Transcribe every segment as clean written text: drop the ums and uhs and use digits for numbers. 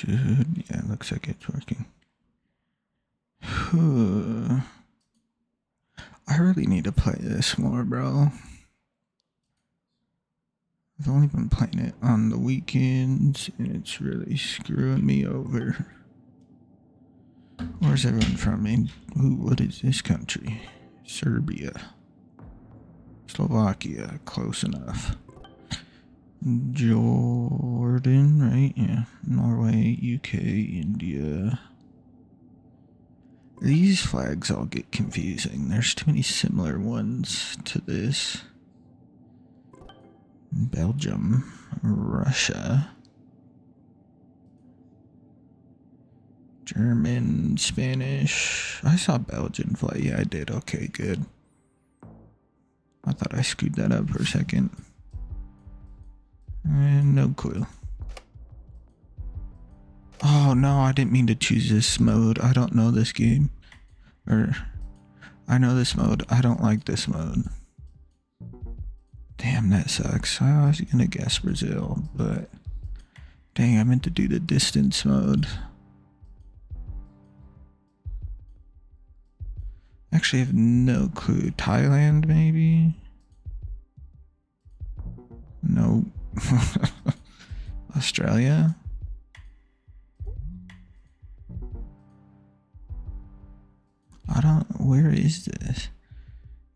should. Yeah, looks like it's working. I really need to play this more, bro. I've only been playing it on the weekends, and it's really screwing me over. Where's everyone from? What is this country? Serbia. Slovakia, close enough. Jordan, right? Yeah. Norway, UK, India. These flags all get confusing. There's too many similar ones to this. Belgium, Russia, German, Spanish. I saw Belgian flag. Yeah, I did. Okay, good. I thought I screwed that up for a second. And no clue. Oh no, I didn't mean to choose this mode. I don't know this game. I know this mode. I don't like this mode. Damn, that sucks. I was gonna guess Brazil, but dang, I meant to do the distance mode. Actually, I have no clue. Thailand, maybe? No. Australia? Where is this?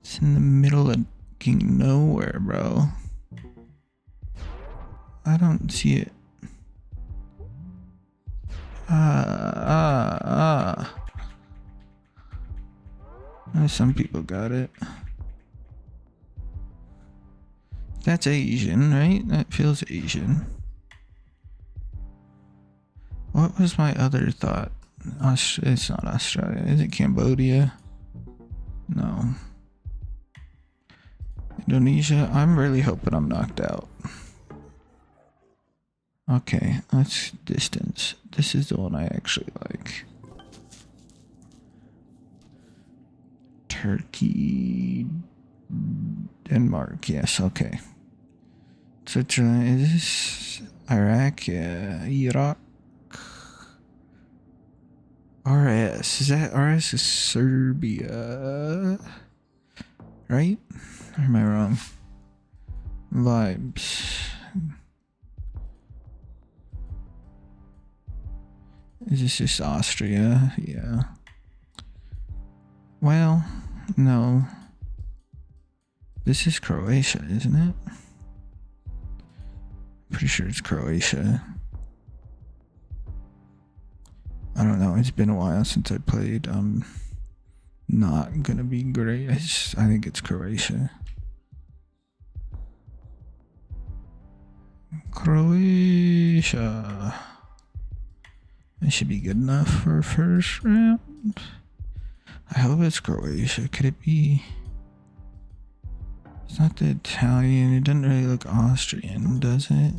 It's in the middle of nowhere, bro. I don't see it. Some people got it. That's Asian, right? That feels Asian. What was my other thought? It's not Australia. Is it Cambodia? No. Indonesia? I'm really hoping I'm knocked out. Okay, let's distance. This is the one I actually like. Turkey, Denmark, yes, okay. Switzerland, is this Iraq? Yeah, Iraq. RS, is that RS is Serbia? Right? Or am I wrong? Vibes. Is this just Austria? Yeah. Well, no. This is Croatia, isn't it? Pretty sure it's Croatia. I don't know. It's been a while since I played. I'm not gonna be great. I think it's Croatia. Croatia. That should be good enough for first round. I hope it's Croatia. Could it be? It's not the Italian. It doesn't really look Austrian, does it?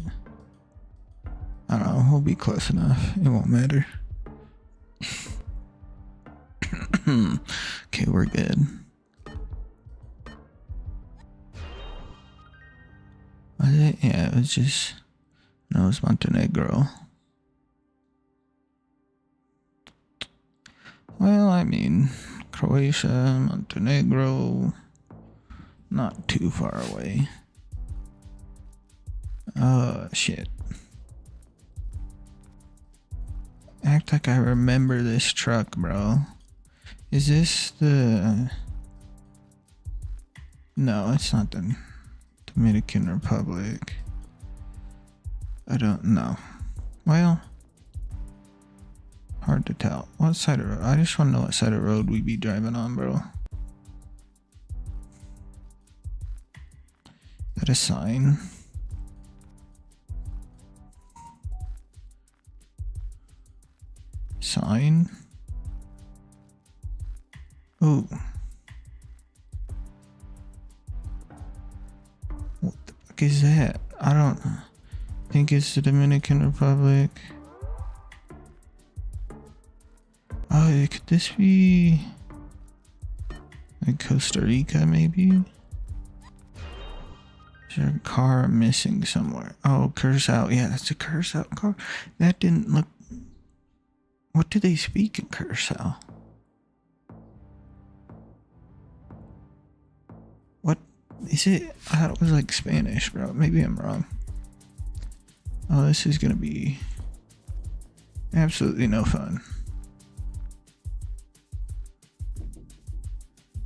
I don't know. We'll be close enough. It won't matter. Okay, we're good. Was it? Yeah, it was just... No, it was Montenegro. Well, I mean, Croatia, Montenegro, not too far away. Shit. Act like I remember this truck, bro. Is this the... No, it's not the Dominican Republic. I don't know. Well, hard to tell. What side of road? I just want to know what side of road we be driving on, bro. Is that a sign? Sign? Ooh. What the fuck is that? I don't think it's the Dominican Republic. Oh, could this be like Costa Rica, maybe? Is there a car missing somewhere? Oh, Curacao. Yeah, that's a Curacao car. That didn't look What do they speak in Curacao? What is it? I thought it was like Spanish, bro. Maybe I'm wrong. Oh, this is gonna be absolutely no fun.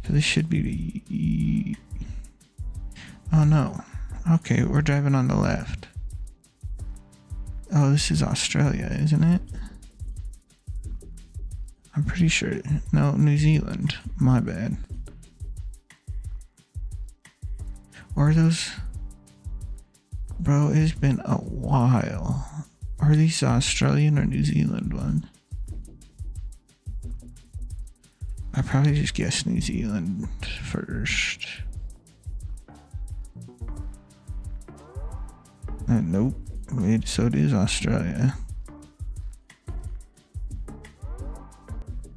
So this should be the... Oh no. Okay, we're driving on the left. Oh, this is Australia, isn't it? I'm pretty sure. No, New Zealand. My bad. Or are those... Bro, it's been a while. Are these Australian or New Zealand ones? I probably just guessed New Zealand first. Nope. Wait, so it is Australia.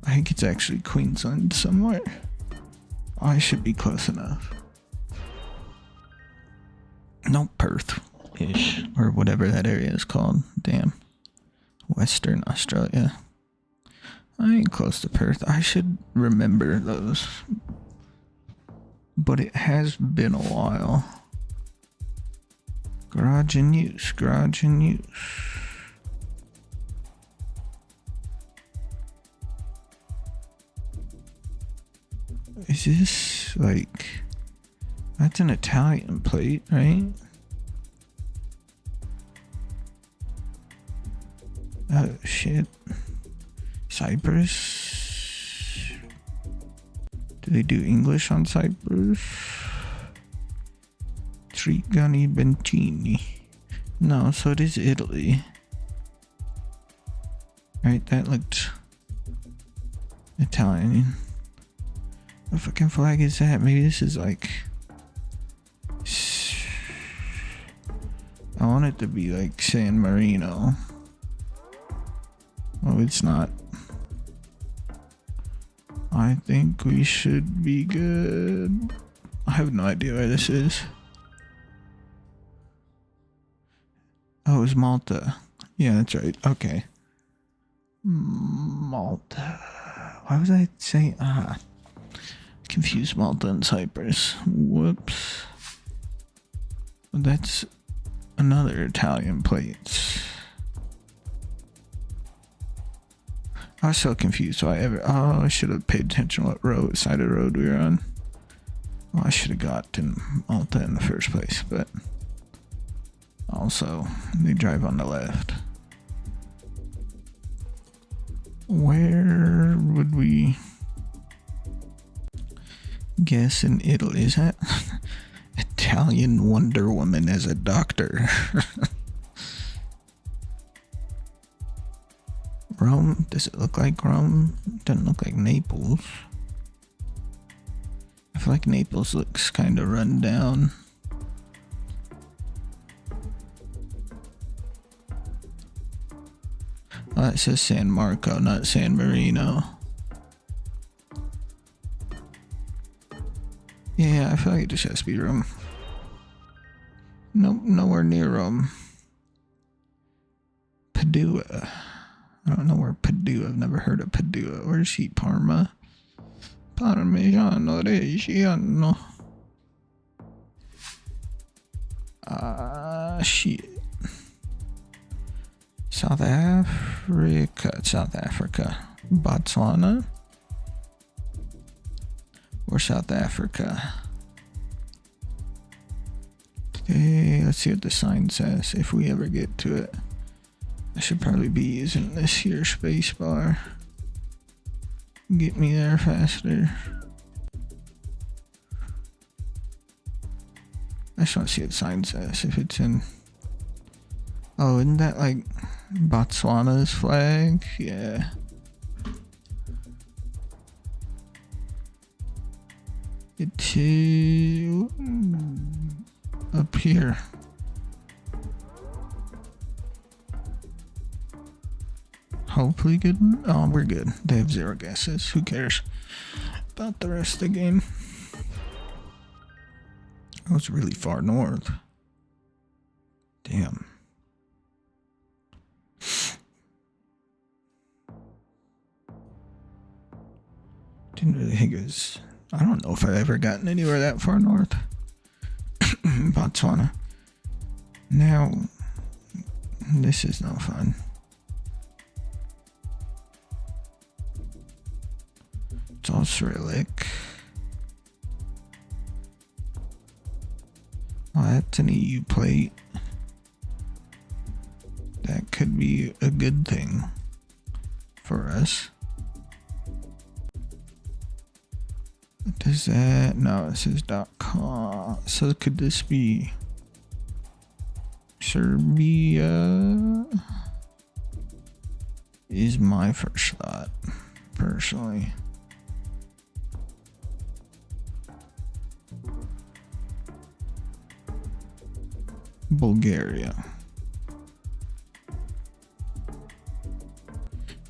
I think it's actually Queensland somewhere. I should be close enough. No, Perth-ish, or whatever that area is called. Damn. Western Australia. I ain't close to Perth. I should remember those. But it has been a while. Garage in use. Garage in use. Is this like... That's an Italian plate, right? Oh shit. Cyprus? Do they do English on Cyprus? Trigani Bentini. No, so it is Italy. Right, that looked Italian. What fucking flag is that? Maybe this is like... I want it to be like San Marino. Oh, it's not. I think we should be good. I have no idea where this is. Oh, it's Malta. Yeah, that's right. Okay. Malta. Why was I saying... Confused Malta and Cyprus. Whoops. That's another Italian plate. I was so confused. So I should have paid attention to what side of the road we were on. Well, I should have got to Malta in the first place, but also they drive on the left. Where would we guess in Italy? Is that Italian Wonder Woman as a doctor? Rome? Does it look like Rome? Doesn't look like Naples. I feel like Naples looks kind of run down. Oh, it says San Marco, not San Marino. Yeah, I feel like it just has to be Rome. Nope, nowhere near Rome. Padua. I don't know where Padua. I've never heard of Padua. Where's she? Parma? Parmigiano Reggiano. Shit. South Africa. Botswana? Or South Africa? Okay, let's see what the sign says if we ever get to it. I should probably be using this here space bar. Get me there faster. I just want to see what the sign says if it's in... Oh, isn't that like Botswana's flag? Yeah. It's up here. Hopefully good. Oh, we're good. They have 0 guesses. Who cares about the rest of the game? Oh, it's really far north. Damn. Didn't really think it was. I don't know if I've ever gotten anywhere that far north. Botswana. Now, this is no fun. It's all Cyrillic. Well, that's an EU plate. That could be a good thing for us. What does that? No, it says .com. So could this be Serbia? Is my first thought, personally. Bulgaria.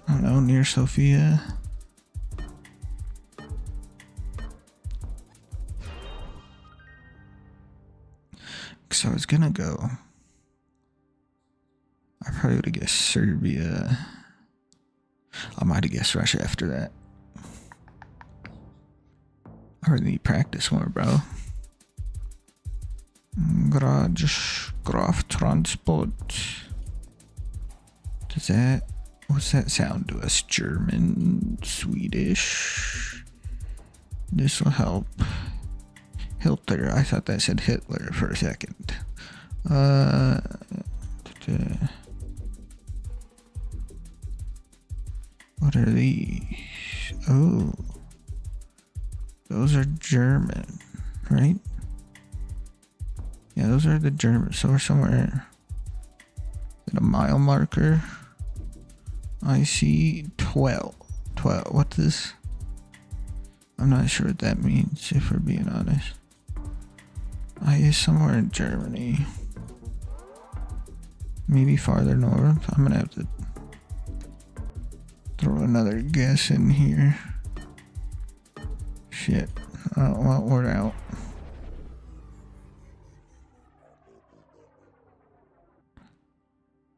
I don't know, near Sofia. So I was gonna go. I probably would have guessed Serbia. I might have guessed Russia after that. I really need practice more, bro. Garage, Graf Transport. Does that, what's that sound to us? German, Swedish. This will help. Hitler. I thought that said Hitler for a second. What are these? Oh, those are German, right? Yeah, those are the German. So we're somewhere at a mile marker. I see 12. 12. What's this? I'm not sure what that means, if we're being honest. I is somewhere in Germany. Maybe farther north. I'm gonna have to throw another guess in here. Shit. Well, we're out.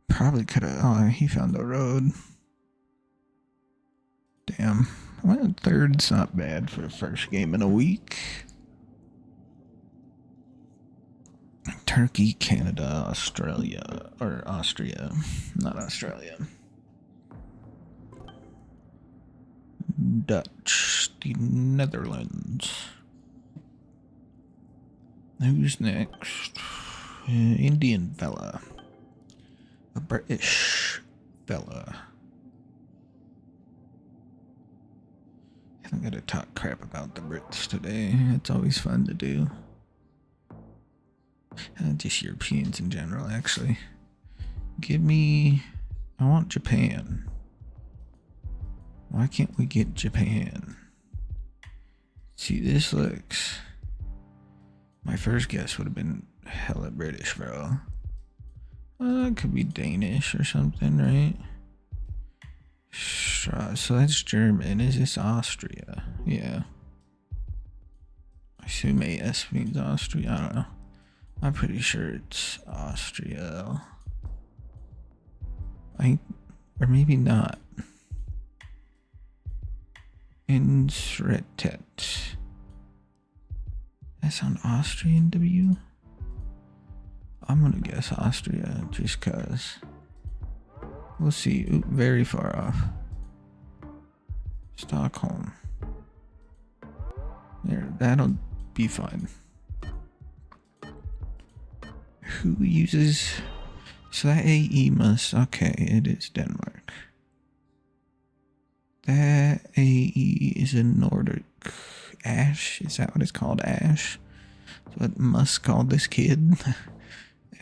Probably could have. Oh, he found the road. Damn. Well, third's not bad for the first game in a week. Turkey, Canada, Australia, or Austria, not Australia. Dutch, the Netherlands. Who's next? Indian fella. A British fella. I'm gonna talk crap about the Brits today. It's always fun to do. Just Europeans in general, actually. Give me... I want Japan. Why can't we get Japan? See, this looks... My first guess would have been hella British, bro. It could be Danish or something, right? So that's German. Is this Austria? Yeah. I assume AS means Austria. I don't know. I'm pretty sure it's Austria. Or maybe not. Innsbruck. That sound Austrian to you? I'm gonna guess Austria just cause. We'll see. Ooh, very far off. Stockholm. There, that'll be fine. Who uses... So that AE must... Okay, it is Denmark. That AE is in Nordic Ash. Is that what it's called? Ash? That's what Musk called this kid.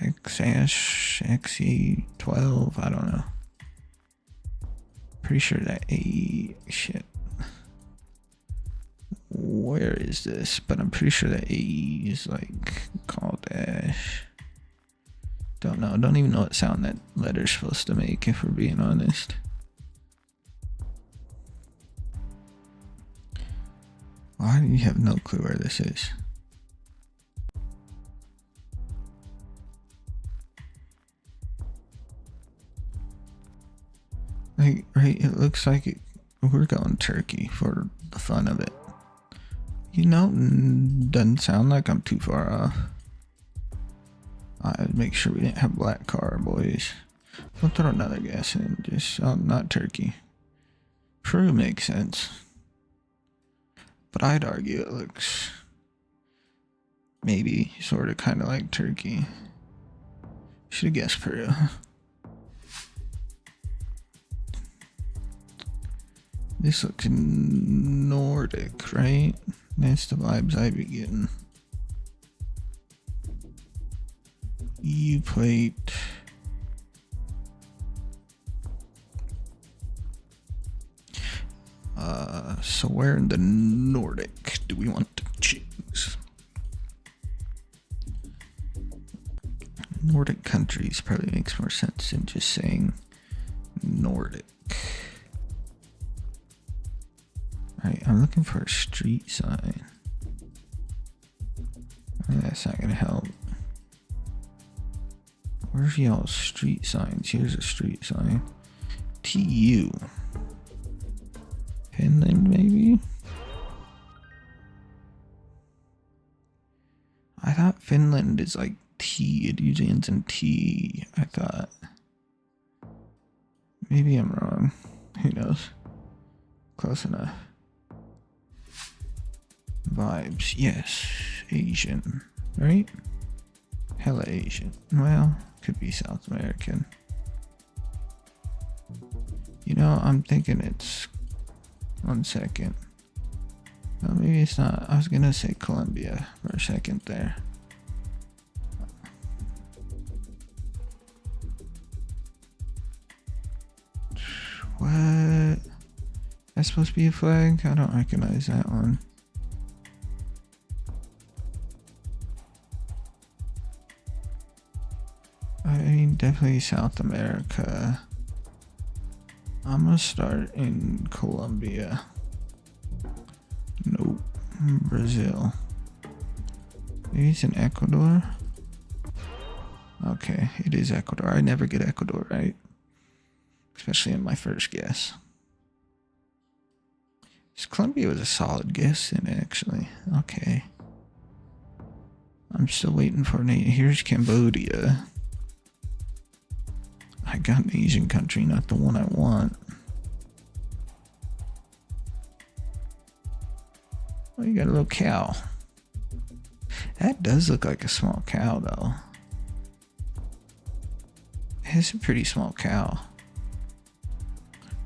X-Ash, XE12, I don't know. Pretty sure that AE... Shit. Where is this? But I'm pretty sure that AE is like called Ash. Don't know. Don't even know what sound that letter's supposed to make, if we're being honest. Why do you have no clue where this is? Like, right, it looks like it. We're going Turkey for the fun of it. You know, doesn't sound like I'm too far off. I'd make sure we didn't have black car, boys. We'll throw another guess in. Just not Turkey. Peru makes sense, but I'd argue it looks maybe sort of kind of like Turkey. Should have guessed Peru. This looks Nordic, right? That's the vibes I be getting. EU plate. So where in the Nordic do we want to choose? Nordic countries probably makes more sense than just saying Nordic. Alright, I'm looking for a street sign. That's not gonna help. Where's y'all's street signs? Here's a street sign. TU. Finland, maybe? I thought Finland is like T. It usually ends in T. I thought. Maybe I'm wrong. Who knows? Close enough. Vibes. Yes. Asian. Right? Hella Asian. Well, could be South American. You know, I'm thinking it's... 1 second. Well, maybe it's not. I was gonna say Colombia for a second there. What? That's supposed to be a flag? I don't recognize that one. I mean, definitely South America. I'm gonna start in Colombia. Nope. Brazil. Maybe it's in Ecuador? Okay, it is Ecuador. I never get Ecuador right. Especially in my first guess. Colombia was a solid guess then, actually. Okay. I'm still waiting for Nate. Here's Cambodia. I got an Asian country, not the one I want. Oh, you got a little cow. That does look like a small cow, though. It's a pretty small cow.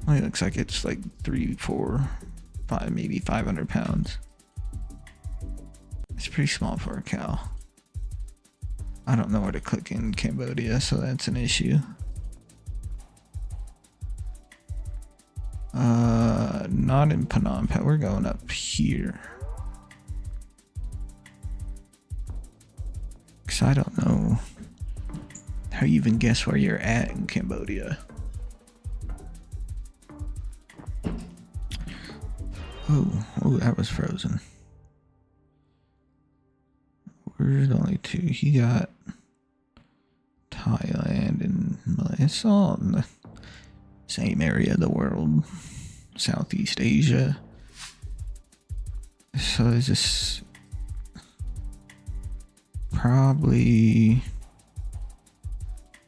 Only looks like it's like 3, 4, 5, maybe 500 pounds. It's pretty small for a cow. I don't know where to click in Cambodia, so that's an issue. Not in Phnom Penh. We're going up here. Cause I don't know how you even guess where you're at in Cambodia. Oh, that was frozen. Where's the only two? He got Thailand and Malaysia. It's all in the same area of the world. Southeast Asia. So is this probably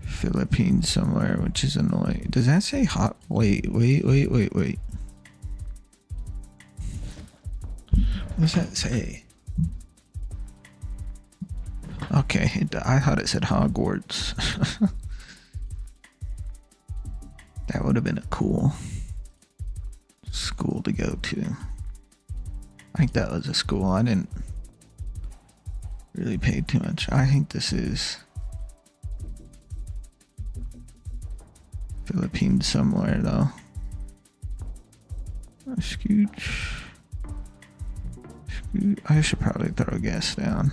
Philippines somewhere, which is annoying. Does that say hot? Wait. What does that say? Okay, I thought it said Hogwarts. That would have been a cool school to go to. I think that was a school. I didn't really pay too much. I think this is Philippines somewhere, though. Scooch. I should probably throw a guess down.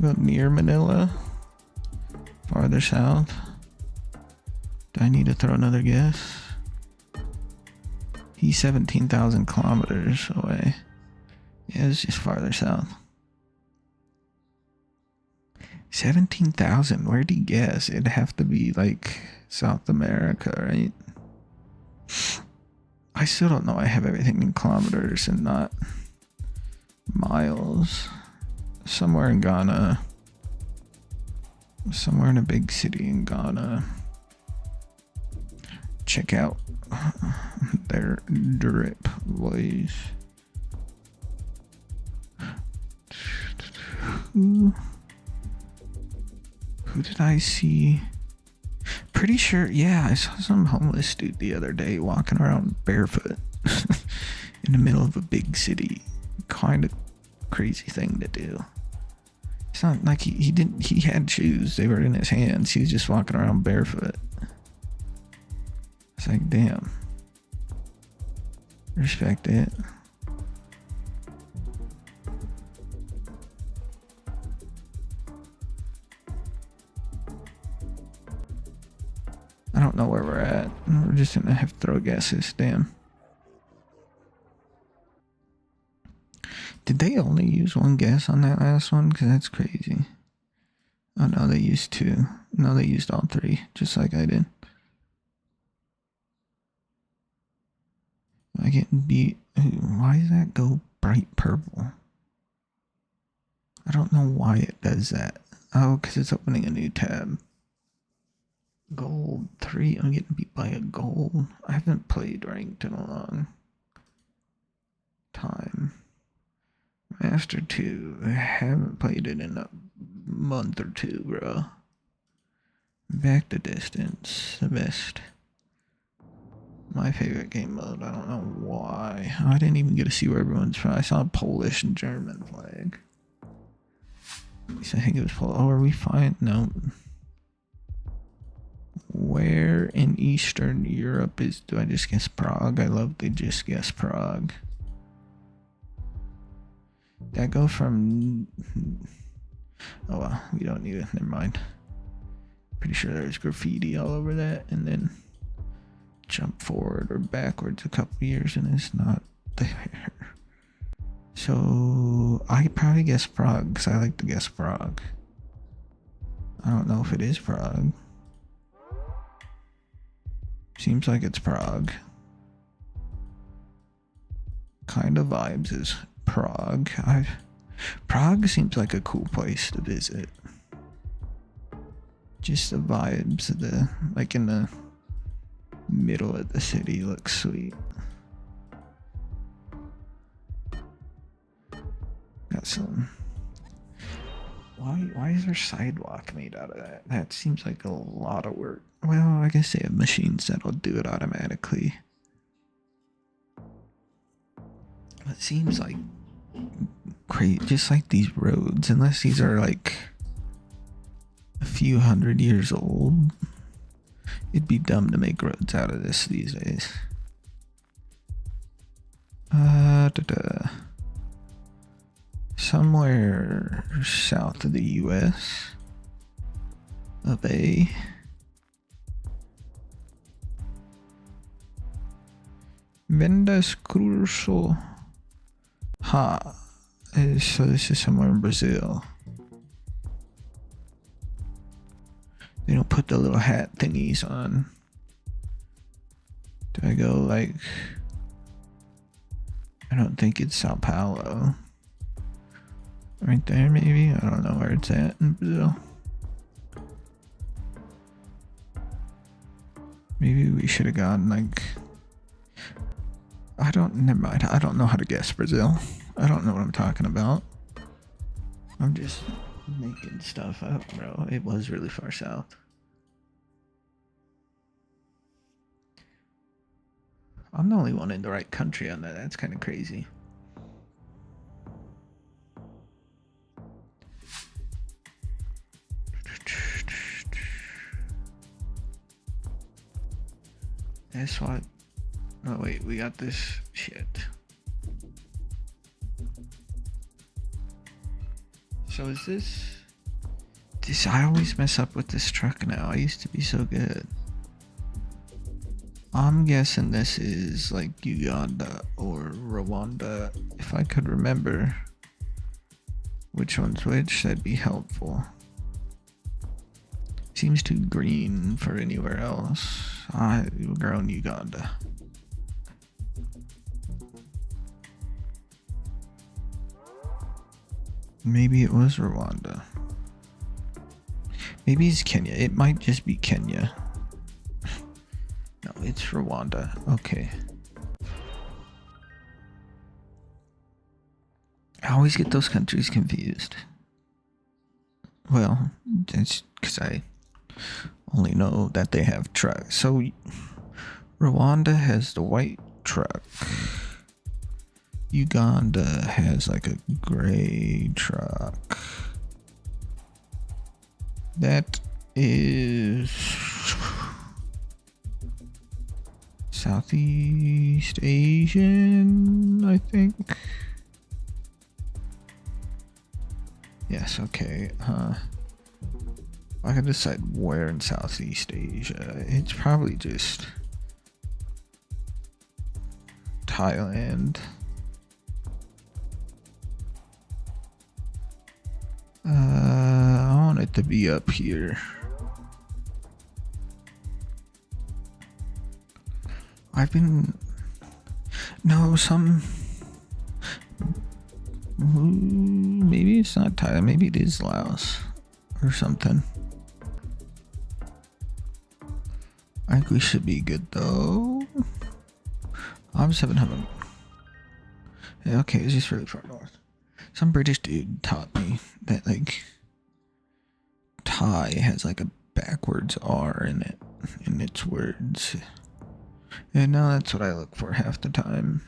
Go near Manila. Farther south. Do I need to throw another guess? He's 17,000 kilometers away. Yeah, it's just farther south. 17,000? Where'd he guess? It'd have to be like South America, right? I still don't know. I have everything in kilometers and not miles. Somewhere in Ghana. Somewhere in a big city in Ghana. Check out their drip boys. Who did I see? Pretty sure, yeah, I saw some homeless dude the other day walking around barefoot in the middle of a big city. Kind of crazy thing to do. It's not like he had shoes. They were in his hands. He was just walking around barefoot. It's like, damn. Respect it. I don't know where we're at. We're just gonna have to throw guesses. Damn. Did they only use one guess on that last one? Because that's crazy. Oh no, they used two. No, they used all three, just like I did. I get beat. Why does that go bright purple? I don't know why it does that. Oh, because it's opening a new tab. Gold 3. I'm getting beat by a gold. I haven't played ranked in a long time. Master 2. I haven't played it in a month or two, bro. Back to distance. The best. My favorite game mode. I don't know why. I didn't even get to see where everyone's from. I saw a Polish and German flag. At least I think it was Polish. Oh, are we fine? No. Where in Eastern Europe is... Do I just guess Prague? I love to just guess Prague. Did I go from... Oh well, we don't need it. Never mind. Pretty sure there's graffiti all over that, and then jump forward or backwards a couple years and it's not there. So I probably guess Prague because I like to guess Prague. I don't know if it is Prague. Seems like it's Prague. Kind of vibes is Prague. Prague seems like a cool place to visit. Just the vibes of the, like in the middle of the city looks sweet. Got some. Why is there sidewalk made out of that? That seems like a lot of work. Well, I guess they have machines that'll do it automatically. It seems like crazy, just like these roads, unless these are like a few hundred years old. It'd be dumb to make roads out of this these days. Somewhere south of the US of A. Vendas Curso. Ha. So this is somewhere in Brazil. They don't put the little hat thingies on. Do I go like... I don't think it's Sao Paulo. Right there maybe? I don't know where it's at in Brazil. Maybe we should have gone like... never mind. I don't know how to guess Brazil. I don't know what I'm talking about. I'm just making stuff up, bro. It was really far south. I'm the only one in the right country on that. That's kind of crazy. That's what... Oh wait, we got this shit. So is this... I always mess up with this truck now. I used to be so good. I'm guessing this is like Uganda or Rwanda. If I could remember which one's which, that'd be helpful. Seems too green for anywhere else. We're in Uganda. Maybe it was Rwanda. Maybe it's Kenya. It might just be Kenya. No, it's Rwanda. Okay. I always get those countries confused. Well, that's because I only know that they have trucks. So Rwanda has the white truck. Uganda has like a gray truck. That is Southeast Asian, I think. Yes, okay. I can decide where in Southeast Asia. It's probably just Thailand. I want it to be up here. Maybe it's not Thailand, maybe it is Laos or something. I think we should be good though. I'm 700. Yeah, okay, it's just really far north. Some British dude taught me that like Thai has like a backwards R in it, in its words. And now that's what I look for half the time.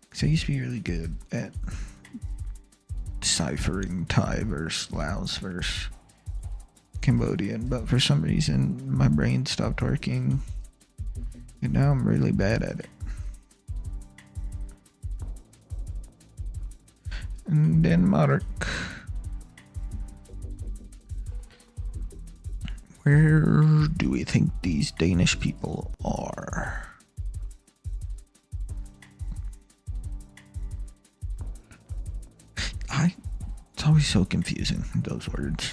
Because I used to be really good at deciphering Thai versus Laos versus Cambodian, but for some reason my brain stopped working. And now I'm really bad at it. And Denmark. Where do we think these Danish people are? It's always so confusing, those words.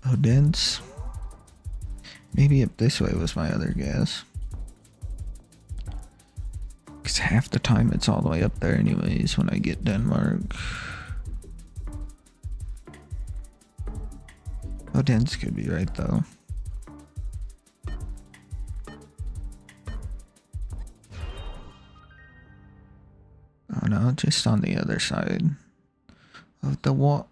Odense? Maybe up this way was my other guess. Because half the time it's all the way up there anyways when I get Denmark. Odense could be right though. Oh no, just on the other side of the wall.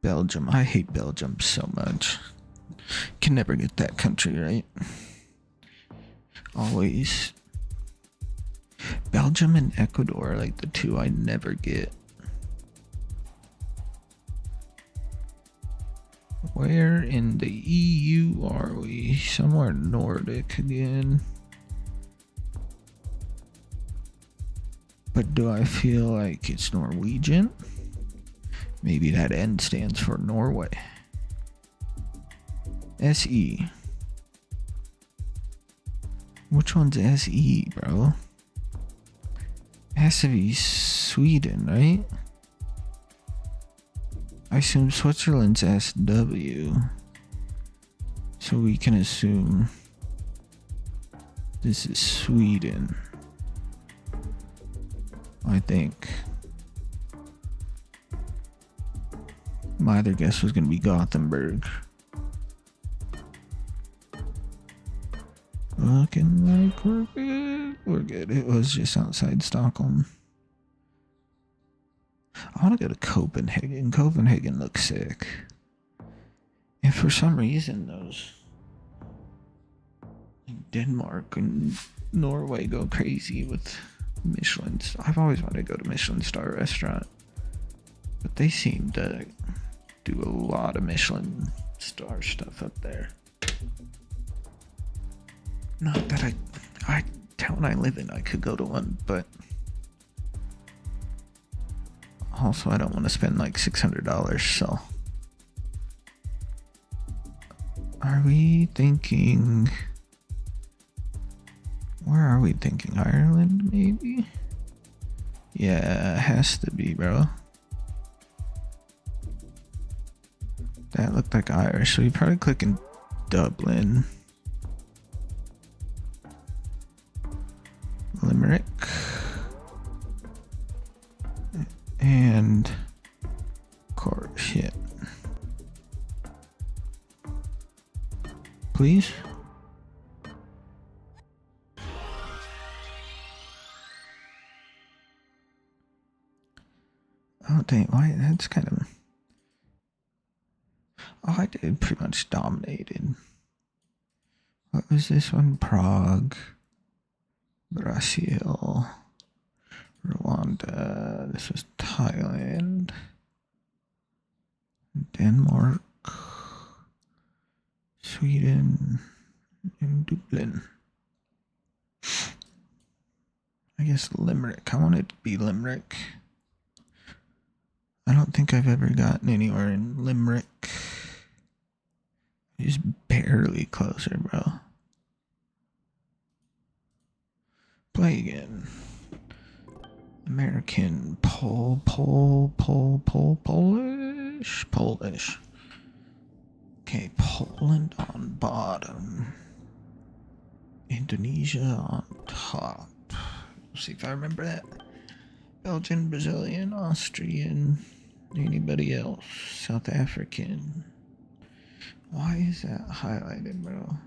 Belgium. I hate Belgium so much. Can never get that country right. Always. Belgium and Ecuador are like the two I never get. Where in the EU are we? Somewhere Nordic again. But do I feel like it's Norwegian? Maybe that N stands for Norway. SE. Which one's SE, bro? Has to be Sweden, right? I assume Switzerland's SW. So we can assume this is Sweden. I think. My other guess was going to be Gothenburg. Looking like we're good. We're good. It was just outside Stockholm. I want to go to Copenhagen. Copenhagen looks sick. And for some reason, those Denmark and Norway go crazy with Michelin. I've always wanted to go to Michelin star restaurant, but they seem to do a lot of Michelin star stuff up there. Not that town I live in, I could go to one, but also I don't want to spend like $600, so. Are we thinking, where are we thinking? Ireland, maybe? Yeah, it has to be, bro. That looked like Irish, so we probably click in Dublin. Limerick. please. Oh dang, why that's kind of oh I did pretty much dominated. What was this one? Prague, Brazil, Rwanda, this was Thailand, Denmark, Sweden, and Dublin. I guess Limerick. I want it to be Limerick. I don't think I've ever gotten anywhere in Limerick. Just barely closer, bro. Play again. American, Polish. Okay, Poland on bottom. Indonesia on top. See if I remember that. Belgian, Brazilian, Austrian, anybody else? South African. Why is that highlighted, bro?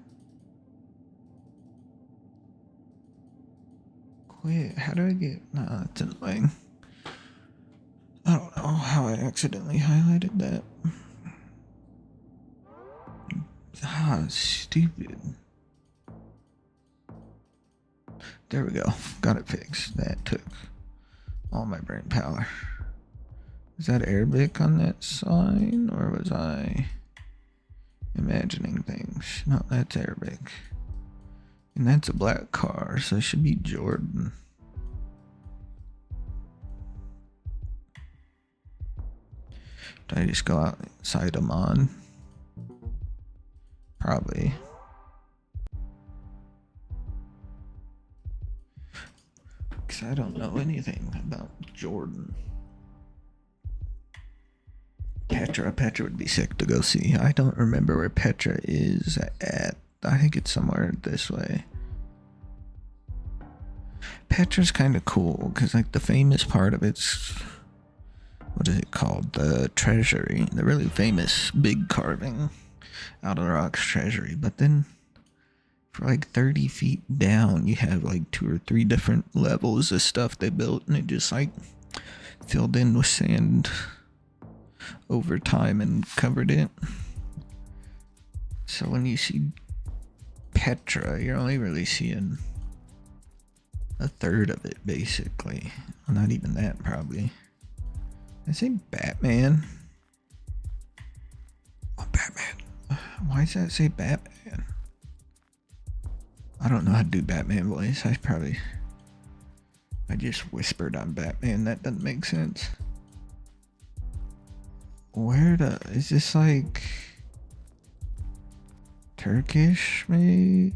Quit. How do I get... Nah, that's annoying. I don't know how I accidentally highlighted that. Ah, stupid. There we go. Got it fixed. That took all my brain power. Is that Arabic on that sign? Or was I imagining things? No, that's Arabic. And that's a black car, so it should be Jordan. Did I just go outside Oman? Probably. Because I don't know anything about Jordan. Petra would be sick to go see. I don't remember where Petra is at. I think it's somewhere this way. Petra's kind of cool because like the famous part of it's, what is it called? The treasury, the really famous big carving out of the rock's treasury. But then for like 30 feet down, you have like 2 or 3 different levels of stuff they built, and it just like filled in with sand over time and covered it. So when you see Petra, you're only really seeing a third of it, basically. Well, not even that, probably. I say Batman. Oh, Batman. Why does that say Batman? I don't know how to do Batman voice. I just whispered on Batman. That doesn't make sense. Is this like Turkish, maybe?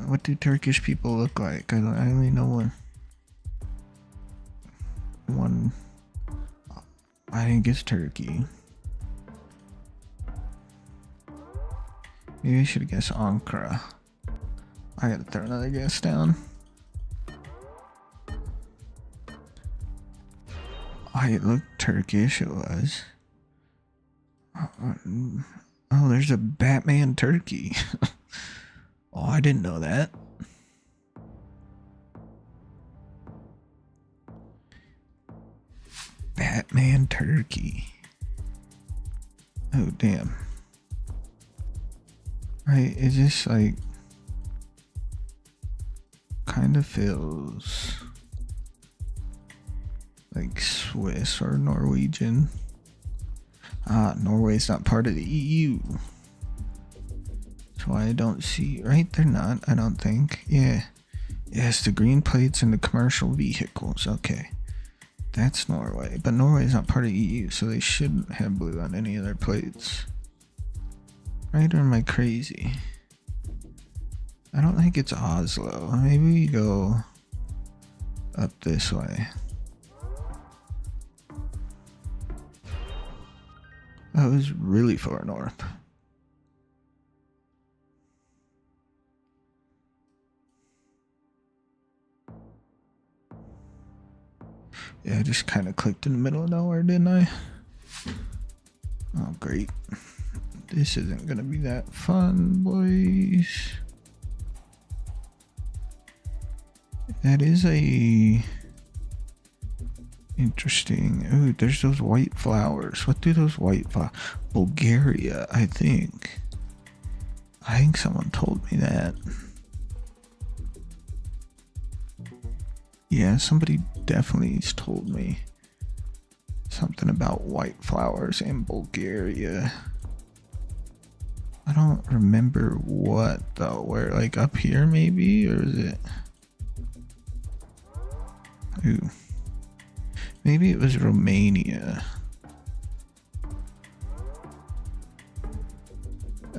What do Turkish people look like? I only know one. I think it's Turkey. Maybe I should guess Ankara. I gotta throw another guess down. It looked Turkish, it was. Oh, there's a Batman Turkey. Oh, I didn't know that. Batman Turkey. Oh, damn. Right, it just like kind of feels like Swiss or Norwegian. Norway's not part of the EU. So I don't see, right? They're not, I don't think. Yeah. Yes, the green plates and the commercial vehicles. Okay. That's Norway. But Norway's not part of the EU, so they shouldn't have blue on any of their plates. Right, or am I crazy? I don't think it's Oslo. Maybe we go up this way. That was really far north. Yeah, I just kind of clicked in the middle of nowhere, didn't I? Oh Oh, great. This isn't gonna be that fun, boys. That is a interesting. Ooh, there's those white flowers. What do those white flowers? Bulgaria, I think. I think someone told me that. Yeah, somebody definitely told me something about white flowers in Bulgaria. I don't remember what though. Where, like up here maybe, or is it? Ooh. Maybe it was Romania.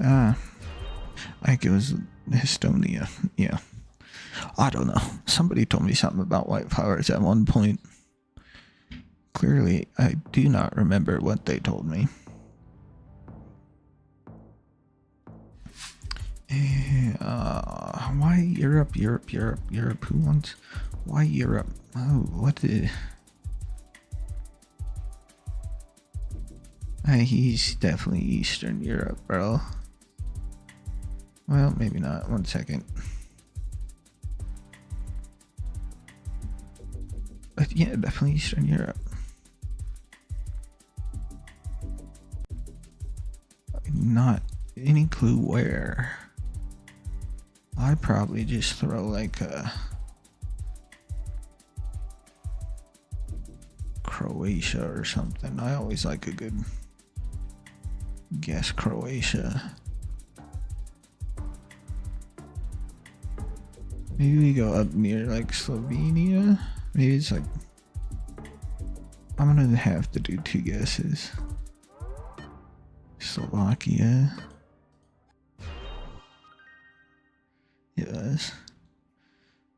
I think it was Estonia. Yeah. I don't know. Somebody told me something about white flowers at one point. Clearly, I do not remember what they told me. Why Europe? Who wants? Why Europe? Oh, what the? He's definitely Eastern Europe, bro. Well, maybe not. 1 second. But yeah, definitely Eastern Europe. Not any clue where. I'd probably just throw like a Croatia or something. I always like a good guess. Croatia. Maybe we go up near like Slovenia. Maybe it's like, I'm gonna have to do 2 guesses. Slovakia. Yes.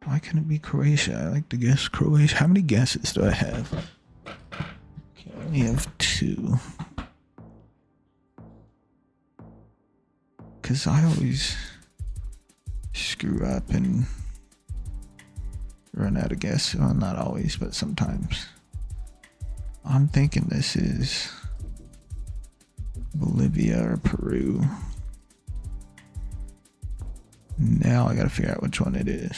Why couldn't it be Croatia? I like to guess Croatia. How many guesses do I have? Okay, I only have 2. Because I always screw up and run out of guess. Well, not always, but sometimes. I'm thinking this is Bolivia or Peru. Now I gotta figure out which one it is.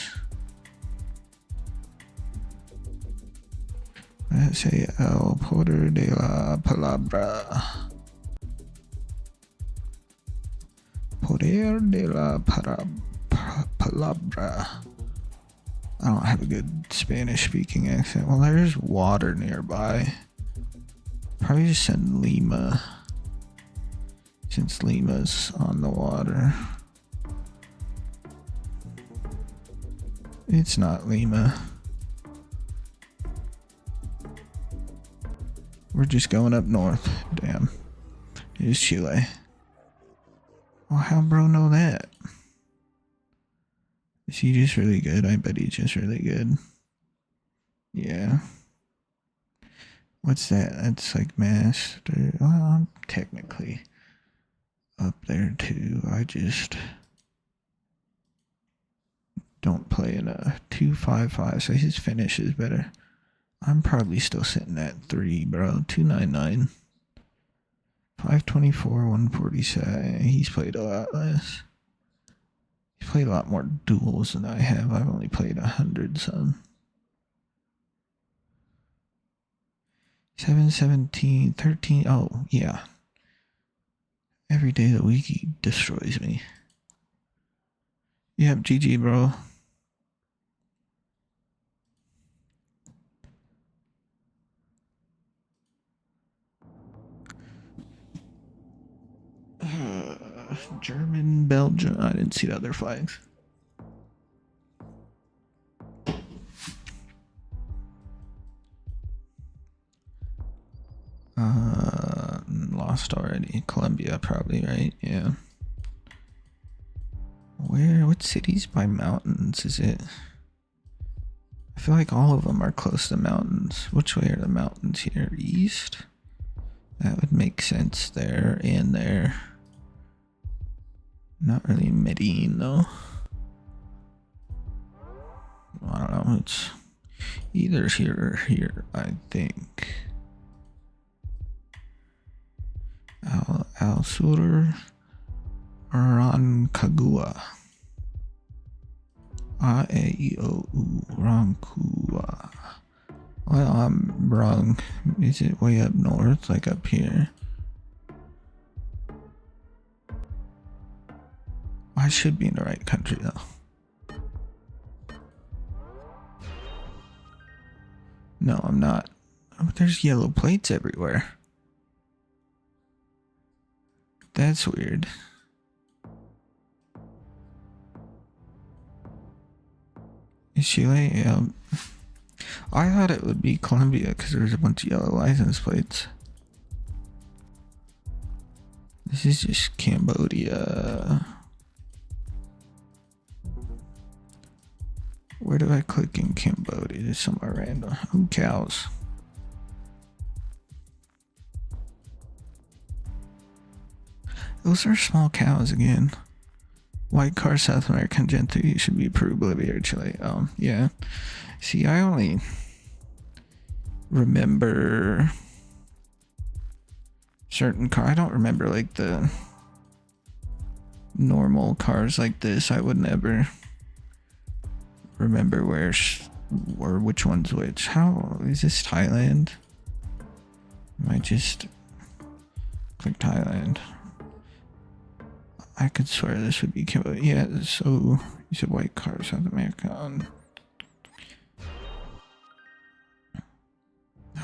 Let's say El Poder de la Palabra. Poder de la Palabra. I don't have a good Spanish speaking accent. Well, there's water nearby. Probably just send Lima, since Lima's on the water. It's not Lima. We're just going up north. Damn. It is Chile. Well, how bro know that? Is he just really good? I bet he's just really good. Yeah. What's that? That's like master. Well, I'm technically up there too. I just don't play in a 2-5-5, so his finish is better. I'm probably still sitting at 3, bro. 299. 524, 147. He's played a lot less. He's played a lot more duels than I have. I've only played 100 some. 7, 17, 13. Oh, yeah. Every day of the week he destroys me. Yep, GG, bro. German, Belgium. I didn't see the other flags. Lost already. Colombia, probably, right? Yeah. Where? What cities by mountains is it? I feel like all of them are close to mountains. Which way are the mountains here? East? That would make sense there and there. Not really Medellin, though. I don't know. It's either here or here, I think. Al Sur Rancagua. A-E-I-O-U Rancagua. Well, I'm wrong. Is it way up north, like up here? I should be in the right country though. No, I'm not. Oh, there's yellow plates everywhere. That's weird. Is Chile? Yeah. I thought it would be Colombia because there's a bunch of yellow license plates. This is just Cambodia. Where do I click in Cambodia? Just somewhere random. Oh, cows. Those are small cows again. White car, South American gentry should be Peru, Bolivia, or Chile. Yeah. See, I only remember certain car. I don't remember like the normal cars like this. I would never remember where or which one's which. How is this Thailand? I might just click Thailand. I could swear this would be Cambodia. Yeah, so you said white car, South America.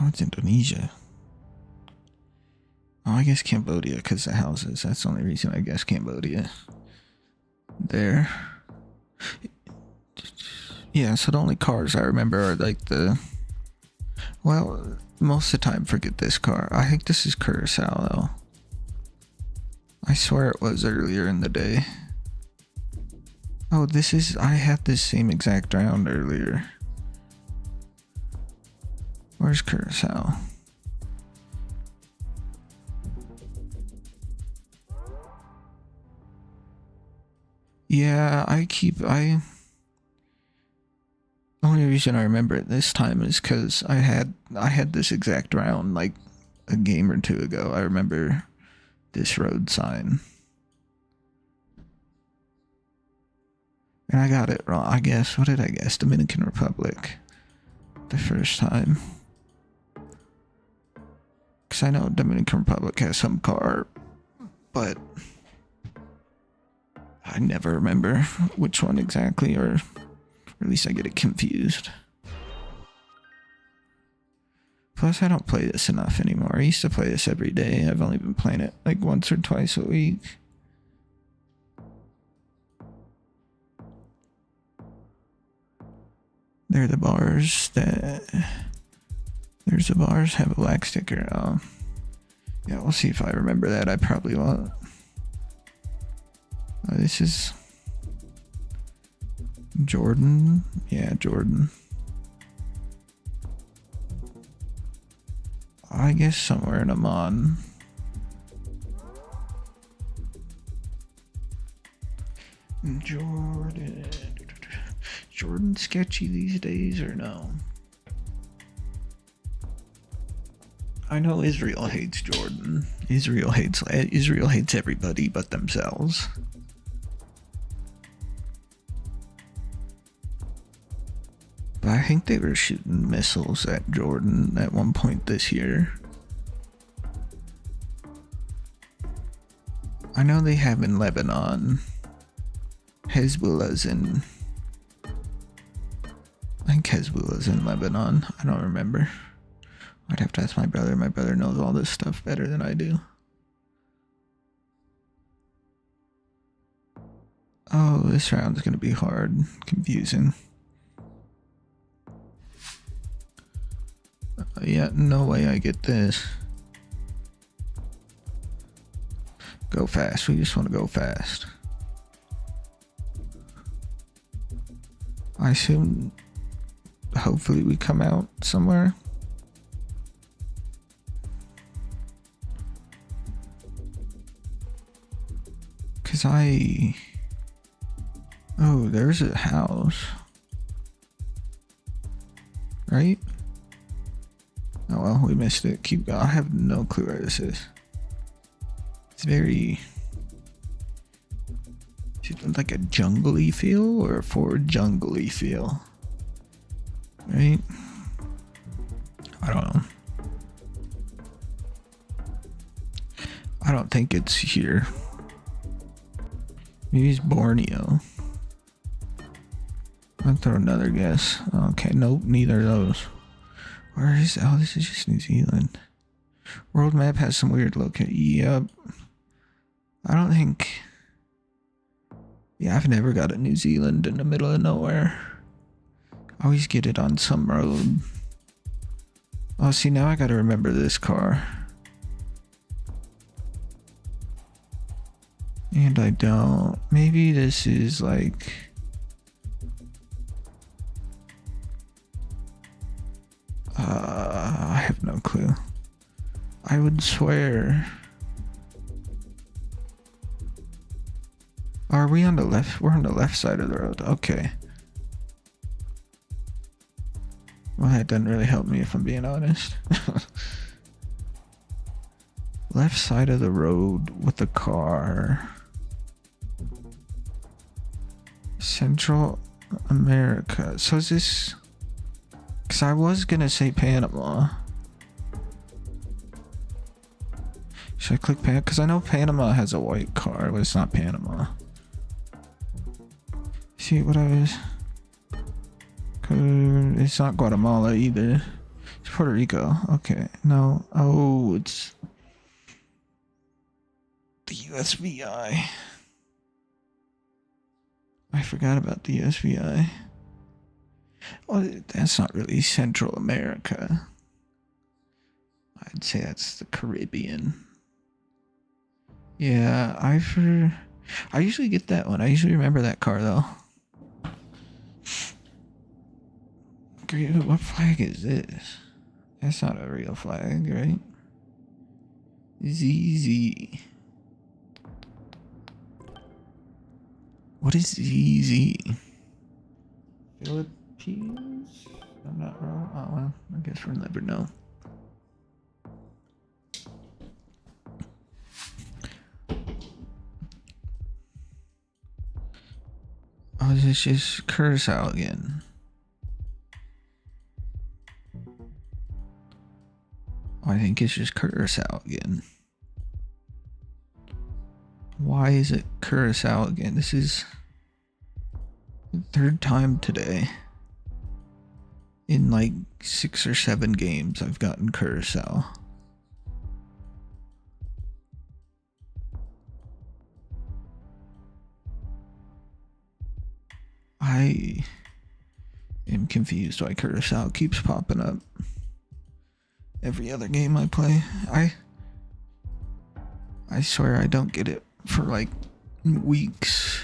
Oh, it's Indonesia. Oh, I guess Cambodia because the houses. That's the only reason I guess Cambodia. There. Yeah, so the only cars I remember are like the... Well, most of the time forget this car. I think this is Curacao though. I swear it was earlier in the day. Oh, this is... I had this same exact round earlier. Where's Curacao? Yeah, the only reason I remember it this time is because I had this exact round like a game or two ago. I remember this road sign. And I got it wrong, I guess. What did I guess? Dominican Republic. The first time. Because I know Dominican Republic has some car, but I never remember which one exactly, or at least I get it confused. Plus, I don't play this enough anymore. I used to play this every day. I've only been playing it like once or twice a week. They're the bars that... There's the bars, have a black sticker. Yeah, we'll see if I remember that. I probably won't. This is... Jordan? Yeah, Jordan. I guess somewhere in Amman. Jordan. Jordan sketchy these days or no? I know Israel hates Jordan. Israel hates everybody but themselves. But I think they were shooting missiles at Jordan at one point this year. I know they have in Lebanon. Hezbollah's in... I think Hezbollah's in Lebanon. I don't remember. I'd have to ask my brother. My brother knows all this stuff better than I do. Oh, this round's gonna be hard. Confusing. Yeah, no way I get this. Go fast. We just want to go fast. I assume hopefully we come out somewhere. Cause oh, there's a house. Right? Oh well, we missed it. Keep going. I have no clue where this is. It's very like a jungly feel or a Ford jungly feel, right? I don't know. I don't think it's here. Maybe it's Borneo. I'll throw another guess. Okay, nope, neither of those. Where is, oh, this is just New Zealand. World map has some weird location. Yep. I don't think, yeah, I've never got a New Zealand in the middle of nowhere. I always get it on some road. Oh, see, now I gotta remember this car. And I don't. Maybe this is like... I have no clue. I would swear... Are we on the left? We're on the left side of the road. Okay. Well, that doesn't really help me if I'm being honest. Left side of the road with the car. Central America. So is this... Because I was gonna say Panama. Should I click Panama? Because I know Panama has a white car, but it's not Panama. See what I was... It's not Guatemala either. It's Puerto Rico. Okay. No. Oh, it's... the USVI. I forgot about the USVI. Well, that's not really Central America. I'd say that's the Caribbean. Yeah, I usually get that one. I usually remember that car though. What flag is this? That's not a real flag, right? ZZ. What is ZZ? Philippines? I'm not wrong. Oh well, I guess we'll never know. Oh, this is just Curacao again. Oh, I think it's just Curacao again. Why is it Curacao again? This is the third time today. In like 6 or 7 games I've gotten Curacao. I am confused why Curacao keeps popping up every other game I play. I swear I don't get it for like weeks.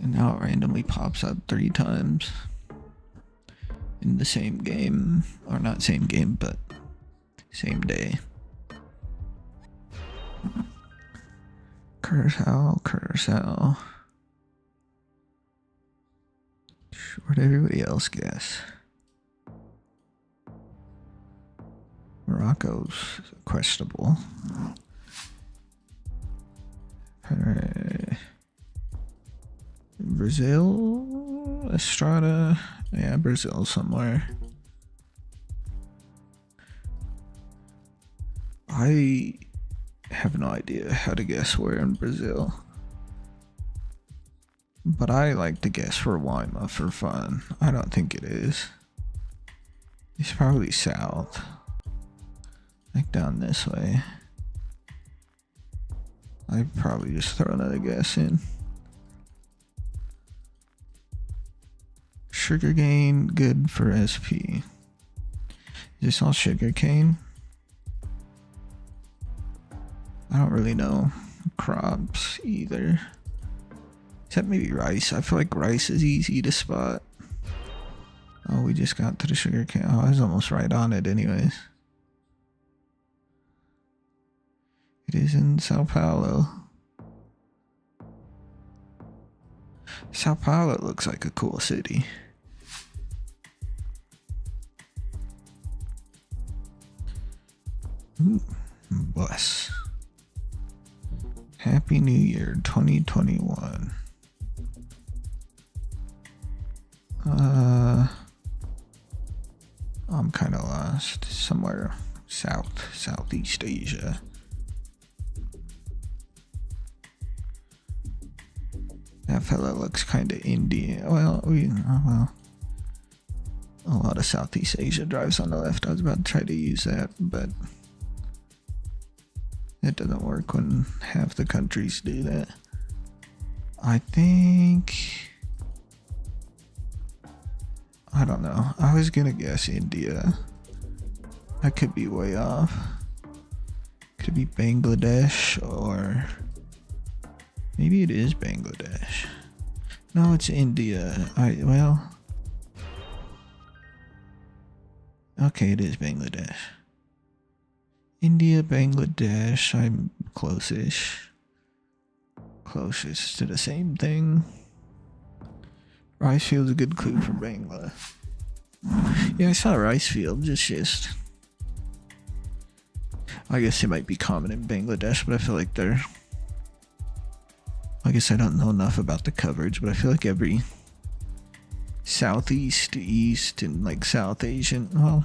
And now it randomly pops up 3 times in the same game. Or not same game, but same day. Curacao. Where'd everybody else guess? Morocco's questionable. Brazil? Estrada? Yeah, Brazil somewhere. I have no idea how to guess where in Brazil. But I like to guess Roraima for fun. I don't think it is. It's probably south. Like down this way. I'd probably just throw another guess in. Sugarcane, good for SP. Is this all sugarcane? I don't really know crops either. Except maybe rice. I feel like rice is easy to spot. Oh, we just got to the sugarcane. Oh, I was almost right on it anyways. It is in Sao Paulo. Sao Paulo looks like a cool city. Ooh, bus. Happy New Year 2021. I'm kind of lost. Somewhere Southeast Asia. That fella looks kind of Indian. Well, a lot of Southeast Asia drives on the left. I was about to try to use that, but it doesn't work when half the countries do that. I don't know. I was gonna guess India. I could be way off. Could be Bangladesh, or maybe it is Bangladesh. No, it's India. Okay, it is Bangladesh. India, Bangladesh. I'm close-ish. Closest to the same thing. Rice field's a good clue for Bangla. Yeah, I saw a rice field. Just. I guess it might be common in Bangladesh, but I feel like they're. I guess I don't know enough about the coverage, but I feel like every Southeast, East, and like South Asian. Well,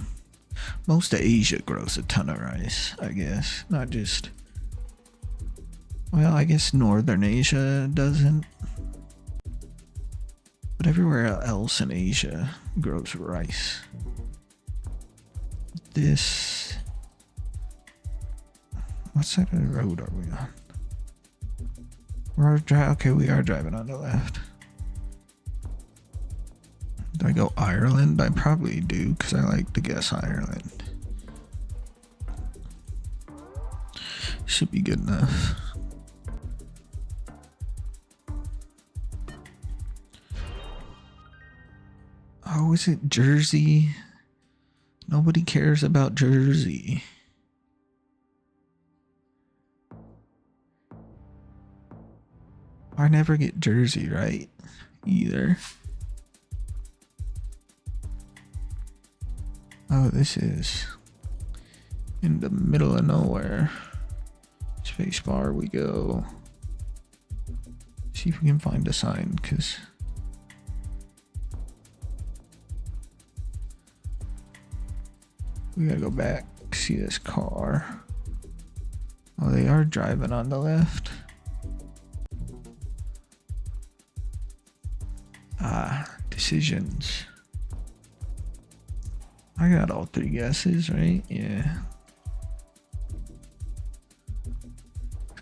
most of Asia grows a ton of rice, I guess. Not just. Well, I guess Northern Asia doesn't. But everywhere else in Asia grows rice. What side of the road are we on? Okay, we are driving on the left. Do I go Ireland? I probably do, because I like to guess Ireland. Should be good enough. Oh, is it Jersey? Nobody cares about Jersey. I never get Jersey right, either. Oh, this is in the middle of nowhere. Space bar, we go. See if we can find a sign, because we gotta go back, see this car. Oh, they are driving on the left. Decisions. I got all three guesses, right? Yeah.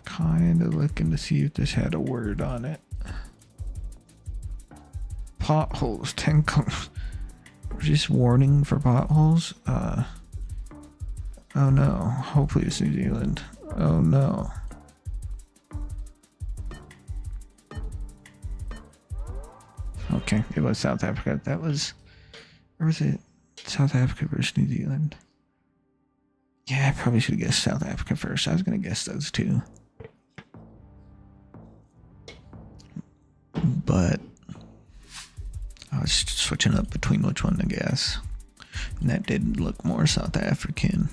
Kinda looking to see if this had a word on it. Potholes, 10 just warning for potholes. Oh no, hopefully it's New Zealand. Oh no. Okay, it was South Africa. That was, or was it South Africa versus New Zealand? Yeah, I probably should have guessed South Africa first. I was gonna guess those two. But I was switching up between which one to guess. And that did look more South African.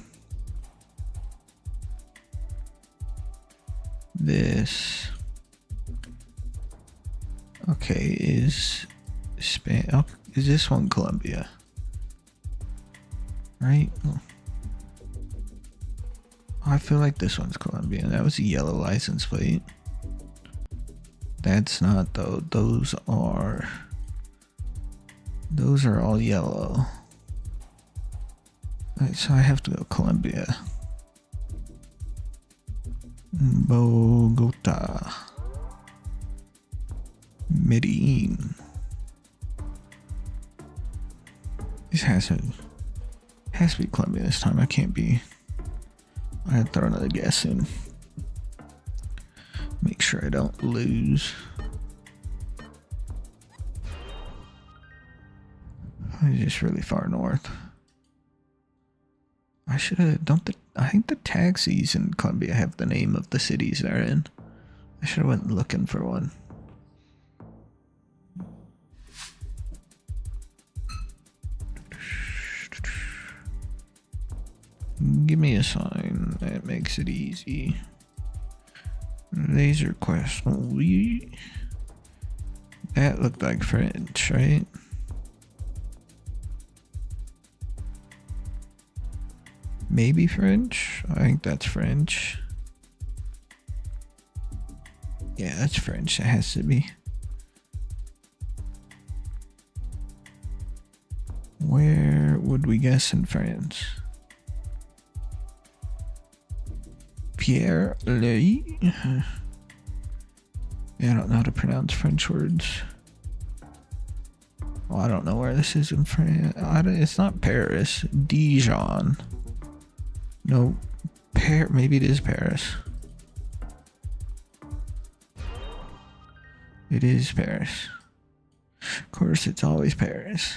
This. Okay, is Spain. Oh, is this one Colombia? Right? Oh, I feel like this one's Colombia. That was a yellow license plate. That's not though. Those are all yellow. Right, so I have to go Colombia. Bogota. Medellin. This has to be Colombia this time. I can't be. I had to throw another guess in. Make sure I don't lose. It's just really far north. I should have. I think the taxis in Colombia have the name of the cities they're in. I should have went looking for one. Give me a sign that makes it easy. Laser Quest. That looked like French, right? Maybe French? I think that's French. Yeah, that's French. It has to be. Where would we guess in France? Pierre Louis? Yeah, I don't know how to pronounce French words. Well, I don't know where this is in France. It's not Paris. Dijon. No, maybe it is Paris. It is Paris. Of course, it's always Paris.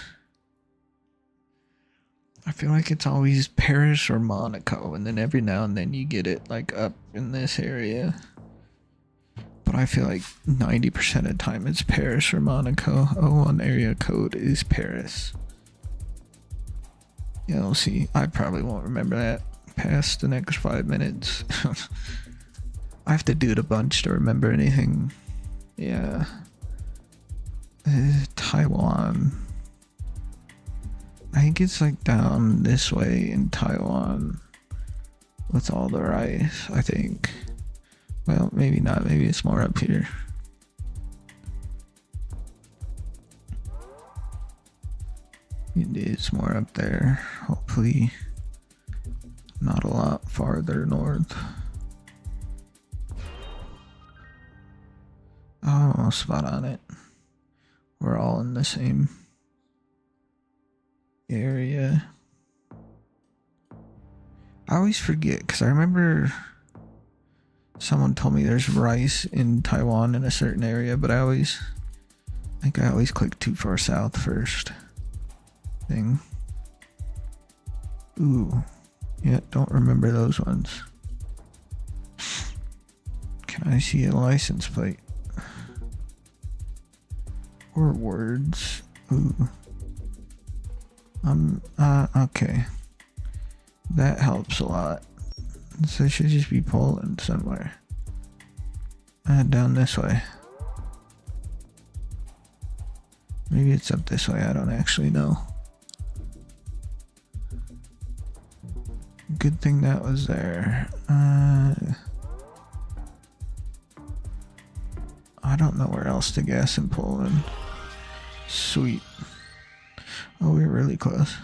I feel like it's always Paris or Monaco, and then every now and then you get it like up in this area. But I feel like 90% of the time it's Paris or Monaco. Oh, one area code is Paris. Yeah, we'll see. I probably won't remember that past the next 5 minutes. I have to do it a bunch to remember anything. Yeah. Taiwan. I think it's like down this way in Taiwan with all the rice, I think. Well, maybe not. Maybe it's more up here. It is more up there. Hopefully not a lot farther north. Oh, spot on it. We're all in the same area. I always forget because I remember someone told me there's rice in Taiwan in a certain area, but I always click too far south first thing. Ooh, yeah, don't remember those ones. Can I see a license plate or words? Ooh. Okay. That helps a lot. So it should just be Poland somewhere. Down this way. Maybe it's up this way, I don't actually know. Good thing that was there. I don't know where else to guess in Poland. Sweet. Oh, we're really close.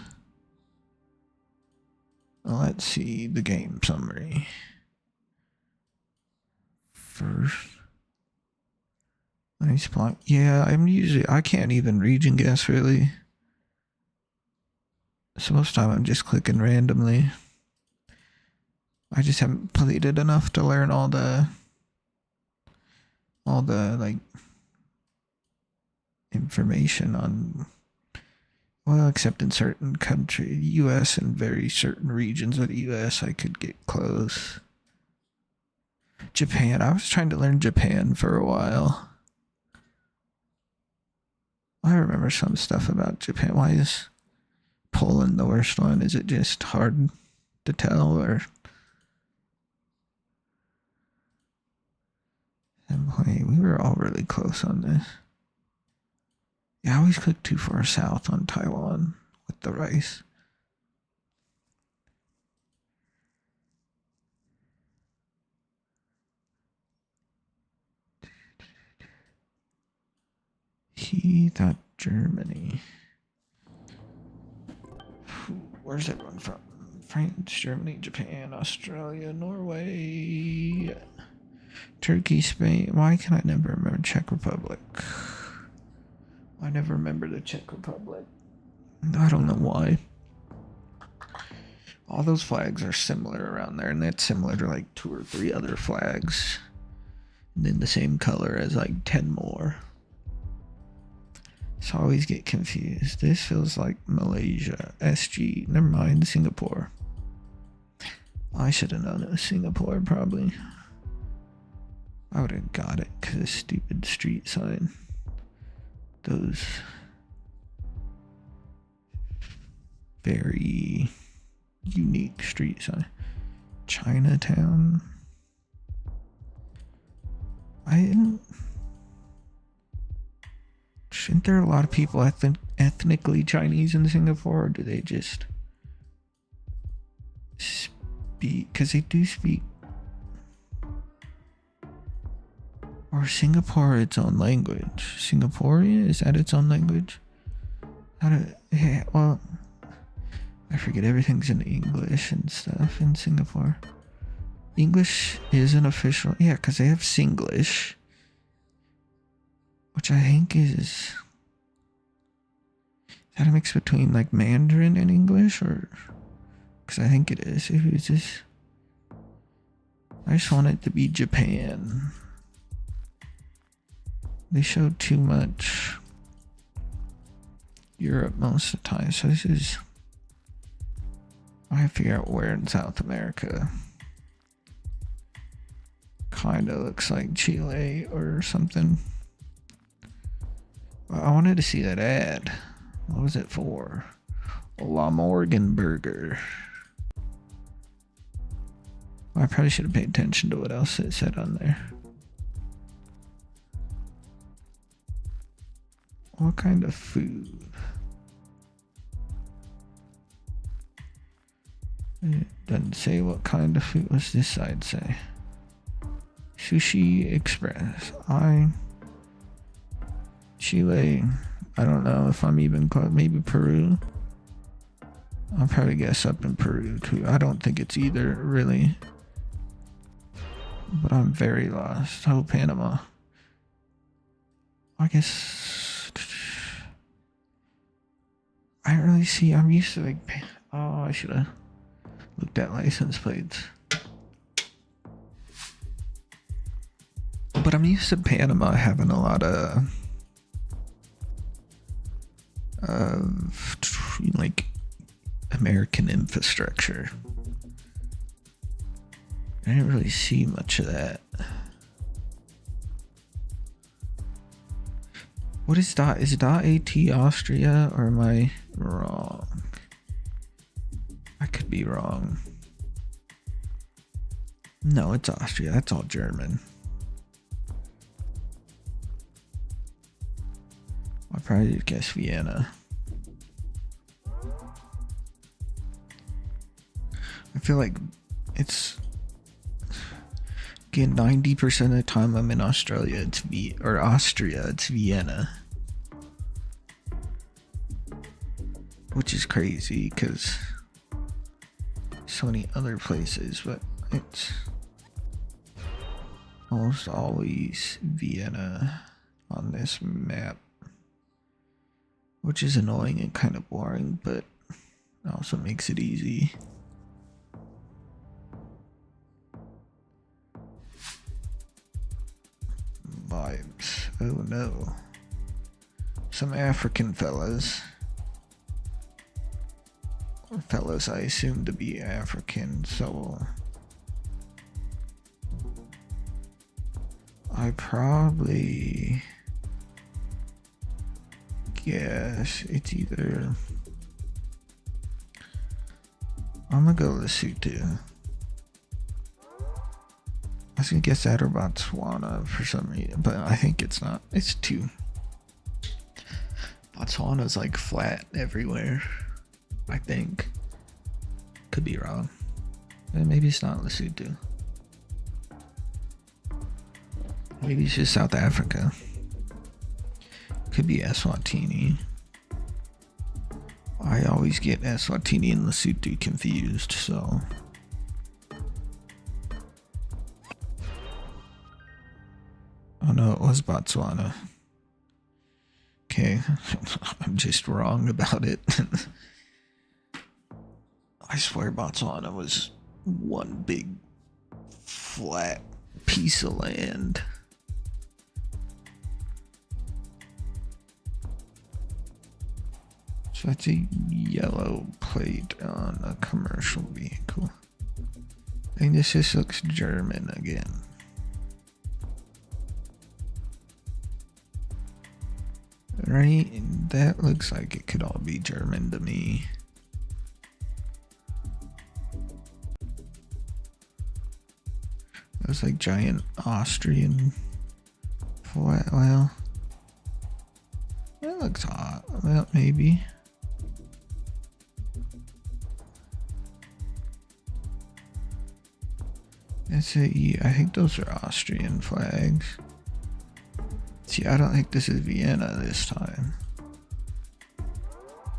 Let's see the game summary. First. Nice block. Yeah, I can't even region guess really. So most of the time I'm just clicking randomly. I just haven't played it enough to learn all the like information on, well, except in certain country, US and very certain regions of the US I could get close. Japan, I was trying to learn Japan for a while. I remember some stuff about Japan. Why is Poland the worst one? Is it just hard to tell, or? Wait, we were all really close on this. Yeah, I always click too far south on Taiwan with the rice. He thought Germany. Where's everyone from? France, Germany, Japan, Australia, Norway, Turkey, Spain. Why can I never remember Czech Republic? I never remember the Czech Republic. I don't know why. All those flags are similar around there, and that's similar to like 2 or 3 other flags. And then the same color as like 10 more. So I always get confused. This feels like Malaysia. SG. Never mind, Singapore. I should have known it was Singapore, probably. I would have got it because of stupid street sign. Those very unique street sign. Chinatown. Shouldn't there a lot of people ethnically Chinese in Singapore, or do they just speak? Because they do speak. Or Singapore its own language? Singaporean, is that its own language? Yeah, well, I forget everything's in English and stuff in Singapore. English is an official, yeah, because they have Singlish, which I think is that a mix between like Mandarin and English, or because I think it is. If it's just, I just want it to be Japan. They show too much Europe most of the time, so this is, I have to figure out where in South America. Kinda looks like Chile or something. I wanted to see that ad. What was it for? La Morgan Burger. I probably should have paid attention to what else it said on there. What kind of food? It doesn't say what kind of food. What's this side say? Sushi Express. Chile. I don't know if I'm even close. Maybe Peru. I'll probably guess up in Peru too. I don't think it's either, really. But I'm very lost. Oh, Panama. I guess I don't really see. I'm used to like. Oh, I should have looked at license plates. But I'm used to Panama having a lot of like American infrastructure. I didn't really see much of that. What is dot? Is dot AT Austria, or am I wrong? I could be wrong. No, it's Austria. That's all German. I'll probably guess Vienna. I feel like it's, again, 90% of the time I'm in Australia, it's Austria, it's Vienna. Which is crazy because so many other places, but it's almost always Vienna on this map. Which is annoying and kind of boring, but also makes it easy. Vibes. Oh no. Some African fellas. Or fellas I assume to be African, so I probably guess it's either, I'm gonna go Lesotho. I was gonna guess that or Botswana for some reason, but I think it's not. It's two. Botswana's like flat everywhere, I think. Could be wrong. And maybe it's not Lesotho. Maybe it's just South Africa. Could be Eswatini. I always get Eswatini and Lesotho confused, so. Oh no, it was Botswana. Okay, I'm just wrong about it. I swear Botswana was one big flat piece of land. So that's a yellow plate on a commercial vehicle. I think this just looks German again. Right? That looks like it could all be German to me. Those like giant Austrian Well, it looks hot. Well, maybe. SAE, I think those are Austrian flags. See, I don't think this is Vienna this time.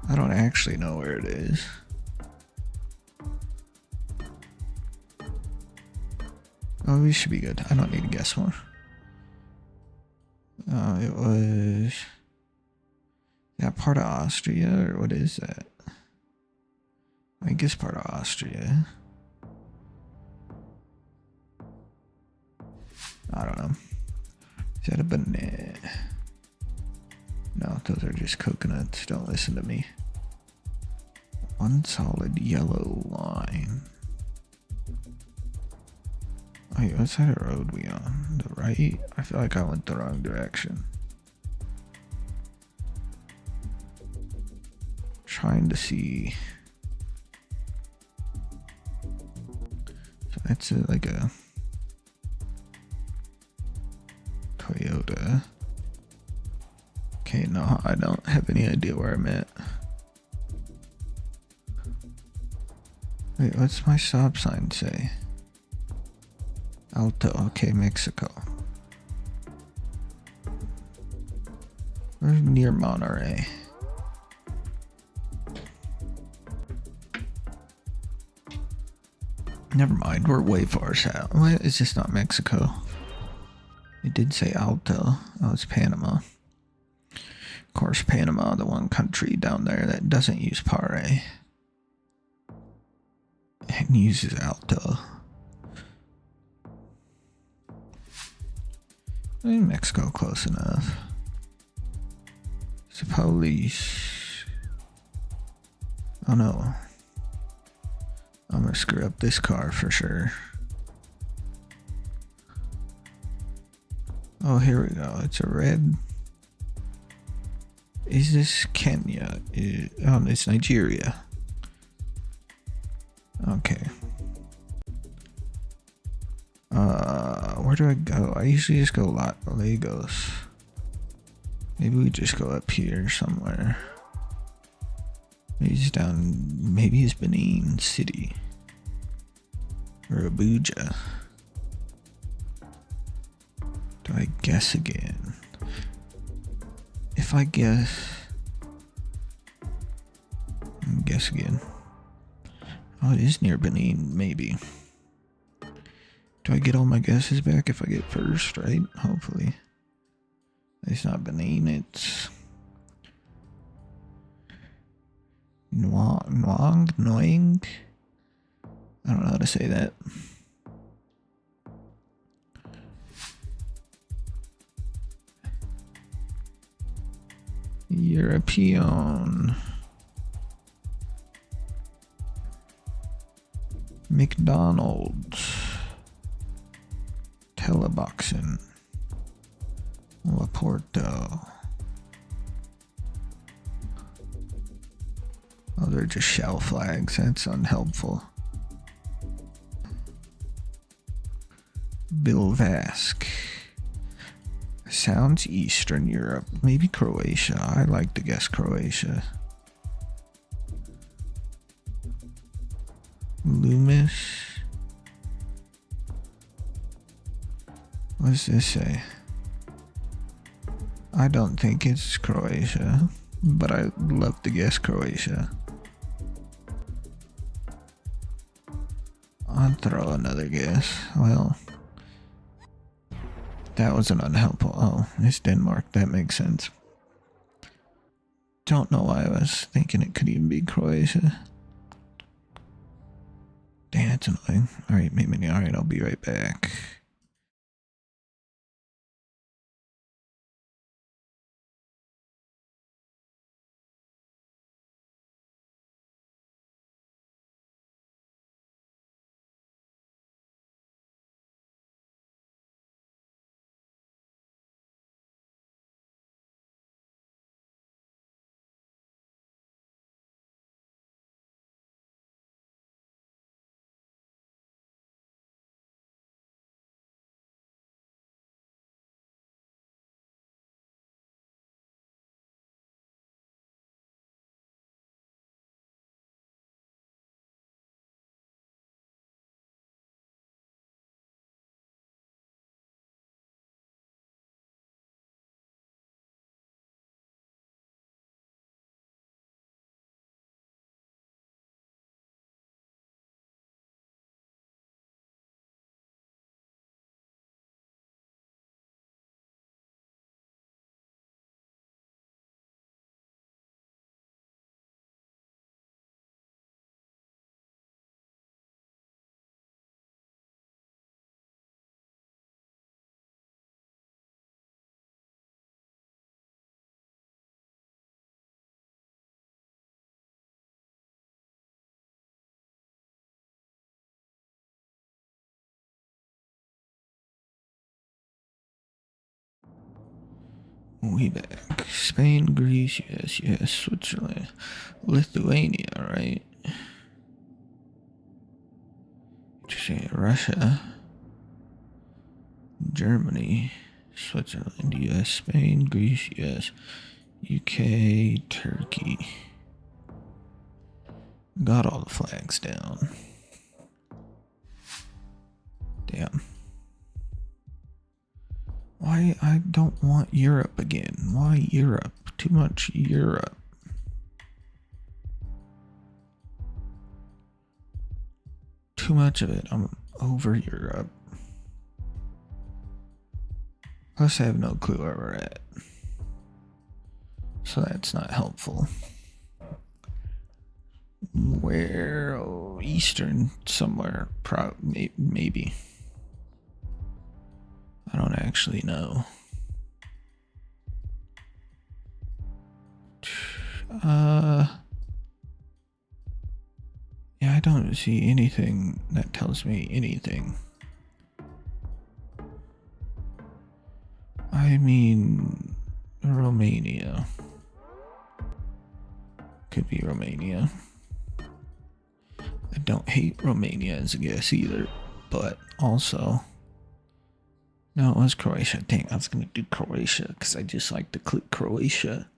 I don't actually know where it is. Oh, we should be good. I don't need to guess more. It was that part of Austria, or what is that? I think it's part of Austria. I don't know. Is that a banana? No, those are just coconuts. Don't listen to me. One solid yellow line. Wait, what side of the road we on? The right? I feel like I went the wrong direction. Trying to see. So that's like a Toyota. Okay, no, I don't have any idea where I'm at. Wait, what's my stop sign say? Alto, okay, Mexico. We're near Monterey. Never mind, we're way far south. What? Is this not Mexico? It did say Alto. Oh, it's Panama. Of course, Panama, the one country down there that doesn't use Pare. And uses Alto. I mean, Mexico close enough. It's the police. Oh no. I'm gonna screw up this car for sure. Oh, here we go. It's a red. Is this Kenya? Oh, it's Nigeria. Okay. Where do I go? I usually just go Lagos. Maybe we just go up here somewhere. Maybe it's down. Maybe it's Benin City or Abuja. Do I guess again? If I guess again. Oh, it is near Benin, maybe. Do I get all my guesses back if I get first, right? Hopefully. It's not Benin, it's Noing? I don't know how to say that. European. McDonald's. Teleboxing. Laporto. Oh, they're just shell flags. That's unhelpful. Bilvask. Sounds Eastern Europe. Maybe Croatia. I like to guess Croatia. Loomis. What does this say? I don't think it's Croatia, but I'd love to guess Croatia. I'll throw another guess. Well, that was an unhelpful. Oh, it's Denmark. That makes sense. Don't know why I was thinking it could even be Croatia. Damn, that's annoying. Alright, maybe. Alright, I'll be right back. We back. Spain, Greece, yes, Switzerland, Lithuania, right? Russia, Germany, Switzerland, US, Spain, Greece, US, UK, Turkey. Got all the flags down. Damn. Why I don't want Europe again? Why Europe? Too much Europe. Too much of it. I'm over Europe. Plus I have no clue where we're at. So that's not helpful. Where? Oh, Eastern somewhere. Maybe. I don't actually know. Yeah, I don't see anything that tells me anything. I mean, Romania. Could be Romania. I don't hate Romania as a guess either, but also... No, it was Croatia. Dang, I was gonna do Croatia because I just like to click Croatia.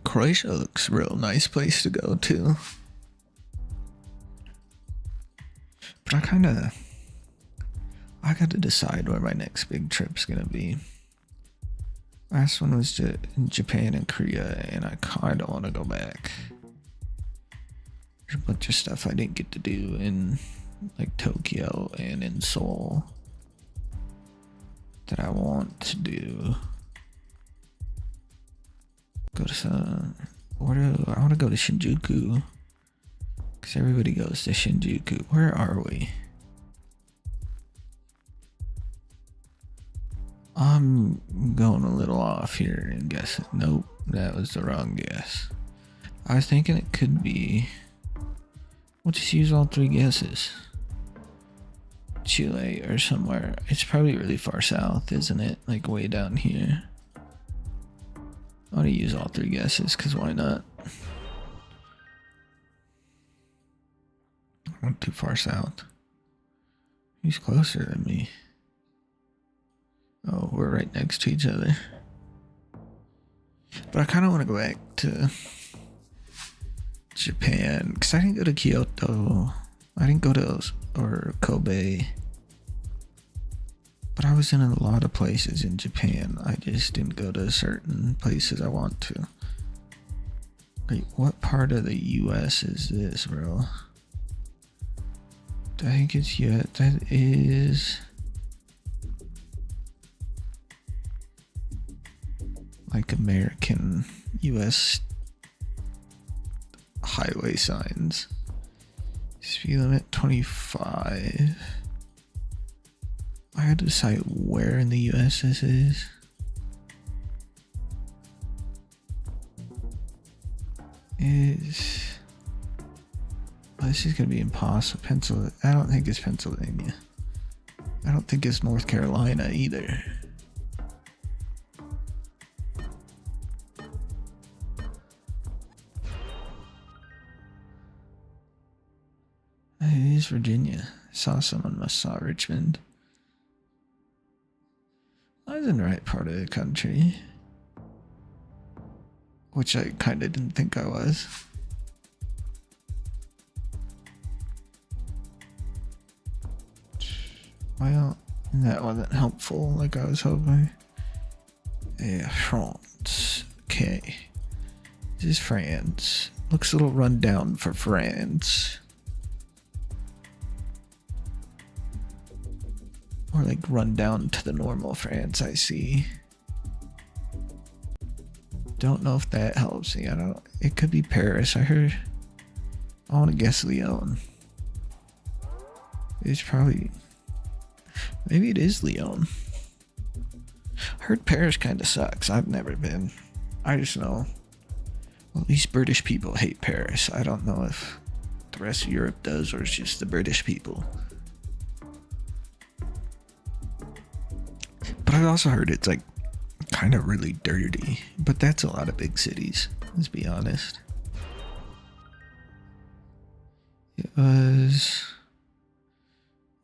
Croatia looks a real nice place to go to. But I got to decide where my next big trip's gonna be. Last one was in Japan and Korea, and I kinda want to go back. There's a bunch of stuff I didn't get to do in like Tokyo and in Seoul that I want to do. I want to go to Shinjuku because everybody goes to Shinjuku. Where are we? I'm going a little off here and guessing. Nope, that was the wrong guess. I was thinking it could be. We'll just use all three guesses. Chile or somewhere. It's probably really far south, isn't it? Like way down here. I want to use all three guesses because why not? I went too far south. He's closer than me. Oh, we're right next to each other. But I kind of want to go back to Japan because I didn't go to Kyoto. I didn't go to Kobe. But I was in a lot of places in Japan. I just didn't go to certain places I want to. Wait, what part of the US is this, bro? I think it's that is like American US highway signs. Speed limit 25. I had to decide where in the US this is. This is gonna be impossible. Pennsylvania. I don't think it's Pennsylvania. I don't think it's North Carolina either. It is Virginia. Saw someone must saw Richmond. I was in the right part of the country. Which I kind of didn't think I was. Well, that wasn't helpful like I was hoping. Yeah, France. Okay. This is France. Looks a little run down for France. Or like run down to the normal France I see. Don't know if that helps me. It could be Paris. I want to guess Lyon. It's probably, maybe it is Lyon. I heard Paris kind of sucks. I've never been. I just know, well, these British people hate Paris. I don't know if the rest of Europe does or it's just the British people. I've also heard it's like kind of really dirty, but that's a lot of big cities, let's be honest. It was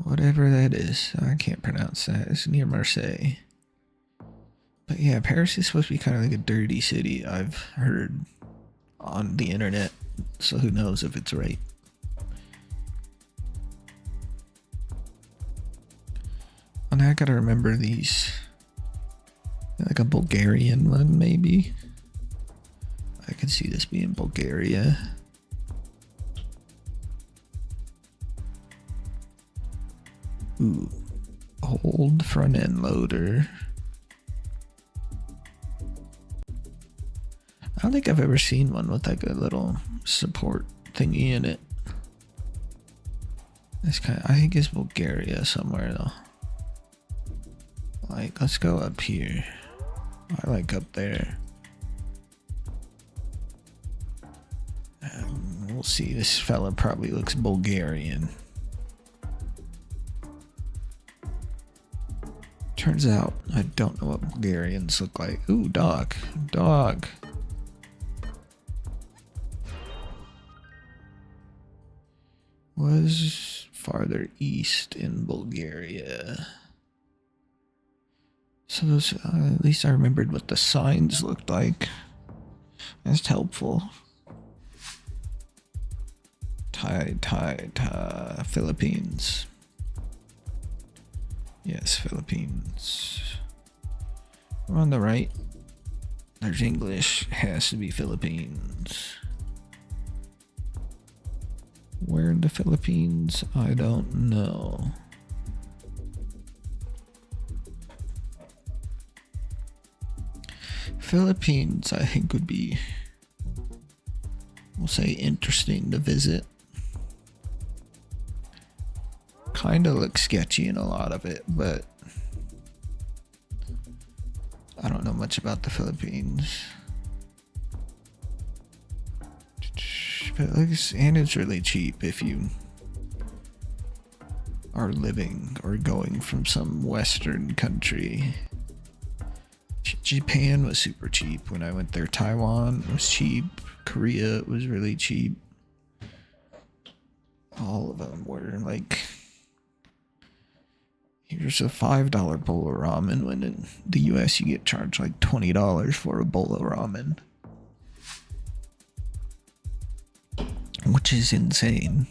whatever that is. I can't pronounce that. It's near Marseille. But yeah, Paris is supposed to be kind of like a dirty city, I've heard on the internet. So who knows if it's right. And I gotta remember these. Like a Bulgarian one, maybe. I can see this being Bulgaria. Ooh, old front end loader. I don't think I've ever seen one with like a little support thingy in it. This kind of, I think it's Bulgaria somewhere though. Like, let's go up here. I like up there. We'll see. This fella probably looks Bulgarian. Turns out I don't know what Bulgarians look like. Ooh, dog. Dog. Was farther east in Bulgaria. So those, at least I remembered what the signs looked like. That's helpful. Philippines. Yes, Philippines. We're on the right. There's English. Has to be Philippines. Where in the Philippines? I don't know. Philippines, I think, would be, we'll say, interesting to visit. Kind of looks sketchy in a lot of it, but I don't know much about the Philippines. But it looks, and it's really cheap if you are living or going from some Western country. Japan was super cheap when I went there. Taiwan was cheap. Korea was really cheap. All of them were like, here's a $5 bowl of ramen, when in the US you get charged like $20 for a bowl of ramen. Which is insane.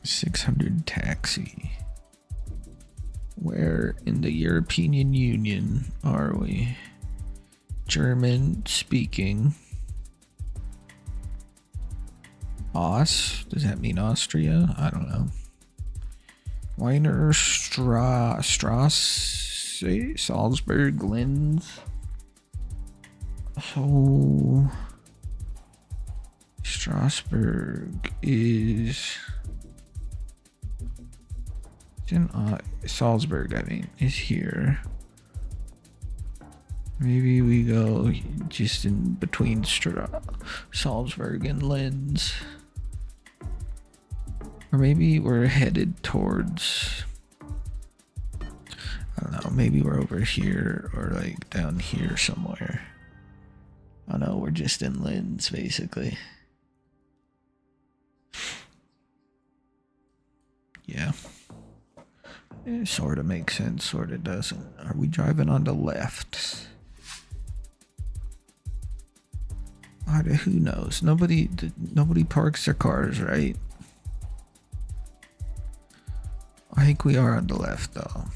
600 taxi. Where in the European Union are we? German speaking. Does that mean Austria? I don't know. Wiener Strasse, Salzburg, Linz. So Strasbourg is in Salzburg, I mean, is here. Maybe we go just in between Salzburg and Linz. Or maybe we're headed towards, I don't know, maybe we're over here or like down here somewhere. Oh no, we're just in Linz basically. Yeah. It sort of makes sense, sort of doesn't. Are we driving on the left? Who knows? Nobody parks their cars, right? I think we are on the left, though.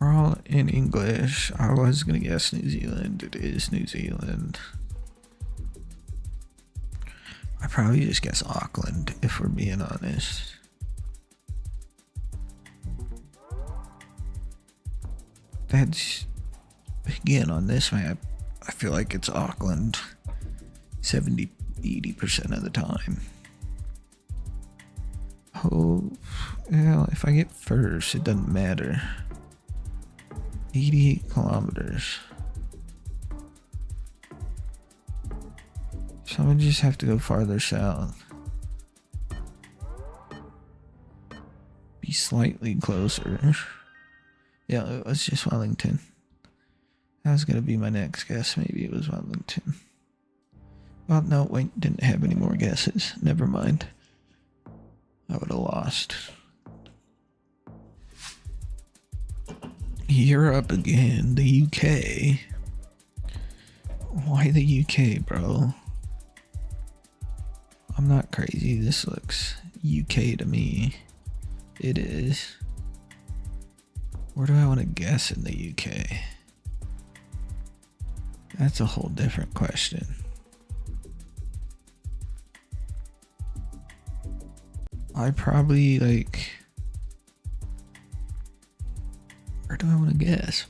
We're all in English. I was gonna guess New Zealand. It is New Zealand. I probably just guess Auckland, if we're being honest. That's, again, on this map, I feel like it's Auckland 70-80% of the time. Oh, well, if I get first, it doesn't matter. 88 kilometers. So I just have to go farther south. Be slightly closer. Yeah, it was just Wellington. That was gonna be my next guess. Maybe it was Wellington. Well, no, wait, didn't have any more guesses. Never mind. I would have lost. Europe again. The UK. Why the UK, bro? I'm not crazy. This looks UK to me. It is. Where do I want to guess in the UK? That's a whole different question. I probably like. Where do I want to guess?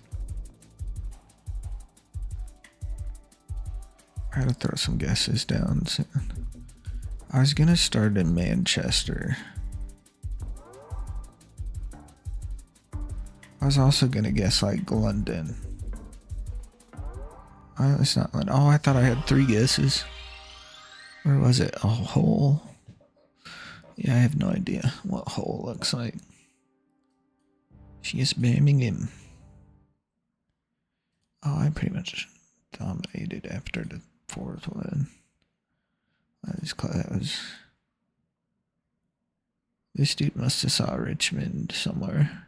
I gotta throw some guesses down soon. I was gonna start in Manchester. I was also gonna guess like London. It's not London. Oh, I thought I had 3 guesses. Where was it? Oh, Hull. Yeah, I have no idea what Hull looks like. She is Birmingham. Oh, I pretty much dominated after the 4th one. That was. This dude must have saw Richmond somewhere.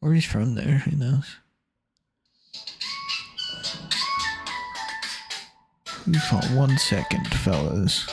Or he's from there, who knows? You for 1 second, fellas.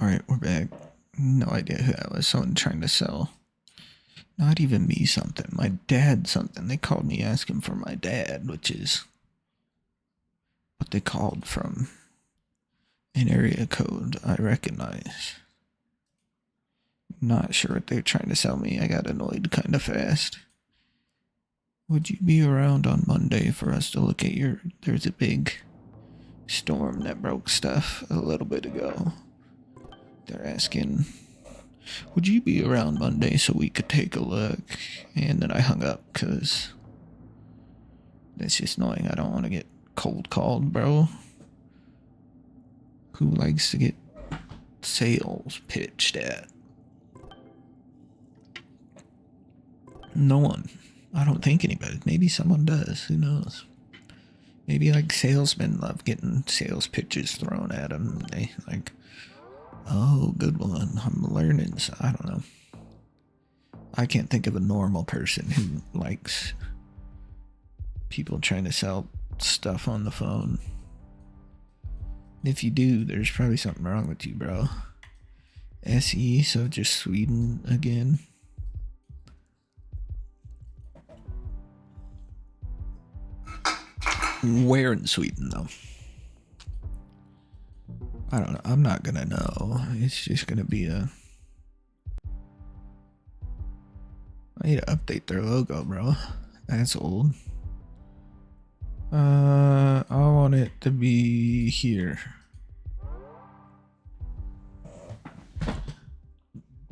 Alright, we're back. No idea who that was. Someone trying to sell. Not even me something. My dad something. They called me asking for my dad, which is what they called from an area code I recognize. Not sure what they're trying to sell me. I got annoyed kind of fast. Would you be around on Monday for us to look at your... There's a big storm that broke stuff a little bit ago. They're asking, would you be around Monday so we could take a look? And then I hung up because that's just annoying. I don't want to get cold called, bro. Who likes to get sales pitched at? No one. I don't think anybody. Maybe someone does. Who knows? Maybe like salesmen love getting sales pitches thrown at them. They like, oh, good one. I'm learning. So I don't know. I can't think of a normal person who likes people trying to sell stuff on the phone. If you do, there's probably something wrong with you, bro. SE, so just Sweden again. Where in Sweden, though? I don't know. I'm not gonna know. It's just gonna be a... I need to update their logo, bro. That's old. I want it to be here.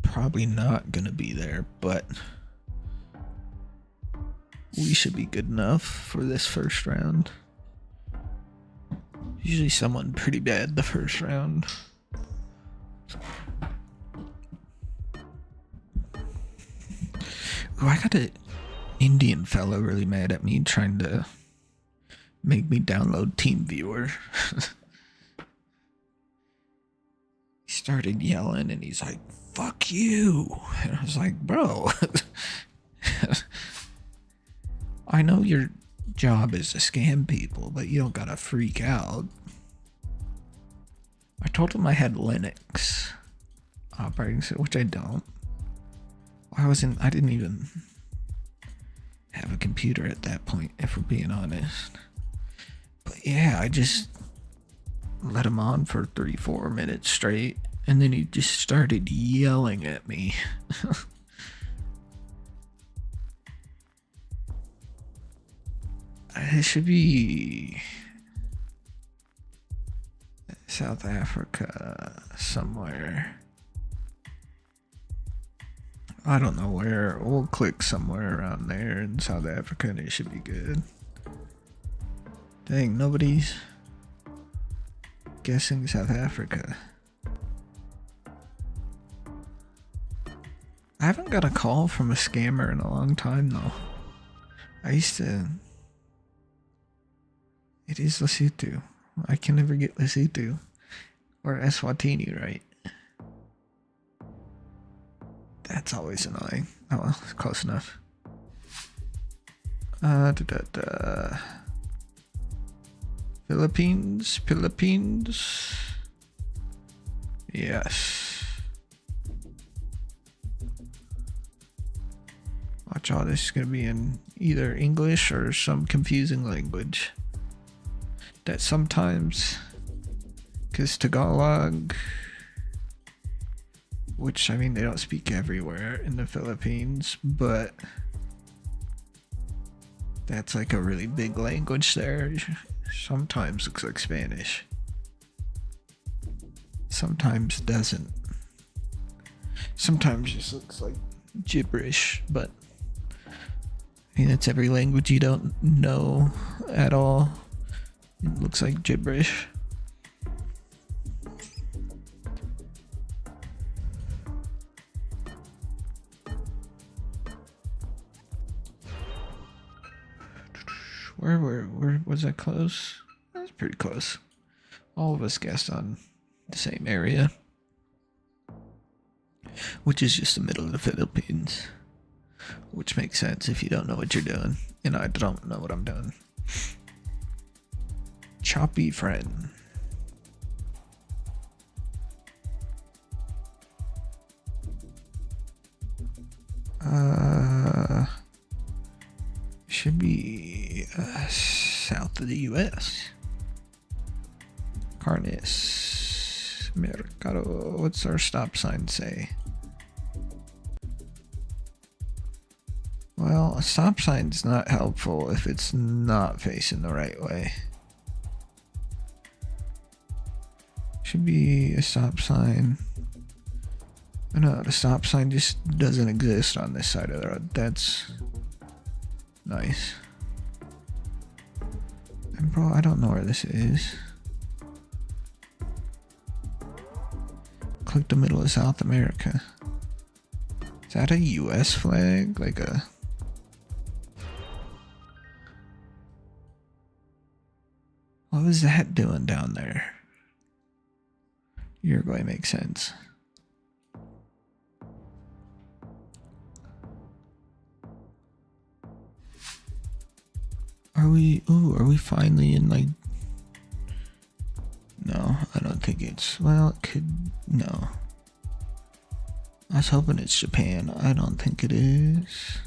Probably not gonna be there, but we should be good enough for this first round. Usually someone pretty bad the first round. Oh, I got an Indian fellow really mad at me trying to make me download TeamViewer. He started yelling and he's like, "Fuck you." And I was like, "Bro, I know your job is to scam people, but you don't gotta freak out." I told him I had Linux operating system, which I don't. I didn't even have a computer at that point, if we're being honest. But yeah, I just let him on for 3-4 minutes straight, and then he just started yelling at me. It should be South Africa somewhere. I don't know where. We'll click somewhere around there in South Africa and it should be good. Dang, nobody's guessing South Africa. I haven't got a call from a scammer in a long time though. It is Lesotho. I can never get Lesotho or Eswatini right. That's always annoying. Oh well, close enough. Philippines. Yes. Watch out, this is gonna be in either English or some confusing language. That sometimes, because Tagalog, which I mean they don't speak everywhere in the Philippines, but that's like a really big language there. Sometimes looks like Spanish, sometimes doesn't. Sometimes just looks like gibberish, but I mean it's every language you don't know at all. It looks like gibberish. Where was that close? That was pretty close. All of us guessed on the same area, which is just the middle of the Philippines, which makes sense if you don't know what you're doing, and I don't know what I'm doing. Choppy friend. Should be south of the U.S. Carnes Mercado. What's our stop sign say? Well, a stop sign's not helpful if it's not facing the right way. Should be a stop sign. Oh no, the stop sign just doesn't exist on this side of the road. That's nice. And bro, I don't know where this is. Click the middle of South America. Is that a US flag? Like a... What was that doing down there? Uruguay makes sense. Are we finally in like... No, I don't think it's... Well, it could... No. I was hoping it's Japan. I don't think it is.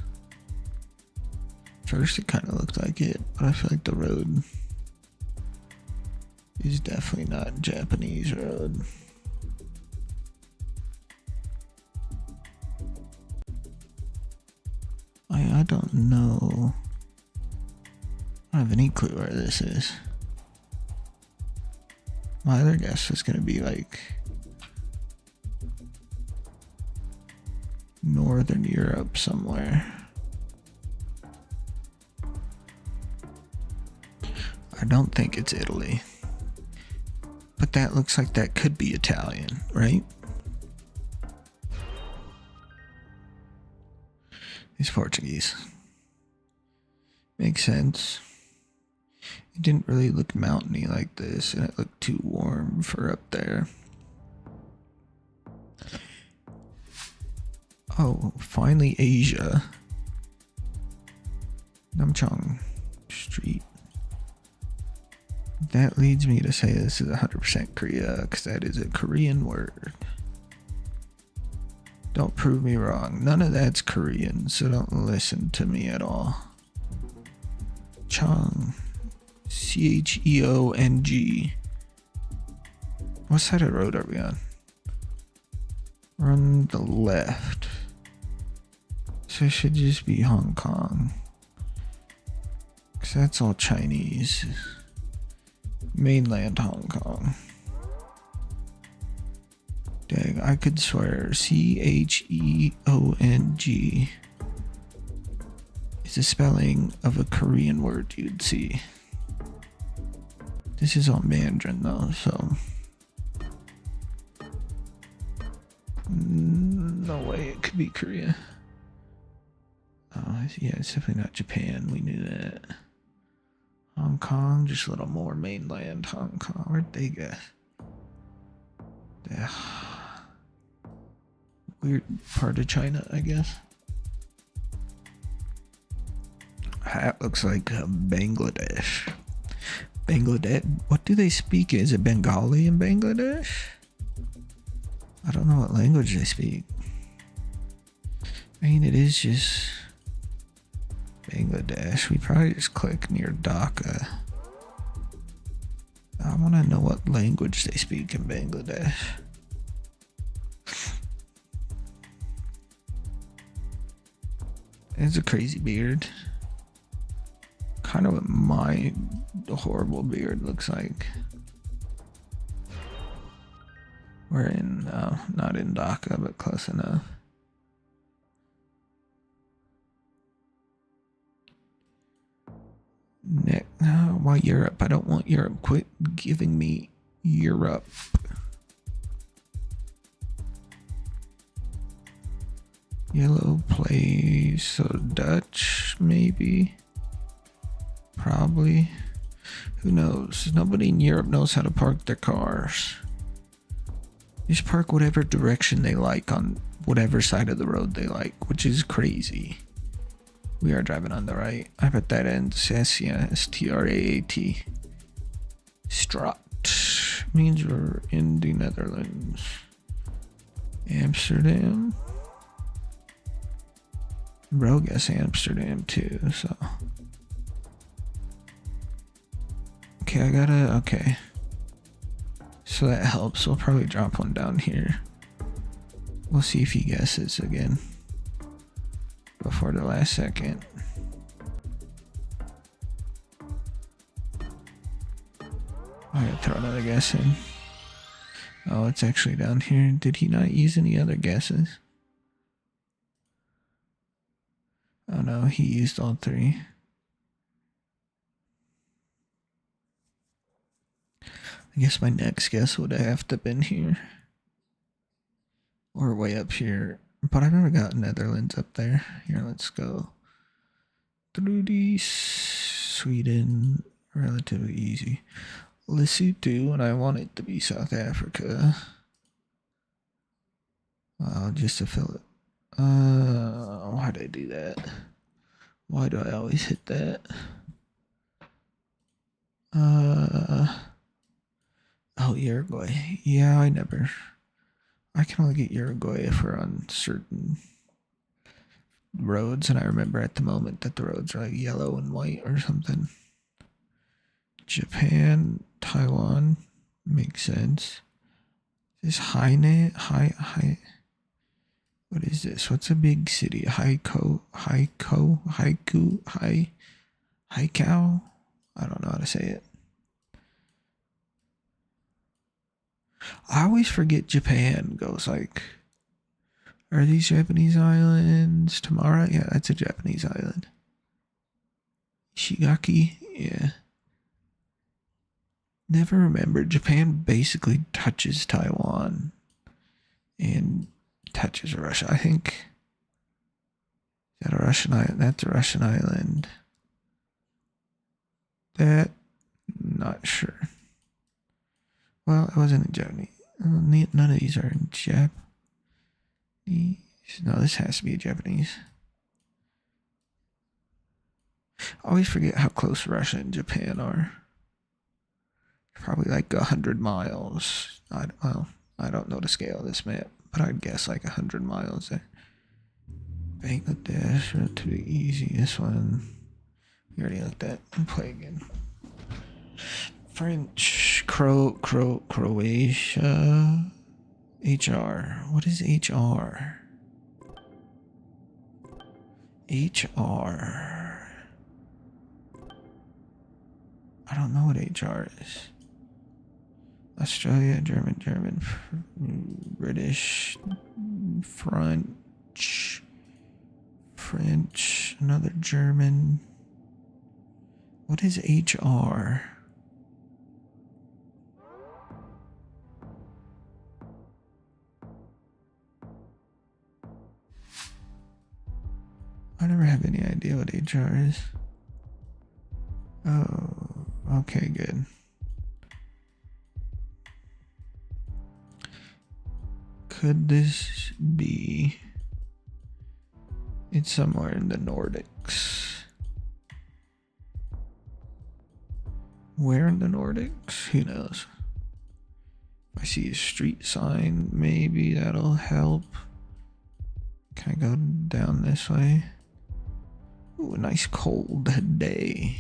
First it kind of looked like it, but I feel like the road is definitely not a Japanese road. I don't know. I have any clue where this is. My other guess was gonna be like Northern Europe somewhere. I don't think it's Italy. But that looks like that could be Italian, right? It's Portuguese. Makes sense. It didn't really look mountainy like this, and it looked too warm for up there. Oh, finally Asia. Namchang Street. That leads me to say this is 100% Korea, because that is a Korean word. Don't prove me wrong. None of that's Korean, so don't listen to me at all. Chong. Cheong. What side of the road are we on? We're on the left. So it should just be Hong Kong. Because that's all Chinese. Mainland Hong Kong. Dang, I could swear Cheong is the spelling of a Korean word you'd see. This is all Mandarin though, so no way it could be Korea. Oh yeah, it's definitely not Japan. We knew that. Hong Kong, just a little more mainland Hong Kong. Where'd they go? Yeah. Weird part of China, I guess. That looks like Bangladesh. Bangladesh? What do they speak? Is it Bengali in Bangladesh? I don't know what language they speak. I mean, it is just Bangladesh. We probably just click near Dhaka. I want to know what language they speak in Bangladesh. It's a crazy beard. Kind of what my horrible beard looks like. We're in, not in Dhaka, but close enough. No, why Europe? I don't want Europe. Quit giving me Europe. Yellow place, so Dutch, maybe. Probably. Who knows? Nobody in Europe knows how to park their cars. Just park whatever direction they like on whatever side of the road they like, which is crazy. We are driving on the right. I bet that ends S-T-R-A-A-T. Straat means we're in the Netherlands. Amsterdam. Bro, guess Amsterdam too, so. Okay, okay. So that helps. We'll probably drop one down here. We'll see if he guesses again before the last second. I gotta throw another guess in. Oh, it's actually down here. Did he not use any other guesses? Oh no, he used all three. I guess my next guess would have to been here. Or way up here. But I've never got Netherlands up there. Here, let's go. Through the Sweden. Relatively easy. Lesotho, and I want it to be South Africa. Just to fill it. Why did I do that? Why do I always hit that? Oh, Uruguay. Yeah, I can only get Uruguay if we're on certain roads, and I remember at the moment that the roads are like yellow and white or something. Japan, Taiwan, makes sense. Is Hainan, what is this? What's a big city? Haikou? I don't know how to say it. I always forget Japan goes like, are these Japanese islands? Tamara? Yeah, that's a Japanese island. Ishigaki? Yeah. Never remembered. Japan basically touches Taiwan and touches Russia. I think. Is that a Russian island? That's a Russian island. That, not sure. Well, it wasn't in Japanese. None of these are in Japanese. No, this has to be Japanese. I always forget how close Russia and Japan are. Probably like 100 miles. I don't know the scale of this map, but I'd guess like 100 miles. Bangladesh, relatively easy. This one, we already looked at. And play again. French, Croatia, HR. What is HR? HR. I don't know what HR is. Australia, German, British, French, another German. What is HR? I never have any idea what HR is. Oh, okay, good. Could this be? It's somewhere in the Nordics. Where in the Nordics? Who knows? If I see a street sign, maybe that'll help. Can I go down this way? Ooh, a nice cold day.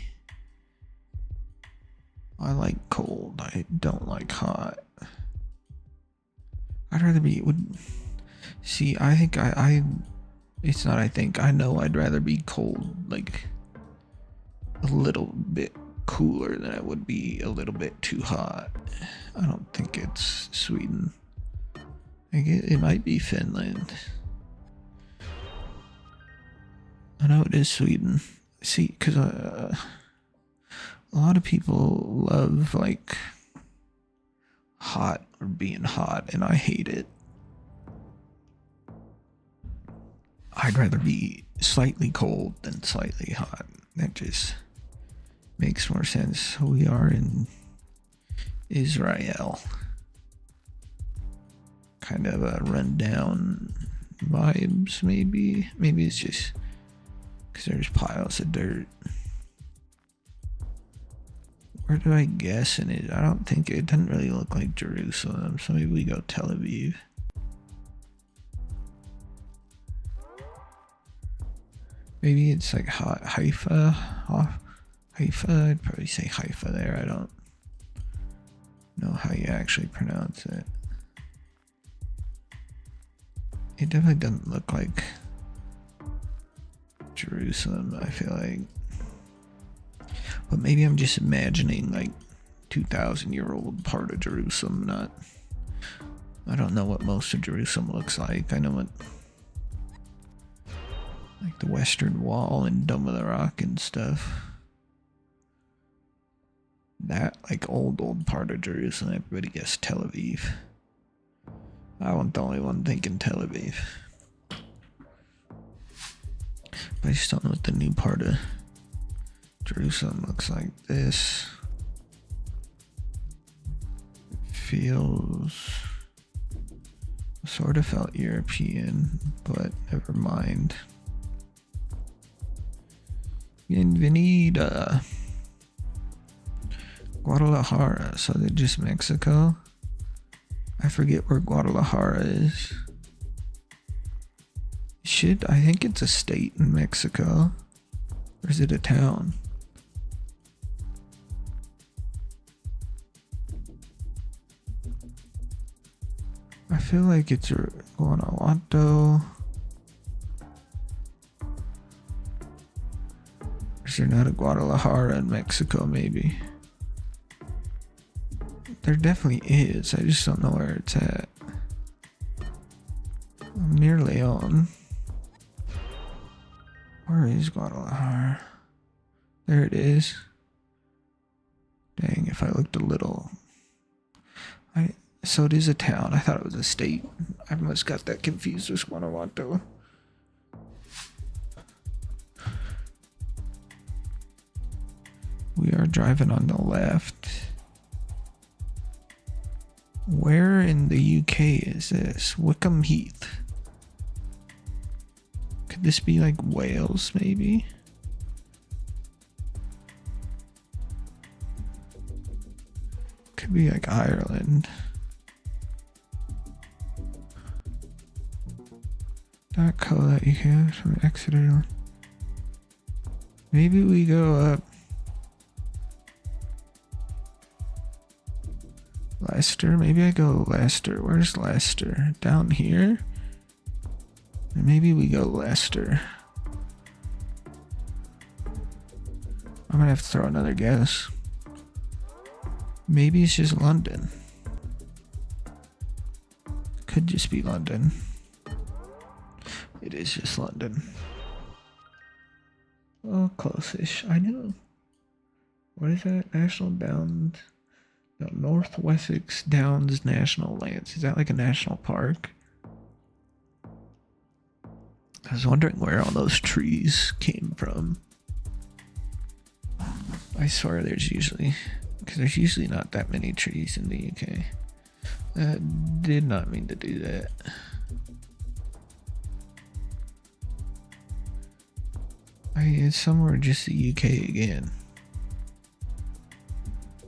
I like cold. I don't like hot. I'd rather be see, I think it's not I think, I know I'd rather be cold, like a little bit cooler than I would be a little bit too hot. I don't think it's Sweden. Like it might be Finland. I know it is Sweden. See, because a lot of people love like hot or being hot, and I hate it. I'd rather be slightly cold than slightly hot. That just makes more sense. We are in Israel. Kind of a rundown vibes, maybe. Maybe it's just because there's piles of dirt. Where do I guess in it? I don't think it doesn't really look like Jerusalem, so maybe we go Tel Aviv. Maybe it's like Haifa. Haifa, I'd probably say Haifa there. I don't know how you actually pronounce it. It definitely doesn't look like Jerusalem, I feel like. But maybe I'm just imagining like 2,000-year-old part of Jerusalem, not. I don't know what most of Jerusalem looks like. I know what, like the Western Wall and Dome of the Rock and stuff. That like old part of Jerusalem, everybody guessed Tel Aviv. I wasn't the only one thinking Tel Aviv. But I just don't know what the new part of Jerusalem looks like. This feels sort of felt European, but never mind. Bienvenida. Guadalajara, so they're just Mexico. I forget where Guadalajara is. Shit, I think it's a state in Mexico. Or is it a town? I feel like it's Guanajuato. Is there not a Guadalajara in Mexico, maybe? There definitely is. I just don't know where it's at. I'm near Leon. Where is Guadalajara? There it is. Dang, if I looked a little. So it is a town. I thought it was a state. I must got that confused with Guanajuato. We are driving on the left. Where in the UK is this? Wickham Heath. Could this be like Wales, maybe? Could be like Ireland. .co.uk from Exeter. Maybe we go up. Leicester. Maybe I go Leicester. Where's Leicester? Down here? Maybe we go Leicester. I'm gonna have to throw another guess. Maybe it's just London. Could just be London. It is just London. Oh, close-ish. I know. What is that? National Downs. No, North Wessex Downs National Lands. Is that like a national park? I was wondering where all those trees came from. I swear there's usually not that many trees in the UK. I did not mean to do that. It's somewhere just the UK again,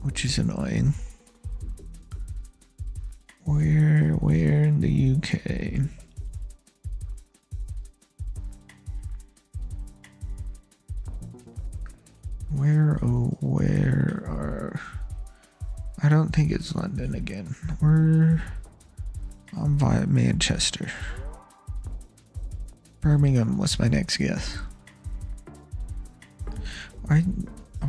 which is annoying. Where in the UK? Where are... I don't think it's London again. I'm via Manchester. Birmingham was my next guess. I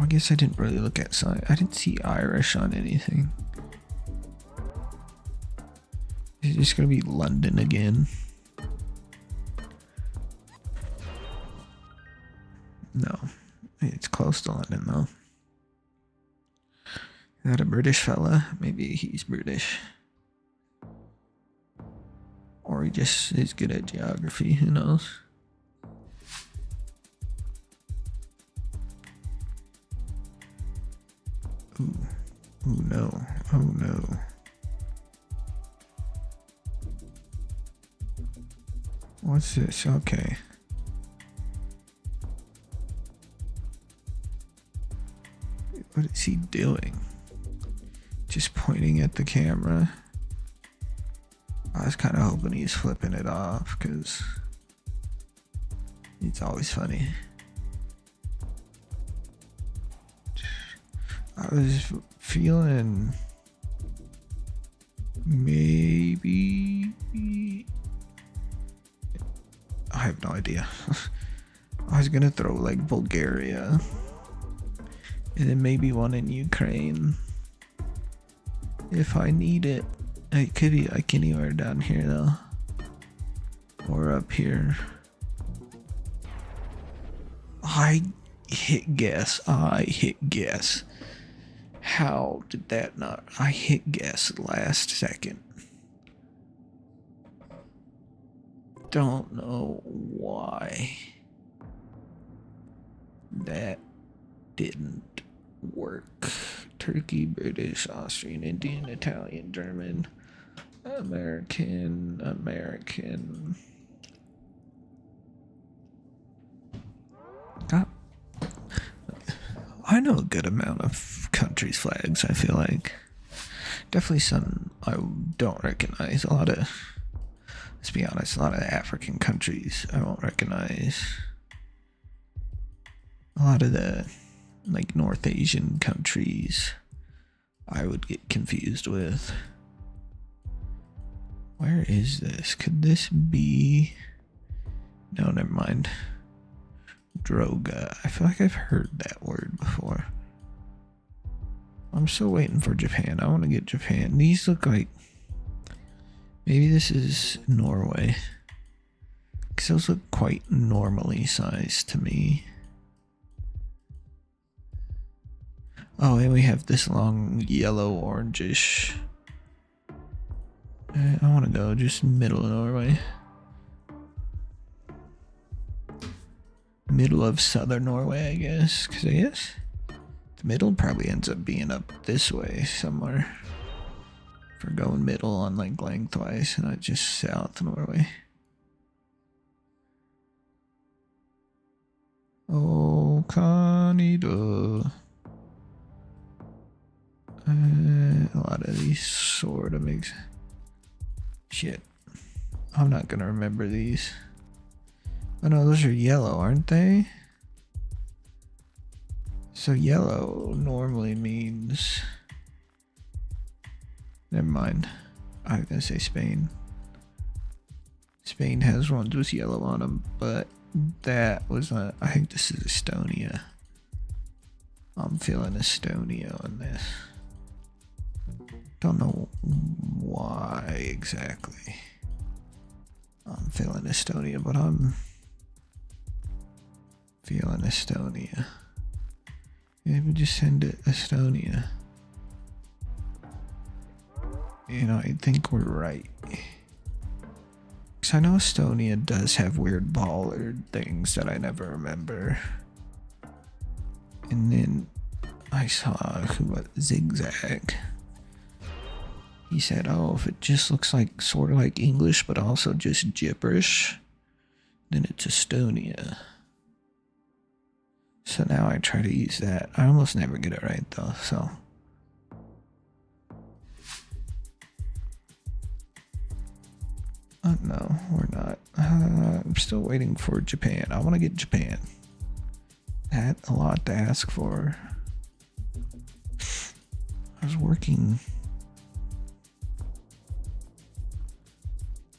guess I didn't really look at sign. I didn't see Irish on anything. Is it just gonna be London again? No, it's close to London though. Is that a British fella? Maybe he's British. Or he just is good at geography, who knows? Ooh no, oh no. What's this? Okay. What is he doing? Just pointing at the camera. I was kind of hoping he's flipping it off because it's always funny. I was feeling maybe... I have no idea. I was gonna throw like Bulgaria and then maybe one in Ukraine if I need it. It could be like anywhere down here though, or up here. I hit guess. How did that not? I hit guess last second. Don't know why that didn't work. Turkey, British, Austrian, Indian, Italian, German, American. I know a good amount of countries' flags, I feel like. Definitely some I don't recognize. Let's be honest, a lot of African countries I won't recognize. A lot of the like North Asian countries I would get confused with. Where is this? Could this be? No, never mind. Droga. I feel like I've heard that word before. I'm still waiting for Japan. I want to get Japan. These look like... Maybe this is Norway. Because those look quite normally sized to me. Oh, and we have this long yellow orangish. I want to go just middle of Norway. Middle of southern Norway, I guess. Because I guess the middle probably ends up being up this way somewhere. For going middle on like lengthwise, and not just south Norway. Oh, Canada. A lot of these sort of makes... Shit. I'm not gonna remember these. Oh no, those are yellow, aren't they? So yellow normally means... Never mind. I was gonna say Spain. Spain has ones with yellow on them, but that was not... I think this is Estonia. I'm feeling Estonia on this. Don't know why exactly I'm feeling Estonia, but I'm feeling Estonia. Maybe just send it Estonia. You know, I think we're right. Because I know Estonia does have weird bollard things that I never remember. And then I saw Zigzag. He said, oh, if it just looks like sort of like English, but also just gibberish, then it's Estonia. So now I try to use that. I almost never get it right though, so. No, we're not. I'm still waiting for Japan. I want to get Japan. That's a lot to ask for. I was working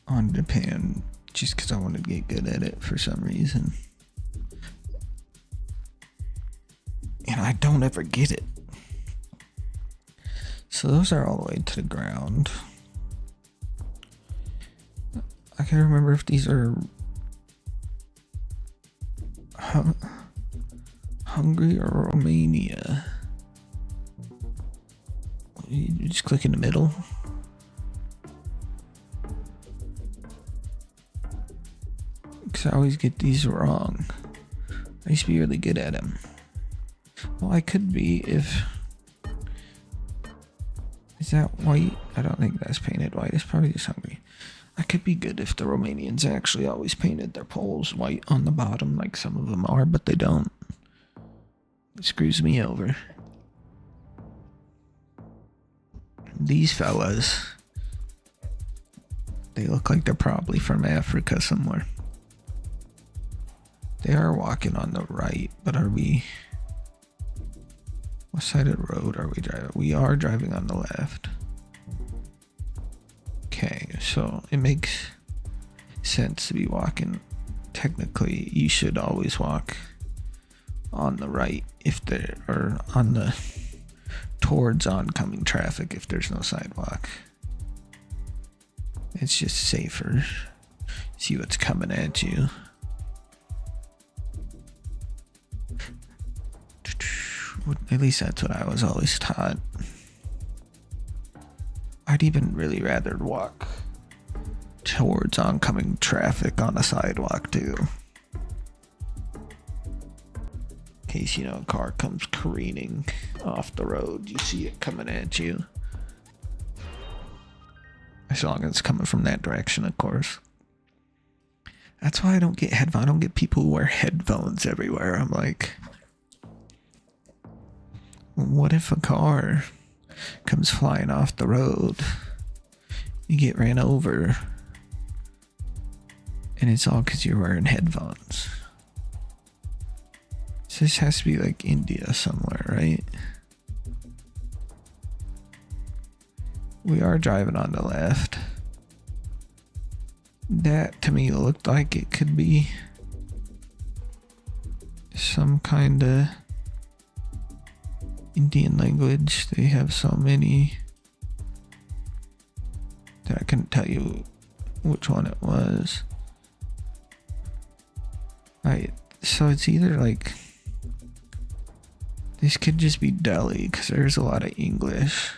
on Japan just because I wanted to get good at it for some reason. And I don't ever get it. So those are all the way to the ground. I can't remember if these are Hungary or Romania. You just click in the middle. Because I always get these wrong. I used to be really good at them. Well, I could be if... Is that white? I don't think that's painted white. It's probably just Hungary. I could be good if the Romanians actually always painted their poles white on the bottom like some of them are, but they don't. It screws me over. These fellas, they look like they're probably from Africa somewhere. They are walking on the right, but are we... What side of the road are we driving? We are driving on the left. Okay, so it makes sense to be walking. Technically, you should always walk on the right if there, or on the towards oncoming traffic if there's no sidewalk. It's just safer. See what's coming at you. At least that's what I was always taught. I'd even really rather walk towards oncoming traffic on a sidewalk too. In case, you know, a car comes careening off the road, you see it coming at you. As long as it's coming from that direction, of course. That's why I don't get headphones. I don't get people who wear headphones everywhere. I'm like, what if a car comes flying off the road, you get ran over, and it's all because you're wearing headphones? So this has to be like India somewhere, right? We are driving on the left. That to me looked like it could be some kind of Indian language. They have so many that I couldn't tell you which one it was. So it's either like, this could just be Delhi because there's a lot of English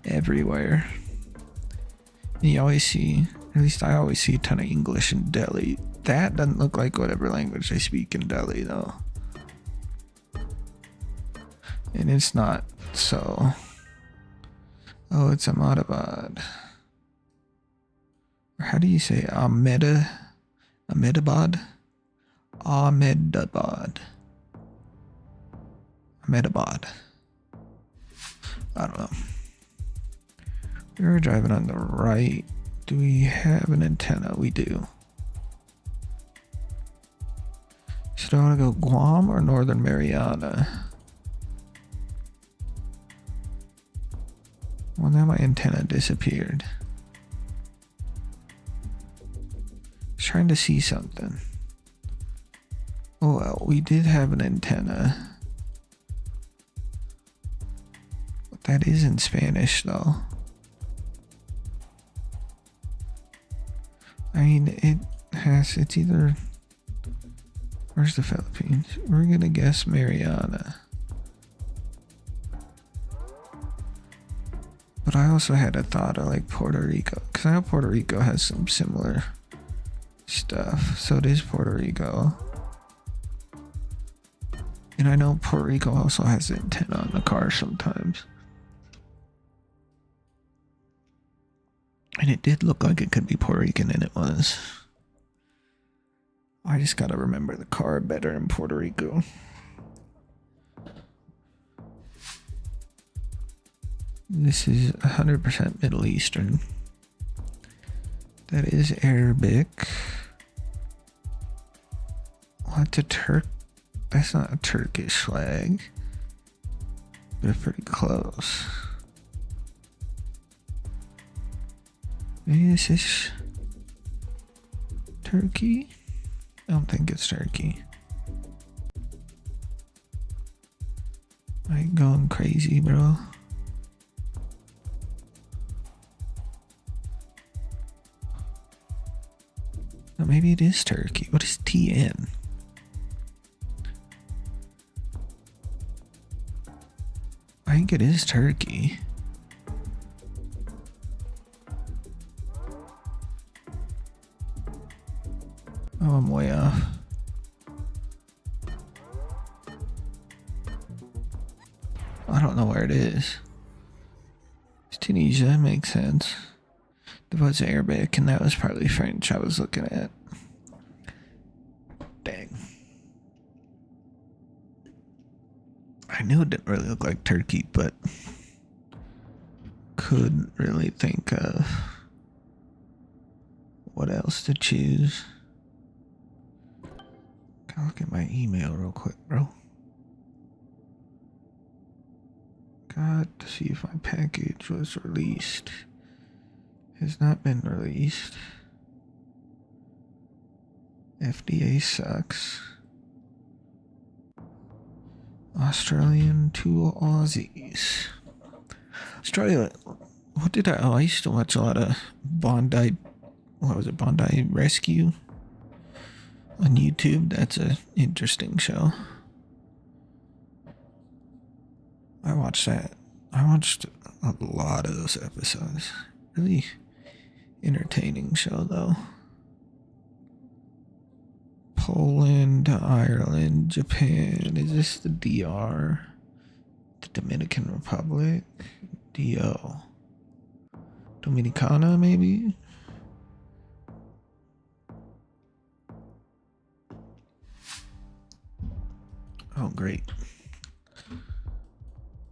everywhere. And you always see, at least I always see a ton of English in Delhi. That doesn't look like whatever language they speak in Delhi though. And it's not, so. Oh, it's Ahmedabad. Or how do you say it? Ahmedabad? Ahmedabad. I don't know. We were driving on the right. Do we have an antenna? We do. Should I want to go Guam or Northern Mariana? Well, now my antenna disappeared. Trying to see something. Oh well, we did have an antenna. But that is in Spanish though. I mean, it's either, where's the Philippines? We're gonna guess Mariana. But I also had a thought of like Puerto Rico, because I know Puerto Rico has some similar stuff. So it is Puerto Rico. And I know Puerto Rico also has an antenna on the car sometimes. And it did look like it could be Puerto Rican, and it was. I just gotta remember the car better in Puerto Rico. This is 100% Middle Eastern. That is Arabic. What's a Turk? That's not a Turkish flag. But it's pretty close. Maybe this is Turkey? I don't think it's Turkey. I'm going crazy, bro. No, maybe it is Turkey. What is TN? I think it is Turkey. Oh, I'm way off. I don't know where it is. It's Tunisia, makes sense. There was Arabic, and that was probably French I was looking at. Dang. I knew it didn't really look like Turkey, but couldn't really think of what else to choose. Gotta look at my email real quick, bro. Got to see if my package was released. Has not been released. FDA sucks. Australian to Aussies. Australia, what did I, oh, I used to watch a lot of Bondi, what was it, Bondi Rescue on YouTube. That's an interesting show. I watched that. I watched a lot of those episodes. Really entertaining show though. Poland, Ireland, Japan. Is this the DR? The Dominican Republic? DO. Dominicana, maybe? Oh, great.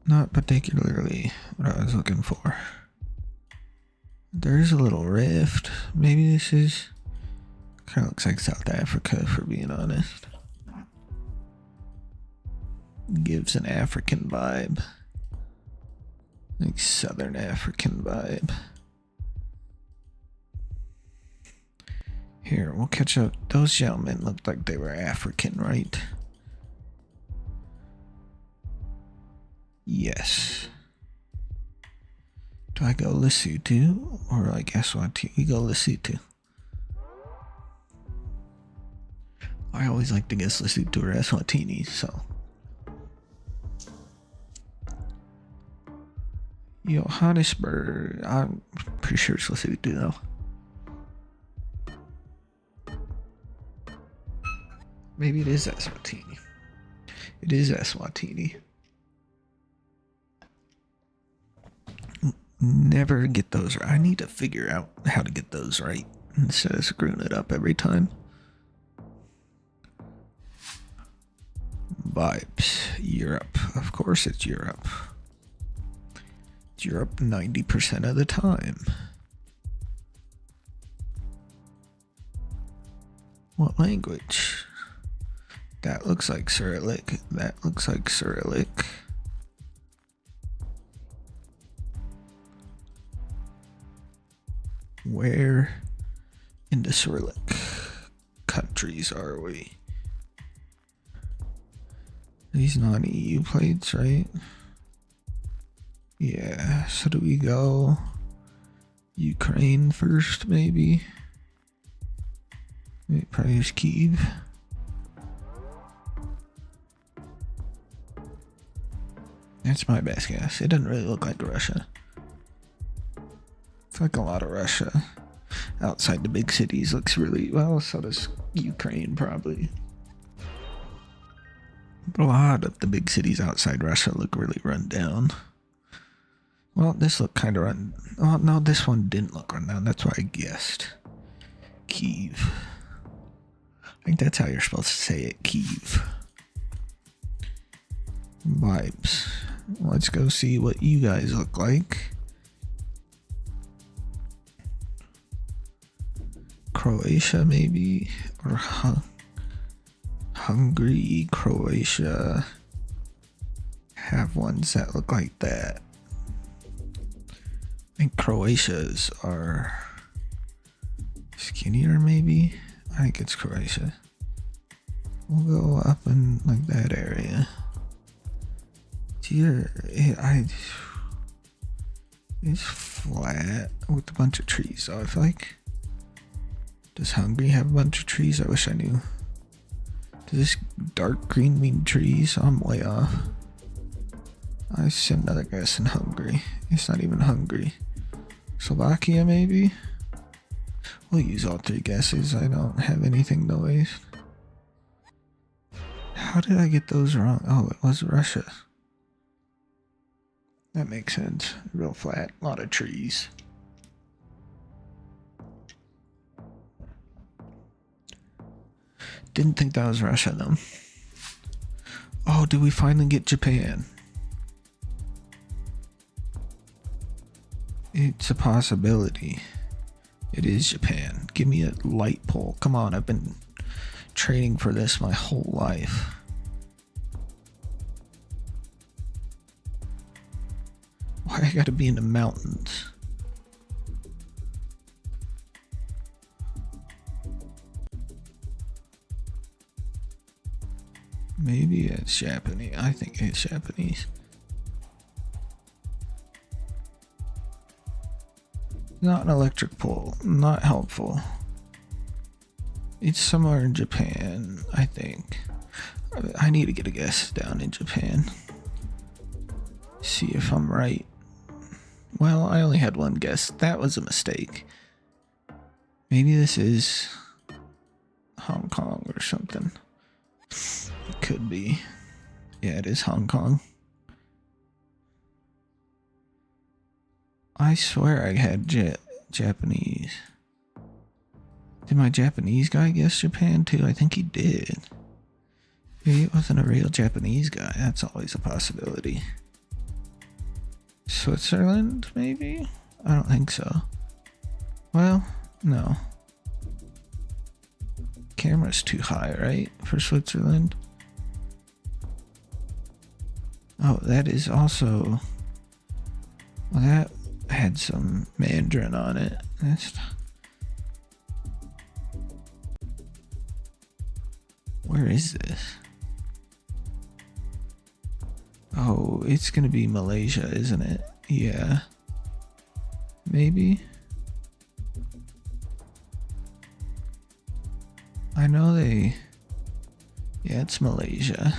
Not particularly what I was looking for. There's a little rift. Maybe this is... kind of looks like South Africa, for being honest. Gives an African vibe. Like Southern African vibe. Here, we'll catch up. Those gentlemen looked like they were African, right? Yes. Do I go Lesotho or like Eswatini? We go Lesotho. I always like to guess Lesotho or Eswatini, so. Johannesburg. I'm pretty sure it's Lesotho though. Maybe it is Eswatini. It is Eswatini. Never get those right. I need to figure out how to get those right instead of screwing it up every time. Vibes. Europe. Of course it's Europe. It's Europe 90% of the time. What language? That looks like Cyrillic. That looks like Cyrillic. Where in the Cyrillic countries are we? These non-EU plates, right? Yeah, so do we go Ukraine first, maybe? Maybe probably just Kyiv. That's my best guess. It doesn't really look like Russia. It's like a lot of Russia outside the big cities looks really well, so does Ukraine probably. But a lot of the big cities outside Russia look really run down. Well, this looked kind of run. Oh, no, this one didn't look run down. That's why I guessed. Kyiv. I think that's how you're supposed to say it. Kyiv. Vibes. Let's go see what you guys look like. Croatia, maybe? Or Hungary, Croatia. Have ones that look like that. I think Croatia's are skinnier, maybe? I think it's Croatia. We'll go up in like that area. Here, it's flat with a bunch of trees, so I feel like. Does Hungary have a bunch of trees? I wish I knew. Does this dark green mean trees? I'm way off. I said another guess in Hungary. It's not even Hungary. Slovakia, maybe? We'll use all three guesses. I don't have anything noise. How did I get those wrong? Oh, it was Russia. That makes sense. Real flat. A lot of trees. Didn't think that was Russia, though. Oh, did we finally get Japan? It's a possibility. It is Japan. Give me a light pole. Come on, I've been training for this my whole life. Why I gotta be in the mountains? Maybe it's Japanese. I think it's Japanese. Not an electric pole. Not helpful. It's somewhere in Japan, I think. I need to get a guess down in Japan. See if I'm right. Well, I only had one guess. That was a mistake. Maybe this is Hong Kong or something. It could be. Yeah, it is Hong Kong. I swear I had Japanese. Did my Japanese guy guess Japan too? I think he did. Maybe it wasn't a real Japanese guy. That's always a possibility. Switzerland, maybe? I don't think so. Well, no. Camera's too high, right? For Switzerland. Oh, that is also... Well, that had some Mandarin on it. Where is this? Oh, it's gonna be Malaysia, isn't it? Yeah. Maybe. I know they... Yeah, it's Malaysia.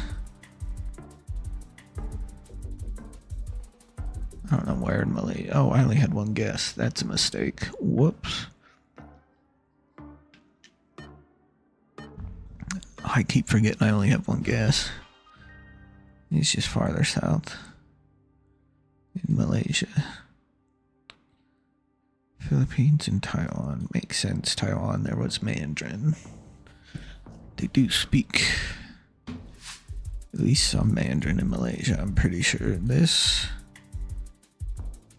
I don't know where in Malaysia. Oh, I only had one guess. That's a mistake. Whoops. I keep forgetting I only have one guess. It's just farther south. In Malaysia. Philippines and Taiwan. Makes sense. Taiwan, there was Mandarin. They do speak at least some Mandarin in Malaysia, I'm pretty sure. This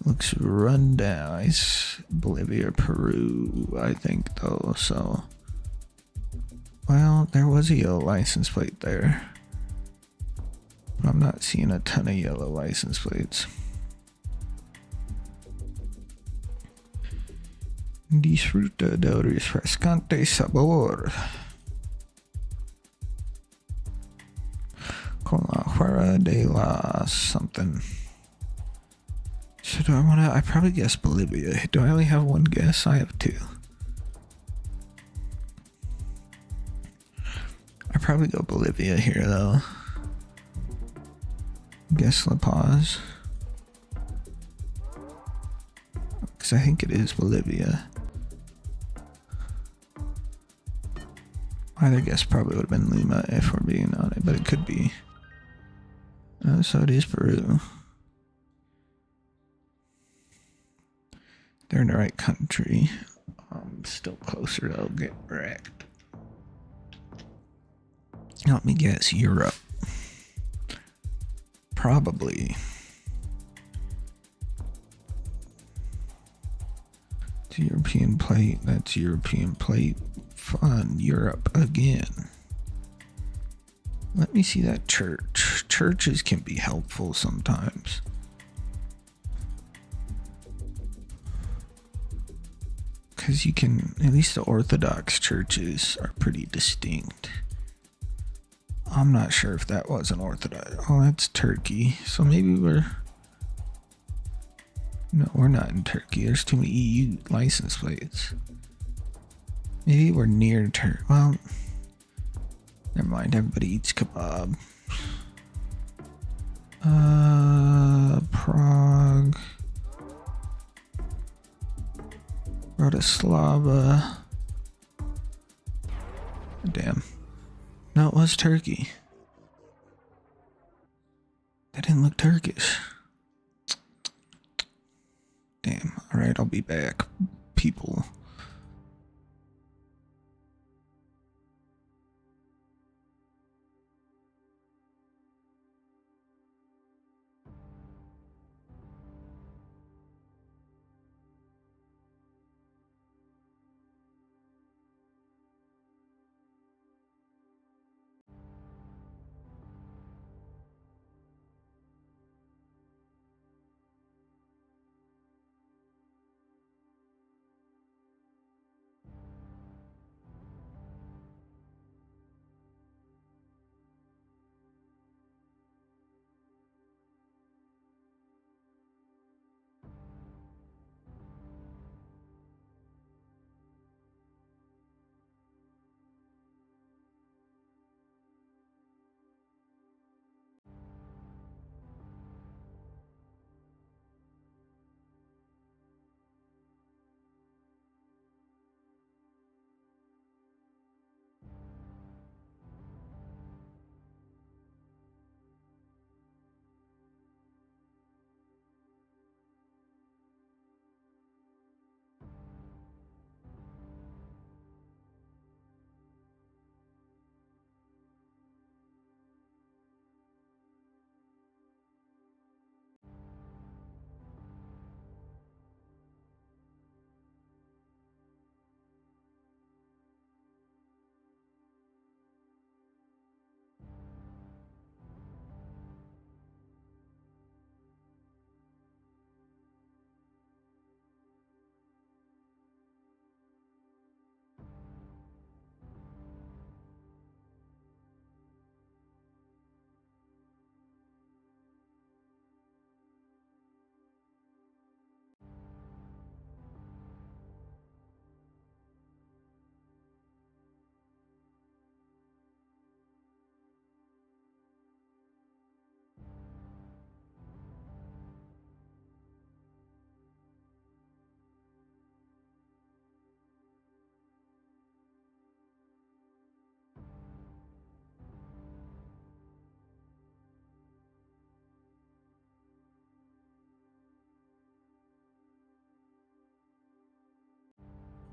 looks run down. It's Bolivia or Peru, I think, though, so. Well, there was a yellow license plate there. But I'm not seeing a ton of yellow license plates. Disfruta del refrescante sabor. Con la fuera de la something. So do I want to? I probably guess Bolivia. Do I only have one guess? I have two. I probably go Bolivia here though. Guess La Paz. Because I think it is Bolivia. My other guess probably would have been Lima if we're being on it, but it could be. So it is Peru. They're in the right country. Still closer, they'll get wrecked. Let me guess, Europe. Probably. It's European plate. That's European plate. Fun. Europe again. Let me see that church. Churches can be helpful sometimes. Because you can, at least the Orthodox churches are pretty distinct. I'm not sure if that was an Orthodox. Oh, that's Turkey. So maybe we're... No, we're not in Turkey. There's too many EU license plates. Maybe we're near Turkey. Well, never mind. Everybody eats kebab. Prague. Bratislava. Damn. No, it was Turkey. That didn't look Turkish. Damn. Alright, I'll be back, people.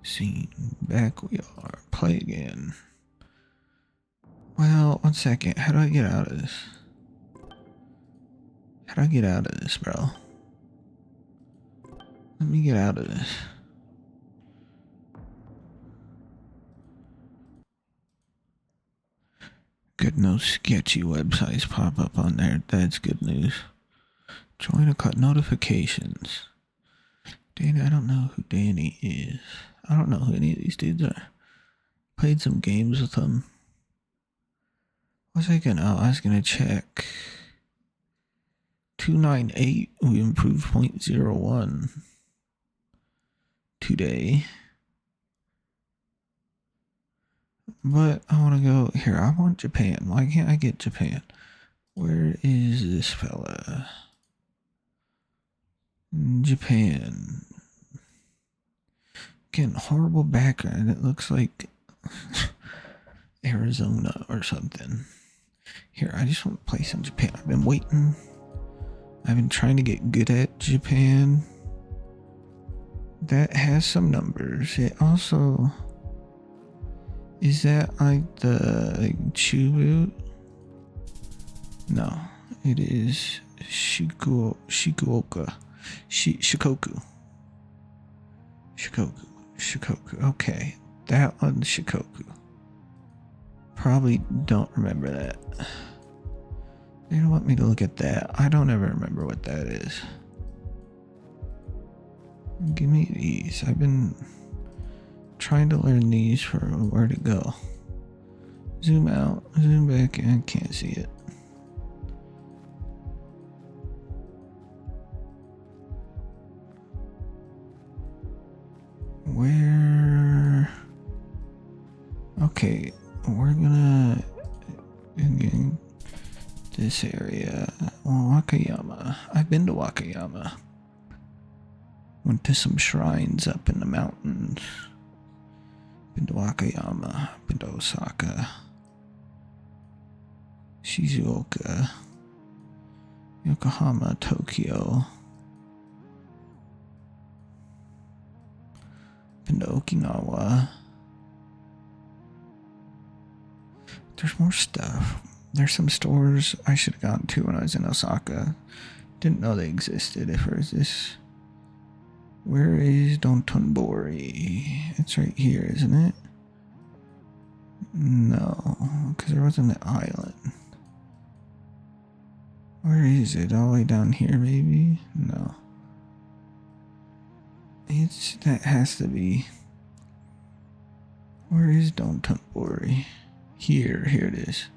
Scene. Back we are. Play again. Well, 1 second. How do I get out of this? How do I get out of this, bro? Let me get out of this. Good, no sketchy websites pop up on there. That's good news. Join a cut notifications. Danny, I don't know who Danny is. I don't know who any of these dudes are. Played some games with them. What's I gonna? Oh, I was gonna check. 298. We improved 0.01 today. But I want to go here. I want Japan. Why can't I get Japan? Where is this fella? Japan. Getting horrible background. It looks like Arizona or something. Here, I just want to play some Japan. I've been waiting. I've been trying to get good at Japan. That has some numbers. It also... Is that like the Chubu? No, it is Shikoku. Shikoku. Okay, that one's Shikoku. Probably don't remember that. They don't want me to look at that. I don't ever remember what that is. Give me these. I've been trying to learn these for where to go. Zoom out, zoom back, and I can't see it. Where? Okay, we're gonna again this area. Well, Wakayama. I've been to Wakayama. Went to some shrines up in the mountains. Been to Wakayama, been to Osaka, Shizuoka, Yokohama, Tokyo, been to Okinawa. There's more stuff. There's some stores I should have gone to when I was in Osaka. Didn't know they existed. If there is this. Where is Dotonbori? It's right here, isn't it? No, because there wasn't an island. Where is it? All the way down here, maybe? No. That has to be. Where is Dotonbori? Here it is.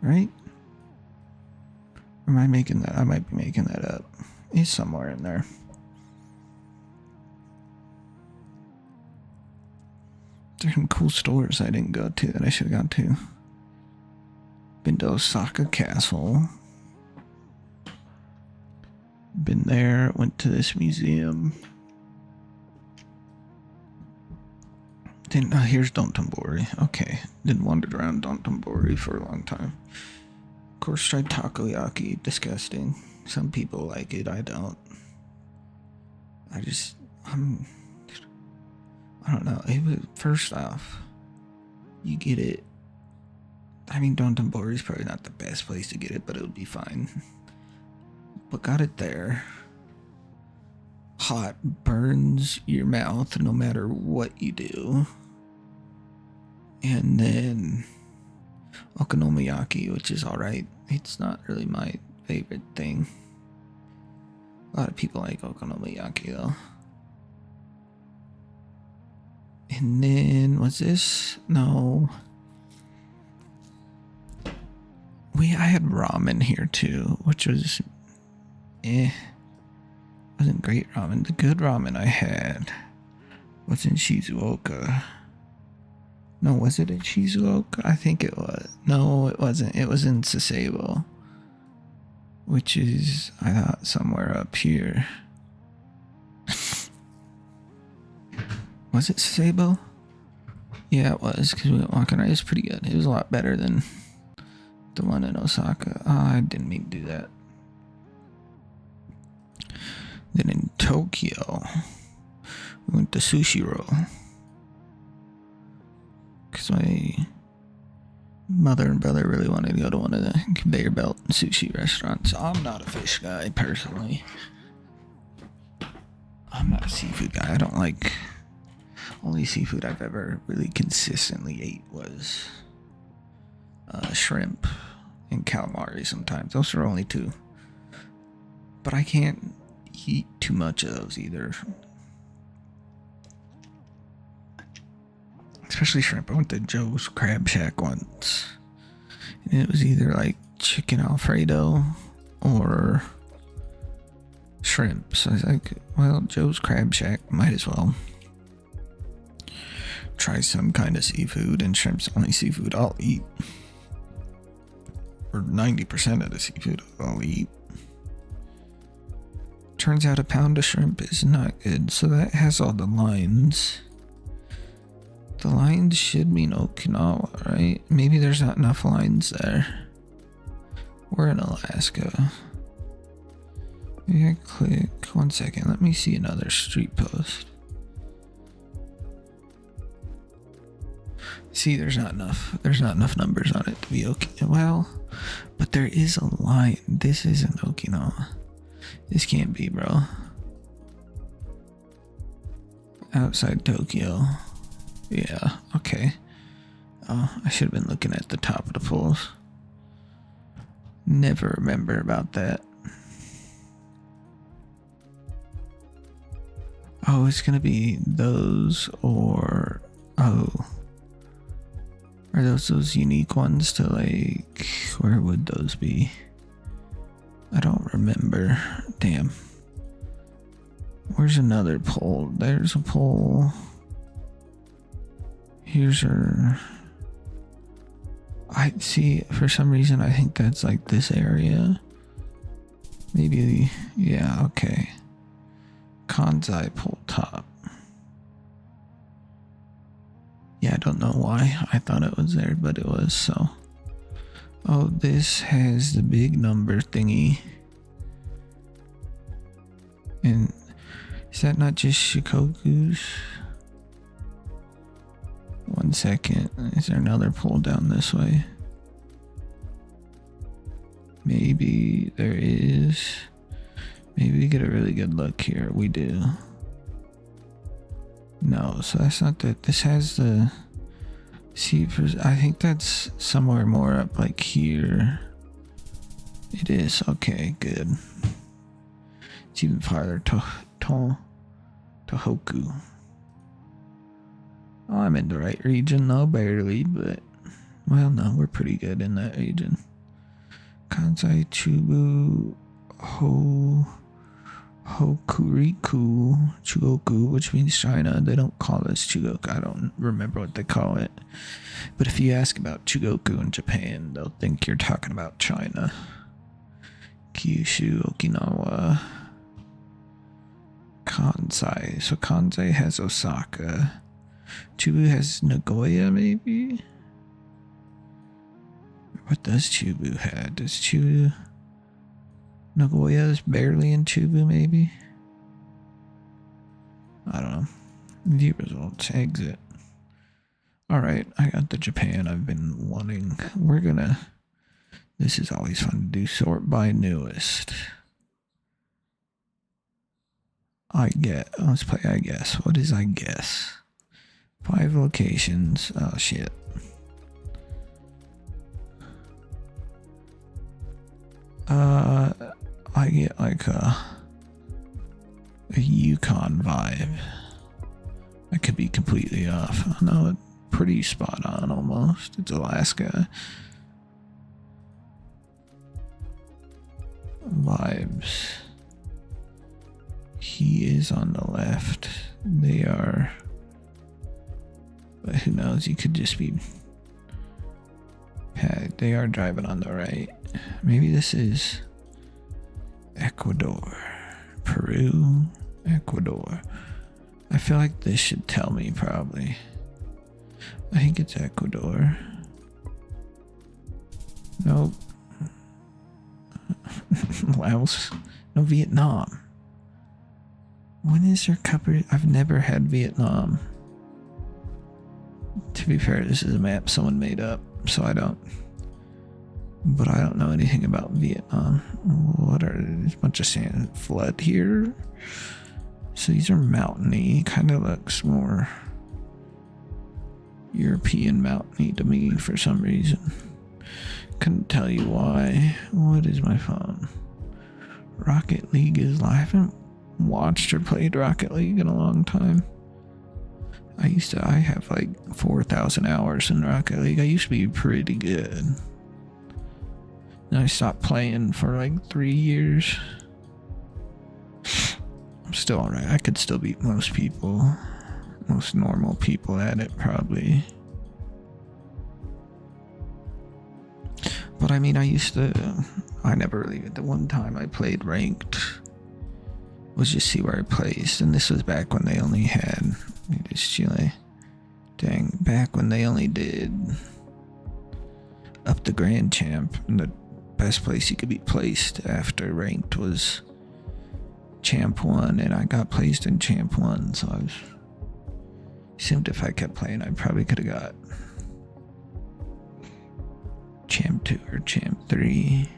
Right? Or am I making that? I might be making that up. It's somewhere in there. There's some cool stores I didn't go to that I should have gone to. Been to Osaka Castle. Been there, went to this museum. Here's Dotonbori. Okay, didn't wander around Dotonbori for a long time. Of course, tried takoyaki. Disgusting. Some people like it, I don't. I don't know. It was, first off, you get it. I mean, Dotonbori is probably not the best place to get it, but it would be fine. But got it there. Hot, burns your mouth no matter what you do. And then okonomiyaki, which is alright. It's not really my favorite thing. A lot of people like okonomiyaki though. And then, what's this? No. I had ramen here too, which was wasn't great ramen. The good ramen I had was in Shizuoka. No, was it in Shizuoka? I think it was. No, it wasn't. It was in Sasebo, which is, I thought, somewhere up here. Was it Sasebo? Yeah, it was, because we went walking around. It was pretty good. It was a lot better than the one in Osaka. I didn't mean to do that. Then in Tokyo, We went to Sushi Roll. Because my mother and brother really wanted to go to one of the conveyor belt sushi restaurants. I'm not a fish guy, personally. I'm not a seafood guy. I don't like... Only seafood I've ever really consistently ate was shrimp and calamari sometimes. Those are only two. But I can't eat too much of those either. Especially shrimp. I went to Joe's Crab Shack once. And it was either like chicken Alfredo or shrimp. So I was like, well, Joe's Crab Shack, might as well try some kind of seafood, and shrimp's the only seafood I'll eat. Or 90% of the seafood I'll eat. Turns out a pound of shrimp is not good, so that has all the lines. The lines should mean Okinawa, right? Maybe there's not enough lines there. We're in Alaska. Maybe I click. 1 second, let me see another street post. See, there's not enough numbers on it to be okay. Well, but there is a line. This isn't Okinawa. This can't be, bro. Outside Tokyo. Yeah, okay. Oh, I should have been looking at the top of the polls. Never remember about that. Oh, it's gonna be those or... Oh. Are those unique ones to, like... Where would those be? I don't remember. Damn. Where's another poll? There's a poll. Here's her... I see, for some reason, I think that's like this area. Maybe, yeah, okay. Kansai poll top. Yeah, I don't know why I thought it was there, but it was, so. Oh, this has the big number thingy. And is that not just Shikoku's? 1 second. Is there another pull down this way? Maybe there is. Maybe we get a really good look here. We do. No, so that's not that. This has the... See, I think that's somewhere more up like here. It is. Okay, good. It's even farther. Tohoku. Oh, I'm in the right region though, barely, but... Well, no, we're pretty good in that region. Kansai, Chubu, Hokuriku, Chugoku, which means China. They don't call this Chugoku. I don't remember what they call it. But if you ask about Chugoku in Japan, they'll think you're talking about China. Kyushu, Okinawa, Kansai. So Kansai has Osaka. Chubu has Nagoya, maybe? What does Chubu have? Does Chubu... Nagoya is barely in Chubu, maybe? I don't know. View results. Exit. Alright, I got the Japan I've been wanting. We're gonna... This is always fun to do. Sort by newest. Let's play I guess. What is I guess? 5 locations. Oh, shit. I get like a Yukon vibe. I could be completely off. I know it pretty spot on almost. It's Alaska. Vibes. He is on the left. They are... But who knows? You could just be... They are driving on the right. Maybe this is... Ecuador. Peru. Ecuador. I feel like this should tell me probably. I think it's Ecuador. Nope. Laos. No, Vietnam. When is there coverage? I've never had Vietnam. To be fair, this is a map someone made up, so I don't. But I don't know anything about Vietnam. What are there's a bunch of sand flood here? So these are mountainy. Kind of looks more European mountainy to me for some reason. Couldn't tell you why. What is my phone? Rocket League is live. I haven't watched or played Rocket League in a long time. I have like 4,000 hours in Rocket League. I used to be pretty good. And I stopped playing for like 3 years. I'm still alright. I could still beat most people. Most normal people at it, probably. But I mean, I never really, the one time I played ranked was just see where I placed. And this was back when they only had, just Chile. Dang, back when they only did up the Grand Champ. And the best place you could be placed after ranked was Champ 1. And I got placed in Champ 1, so I was assumed if I kept playing, I probably could have got Champ 2 or Champ 3.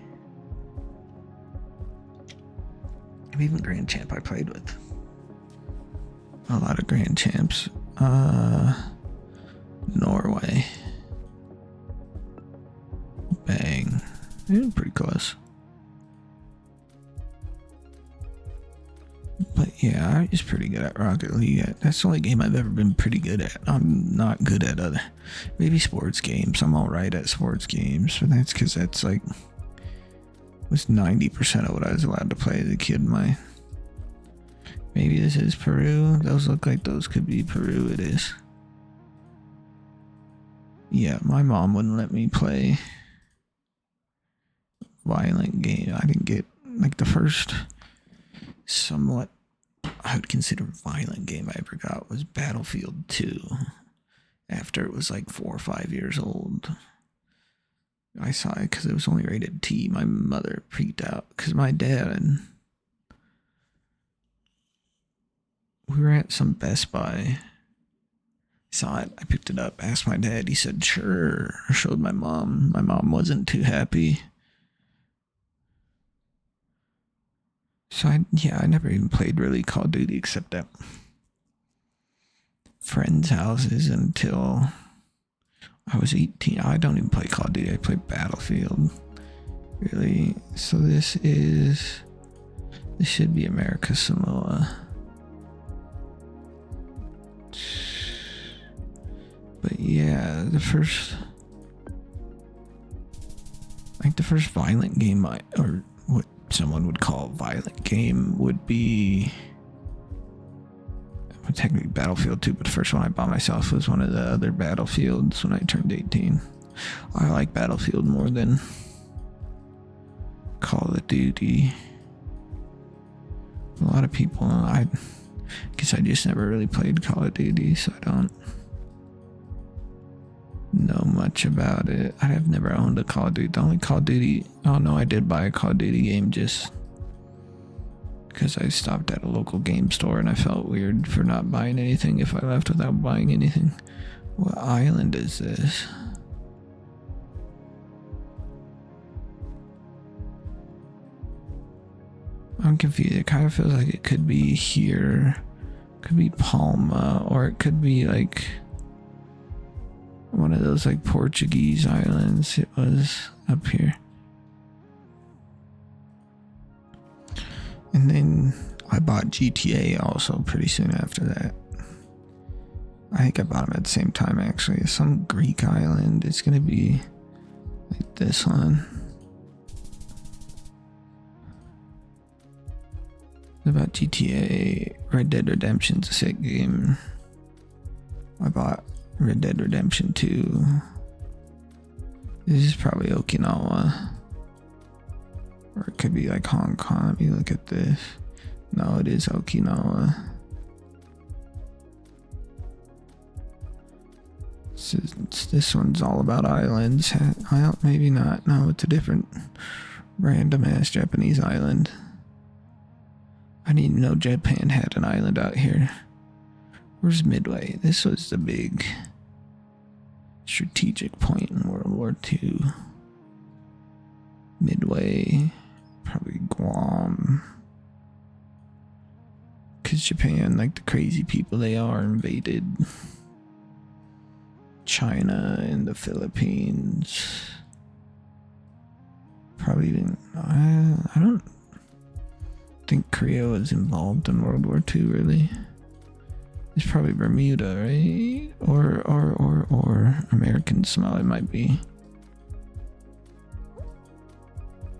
And even Grand Champ I played with. A lot of Grand Champs. Norway. Bang. Yeah, pretty close. But yeah, I'm just pretty good at Rocket League. That's the only game I've ever been pretty good at. I'm not good at other, maybe sports games. I'm alright at sports games, but that's because that's like, was 90% of what I was allowed to play as a kid. Maybe this is Peru. Those look like those could be Peru. It is. Yeah, my mom wouldn't let me play violent game. I didn't get like the first somewhat I would consider violent game I ever got was Battlefield 2. After it was like 4 or 5 years old. I saw it because it was only rated T. My mother freaked out because my dad, we were at some Best Buy. Saw it, I picked it up, asked my dad, he said sure. Showed my mom. My mom wasn't too happy. So I never even played really Call of Duty except at friends' houses until I was 18. I don't even play Call of Duty. I play Battlefield. Really. So this should be America Samoa. But yeah, the first violent game or what someone would call a violent game would be technically Battlefield 2, but the first one I bought myself was one of the other Battlefields when I turned 18. I like Battlefield more than Call of Duty. A lot of people, I guess I just never really played Call of Duty, so I don't know much about it. I have never owned a Call of Duty. The only Call of Duty, oh no, I did buy a Call of Duty game just because I stopped at a local game store and I felt weird for not buying anything if I left without buying anything. What island is this? I'm confused. It kind of feels like it could be here. Could be Palma, or it could be like one of those like Portuguese islands. It was up here. And then I bought GTA also pretty soon after that. I think I bought them at the same time actually. Some Greek island. It's gonna be like this one. About GTA. Red Dead Redemption's a sick game. I bought Red Dead Redemption 2. This is probably Okinawa. Or it could be like Hong Kong. Let me look at this. No, it is Okinawa. This one's all about islands. Maybe not. No, it's a different random ass Japanese island. I didn't know Japan had an island out here. Where's Midway? This was the big strategic point in World War II. Midway, probably Guam. Because Japan, like the crazy people they are, invaded China and the Philippines. Probably didn't. I don't think Korea was involved in World War II, really. It's probably Bermuda, right? Or American Samoa, it might be.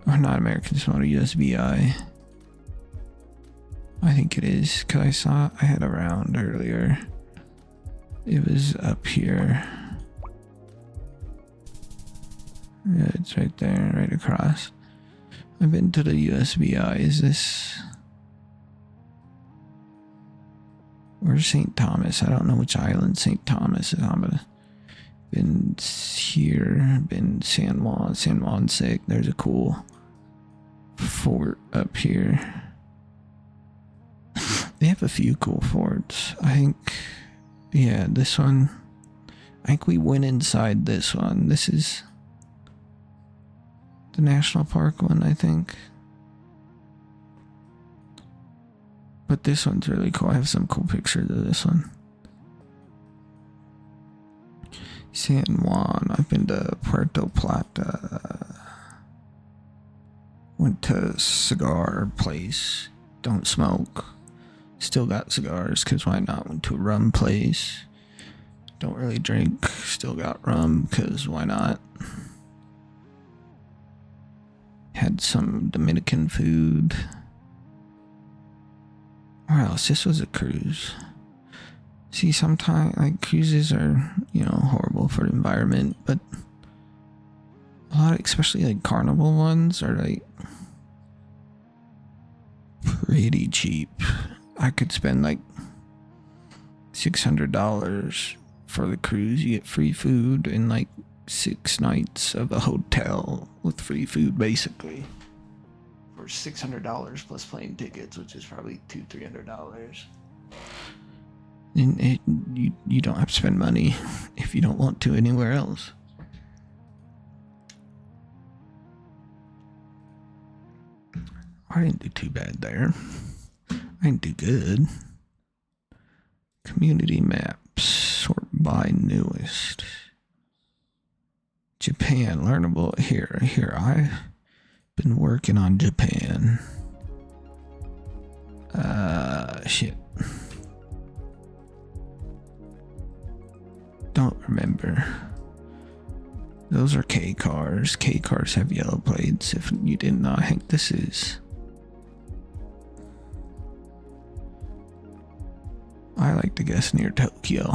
Or not American Samoa, USVI. I think it is, because I had a round earlier. It was up here. Yeah, it's right there, right across. I've been to the USVI. Is this... Where's St. Thomas? I don't know which island St. Thomas is on, but been here, been San Juan sick. There's a cool fort up here. They have a few cool forts. I think, yeah, this one. I think we went inside this one. This is the national park one, I think. But this one's really cool. I have some cool pictures of this one. San Juan. I've been to Puerto Plata. Went to cigar place. Don't smoke. Still got cigars, because why not? Went to a rum place. Don't really drink. Still got rum, because why not? Had some Dominican food. Where else? This was a cruise. See, sometimes, like, cruises are, you know, horrible for the environment, but a lot, especially, like, carnival ones are, like, pretty cheap. I could spend, like, $600 for the cruise. You get free food and, like, 6 nights of a hotel with free food, basically. For $600 plus plane tickets, which is probably $200-300. And you don't have to spend money if you don't want to anywhere else. I didn't do too bad there. I didn't do good. Community maps, sort by newest. Japan, learnable here. I've been working on Japan. Shit. Don't remember. Those are K cars. K cars have yellow plates. If you didn't know, I think this is. I like to guess near Tokyo.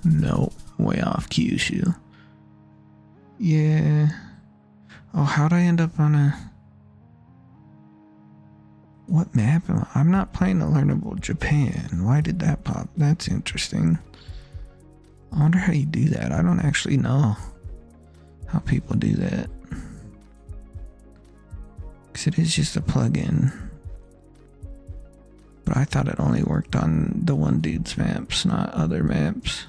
No, way off Kyushu. Yeah. Oh, how'd I end up on a... What map am I? I'm not playing a learnable Japan. Why did that pop? That's interesting. I wonder how you do that. I don't actually know how people do that. Because it is just a plugin. But I thought it only worked on the one dude's maps, not other maps.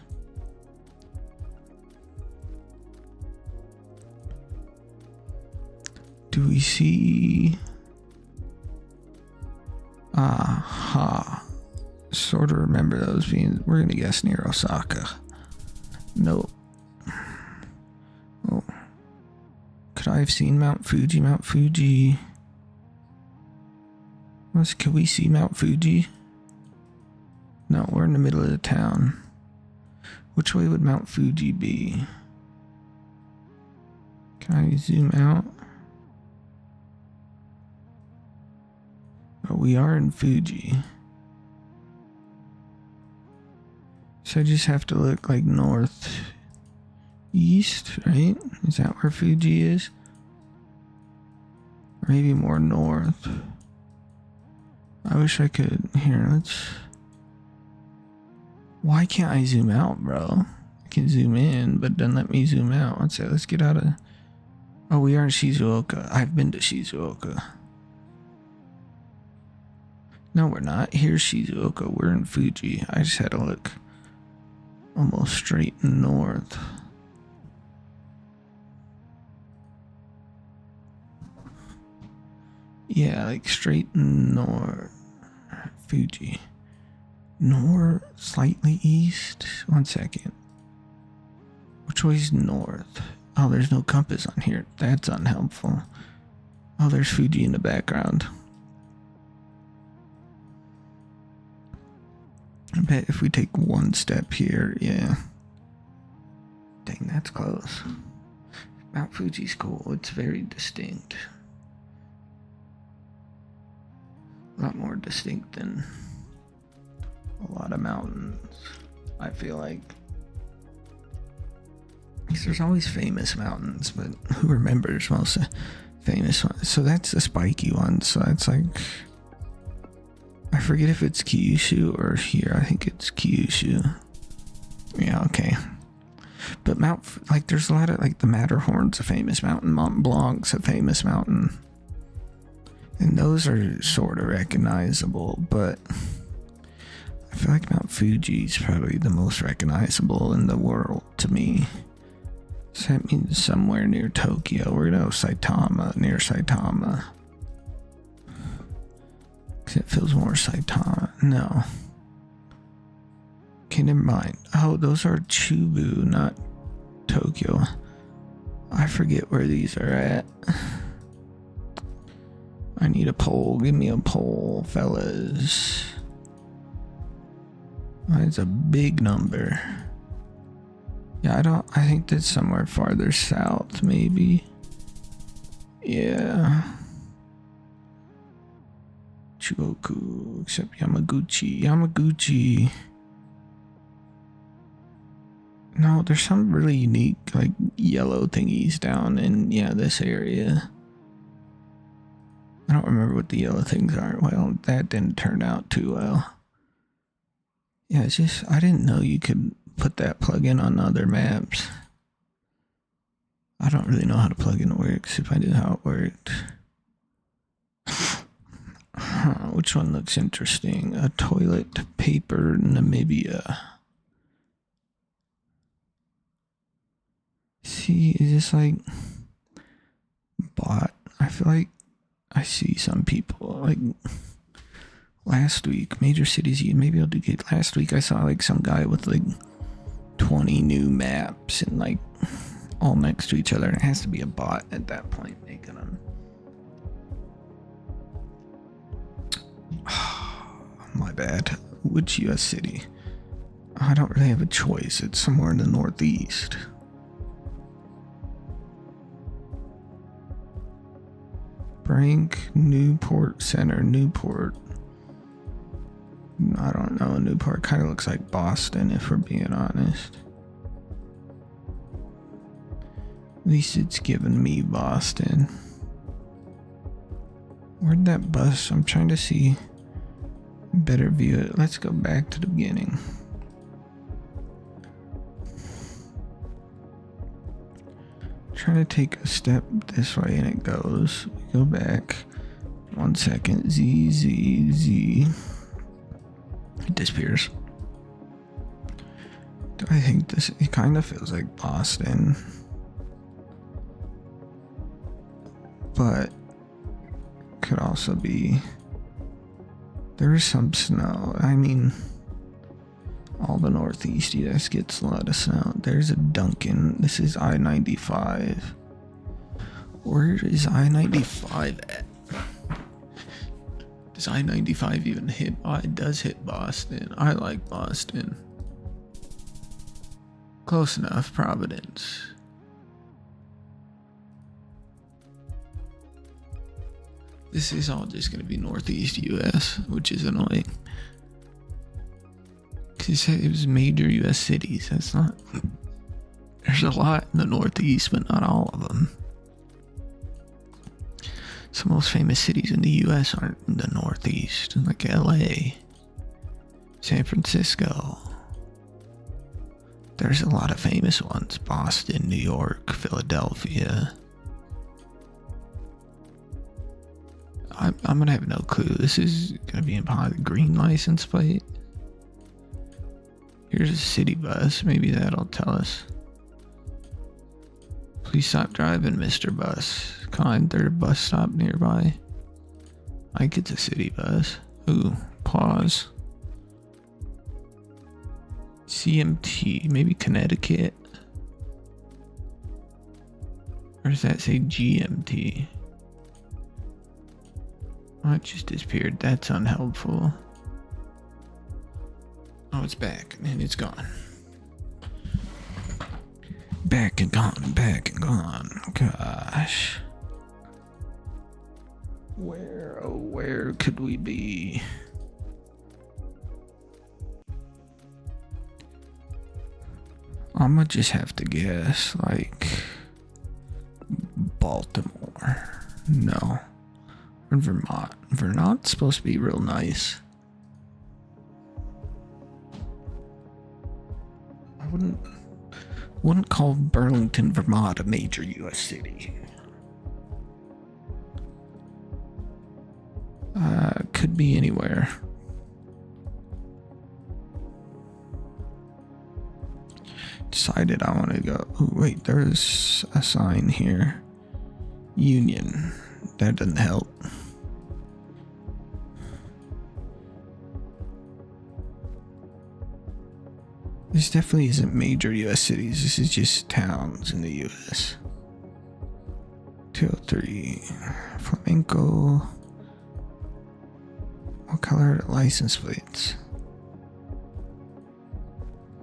Do we see... Aha. Sort of remember those being... We're gonna guess near Osaka. Nope. Oh. Could I have seen Mount Fuji? Mount Fuji... Can we see Mount Fuji? No, we're in the middle of the town. Which way would Mount Fuji be? Can I zoom out? Oh, we are in Fuji. So I just have to look like north east, right? Is that where Fuji is? Or maybe more north. I wish I could. Here, let's... Why can't I zoom out, bro? I can zoom in, but then let me zoom out. Let's get out of... Oh, we are in Shizuoka. I've been to Shizuoka. No, we're not. Here's Shizuoka. We're in Fuji. I just had to look almost straight north. Yeah, like straight north. Fuji. North, slightly east. 1 second. Which way's north? Oh, there's no compass on here. That's unhelpful. Oh, there's Fuji in the background. I bet if we take one step here, yeah. Dang, that's close. Mount Fuji's cool. It's very distinct. A lot more distinct than a lot of mountains, I feel like. Because there's always famous mountains, but who remembers most famous ones? So that's the spiky one, so that's like... I forget if it's Kyushu or here. I think it's Kyushu. Yeah, okay. But like there's a lot of, like the Matterhorn's a famous mountain, Mont Blanc's a famous mountain. And those are sort of recognizable, but I feel like Mount Fuji's probably the most recognizable in the world to me. So that means somewhere near Tokyo. We're gonna go Saitama, near Saitama. It feels more Saitama. No. Okay, never mind. Oh, those are Chubu, not Tokyo. I forget where these are at. I need a poll. Give me a poll, fellas. It's a big number. Yeah, I think that's somewhere farther south, maybe. Yeah. Chugoku, except Yamaguchi. No, there's some really unique, like, yellow thingies down in, yeah, this area. I don't remember what the yellow things are. Well, that didn't turn out too well. Yeah, it's just, I didn't know you could put that plugin on other maps. I don't really know how the plugin works, if I knew how it worked. Which one looks interesting? A toilet paper Namibia. See, is this like bot? I feel like I see some people like last week, major cities. Maybe I'll do it. Last week I saw like some guy with like 20 new maps and like all next to each other. And it has to be a bot at that point making them. My bad. Which US city? I don't really have a choice. It's somewhere in the northeast. Brink, Newport Center, Newport. I don't know. Newport kind of looks like Boston, if we're being honest. At least it's giving me Boston. Where'd that bus? I'm trying to see. Better view it. Let's go back to the beginning. Trying to take a step this way and it goes. Go back. 1 second. Z. It disappears. Do I think this? It kind of feels like Boston. But could also be. There is some snow. I mean, all the northeast US gets a lot of snow. There's a Dunkin'. This is I-95. Where is I-95 at? Does I-95 even hit? Oh, it does hit Boston. I like Boston. Close enough. Providence. This is all just going to be northeast US, which is annoying. Because it was major US cities. That's not... There's a lot in the northeast, but not all of them. Some most famous cities in the US aren't in the northeast, like LA, San Francisco. There's a lot of famous ones. Boston, New York, Philadelphia. I'm gonna have no clue. This is gonna be upon the green license plate. Here's a city bus. Maybe that'll tell us. Please stop driving, Mr. Bus. Kind, there's a bus stop nearby. I think it's a city bus. Ooh, pause. CMT, maybe Connecticut. Or does that say GMT? Oh, it just disappeared. That's unhelpful. Oh, it's back and it's gone. Back and gone, back and gone. Gosh. Where, oh, where could we be? I'ma just have to guess, like, Baltimore. No. Or Vermont. Vermont's supposed to be real nice. I wouldn't call Burlington, Vermont a major U.S. city. Could be anywhere. Decided I want to go. Oh, wait, there's a sign here. Union. That doesn't help. This definitely isn't major U.S. cities. This is just towns in the U.S. 203. Flamenco. What color are the license plates?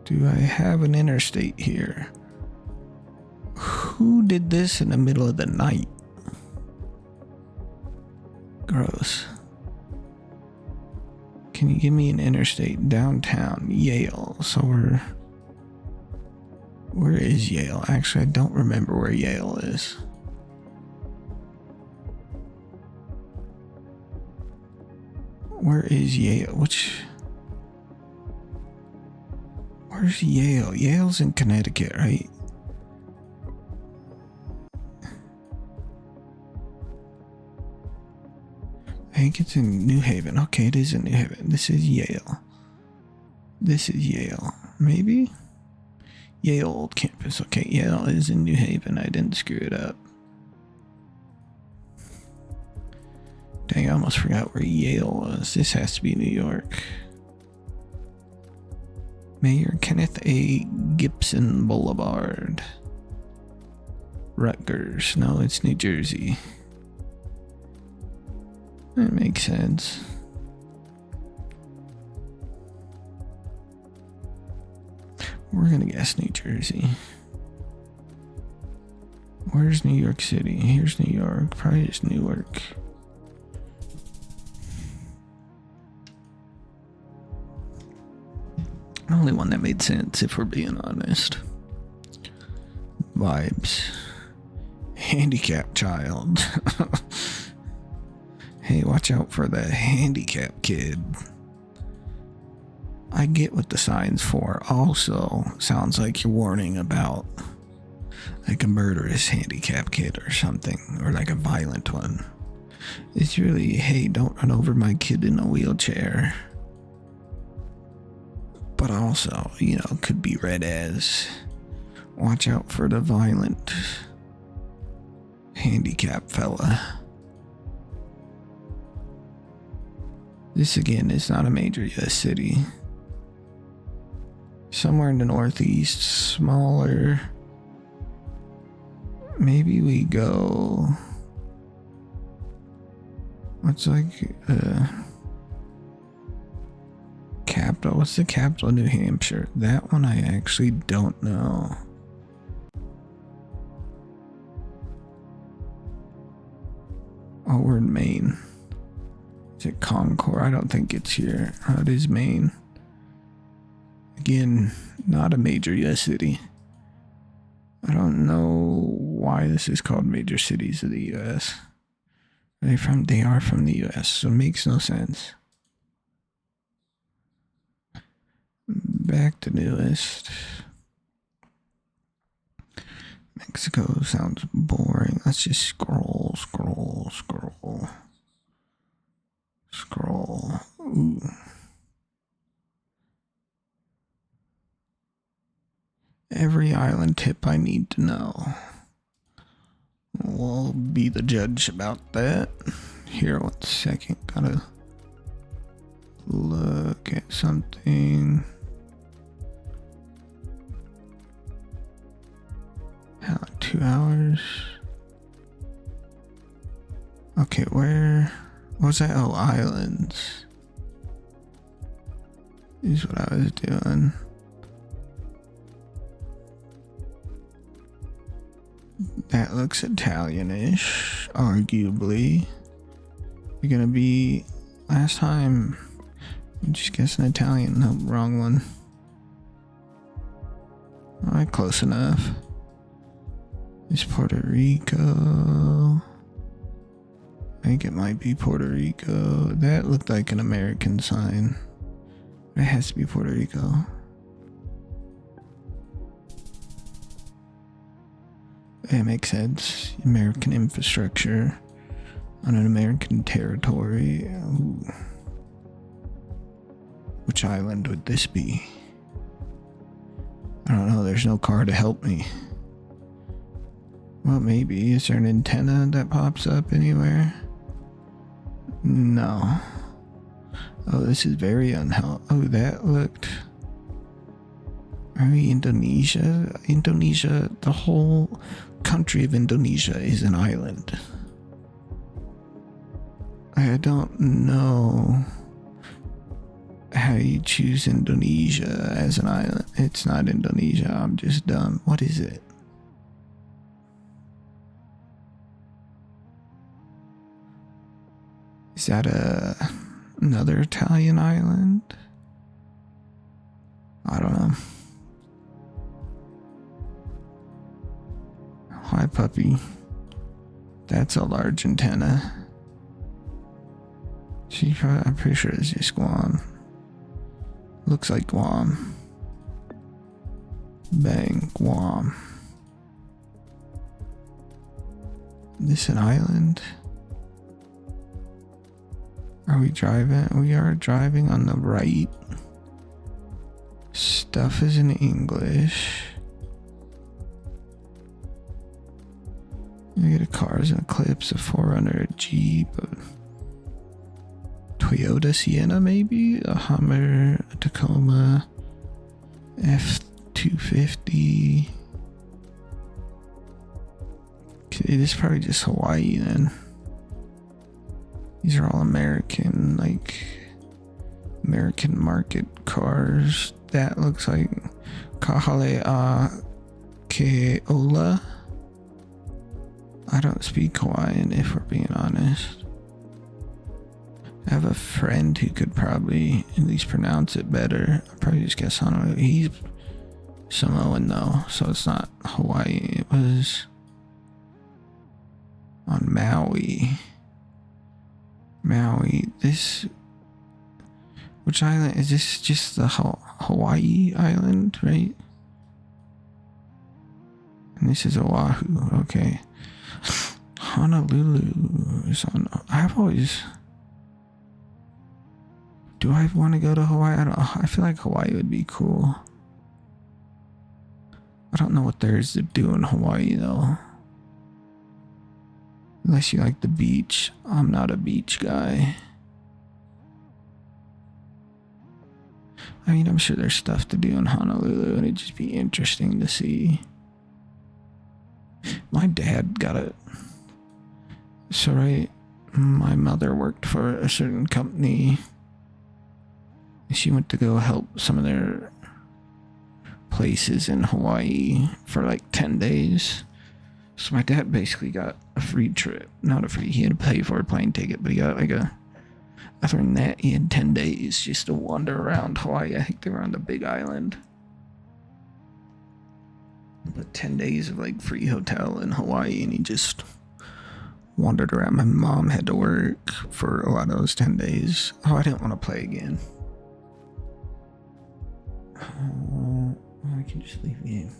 Do I have an interstate here? Who did this in the middle of the night? Gross. Can you give me an interstate? Downtown Yale. So where is Yale? Actually, I don't remember where Yale is. Where is Yale? Where's Yale? Yale's in Connecticut, right? I think it's in New Haven. Okay, it is in New Haven. This is Yale. This is Yale. Maybe? Yale Old Campus. Okay, Yale is in New Haven. I didn't screw it up. Dang, I almost forgot where Yale was. This has to be New York. Mayor Kenneth A. Gibson Boulevard. Rutgers. No, it's New Jersey. That makes sense. We're gonna guess New Jersey. Where's New York City? Here's New York. Probably just Newark. The only one that made sense, if we're being honest. Vibes. Handicapped child. Hey, watch out for the handicapped kid. I get what the sign's for. Also, sounds like you're warning about like a murderous handicapped kid or something, or like a violent one. It's really, hey, don't run over my kid in a wheelchair. But also, you know, could be read as watch out for the violent handicapped fella. This again is not a major US city. Somewhere in the Northeast, smaller. Maybe we go. What's like capital? What's the capital of New Hampshire? That one I actually don't know. Oh, we're in Maine. Is it Concord? I don't think it's here. Oh, it is Maine. Again, not a major US city. I don't know why this is called major cities of the US. They are from the US, so it makes no sense. Back to newest. Mexico sounds boring. Let's just scroll. scroll. Ooh. Every island tip I need to know. We'll be the judge about that. Here, 1 second. Gotta look at something. How, 2 hours? Okay, where was that? Oh, islands. Is what I was doing. That looks Italianish, arguably. You're gonna be last time. You just guessed an Italian. No, wrong one. Alright, close enough. It's Puerto Rico. I think it might be Puerto Rico. That looked like an American sign. It has to be Puerto Rico. It makes sense. American infrastructure on an American territory. Ooh. Which island would this be? I don't know. There's no car to help me. Well, maybe. Is there an antenna that pops up anywhere? No. Oh, this is very unhelpful. Oh, that looked... Are we Indonesia? Indonesia, the whole country of Indonesia is an island. I don't know how you choose Indonesia as an island. It's not Indonesia, I'm just dumb. What is it? Is that another Italian island? I don't know. Hi, puppy. That's a large antenna. I'm pretty sure it's just Guam. Looks like Guam. Bang, Guam. This an island? Are we driving? We are driving on the right. Stuff is in English. We get a cars and Eclipse, a 4Runner, a Jeep, a Toyota Sienna maybe, a Hummer, a Tacoma, F-250. Okay, this is probably just Hawaii then. These are all American, like American market cars. That looks like Kahalea Keola. I don't speak Hawaiian, if we're being honest. I have a friend who could probably at least pronounce it better. I'll probably just guess Honolulu. He's Samoan though, so it's not Hawaii. It was on Maui. Maui. This... Which island? Is this just the Hawaii island, right? And this is Oahu, okay. Honolulu is on... I've always... Do I want to go to Hawaii? I don't know. I feel like Hawaii would be cool. I don't know what there is to do in Hawaii though. Unless you like the beach. I'm not a beach guy. I mean, I'm sure there's stuff to do in Honolulu and it'd just be interesting to see. My dad got it. So, right, my mother worked for a certain company. She went to go help some of their places in Hawaii for like 10 days. So my dad basically got a free trip. Not a free, he had to pay for a plane ticket, but he got like a... Other than that, he had 10 days just to wander around Hawaii. I think they were on the Big Island. But 10 days of like free hotel in Hawaii, and he just wandered around. My mom had to work for a lot of those 10 days. Oh, I didn't want to play again. I can just leave the game.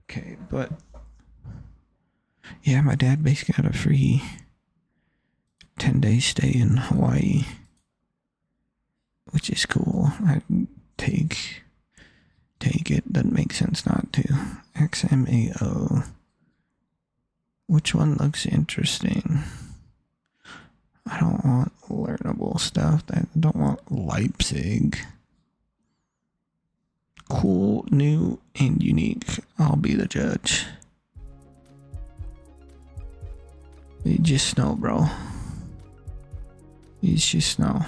Okay, but yeah, my dad basically got a free 10-day stay in Hawaii, which is cool. I take it. Doesn't make sense not to. XMAO. Which one looks interesting? I don't want learnable stuff. I don't want Leipzig. Cool, new, and unique. I'll be the judge. It's just snow, bro. It's just snow.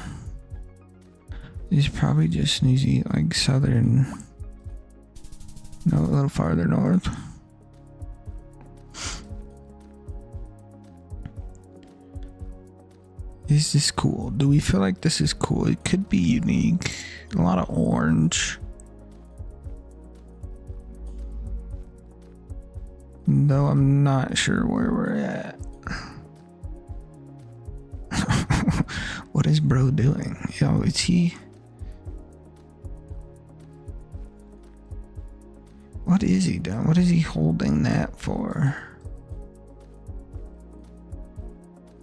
It's probably just New Zealand, like southern. No, a little farther north. Is this cool? Do we feel like this is cool? It could be unique. A lot of orange. Though I'm not sure where we're at. What is bro doing? Yo, is he... What is he doing? What is he holding that for?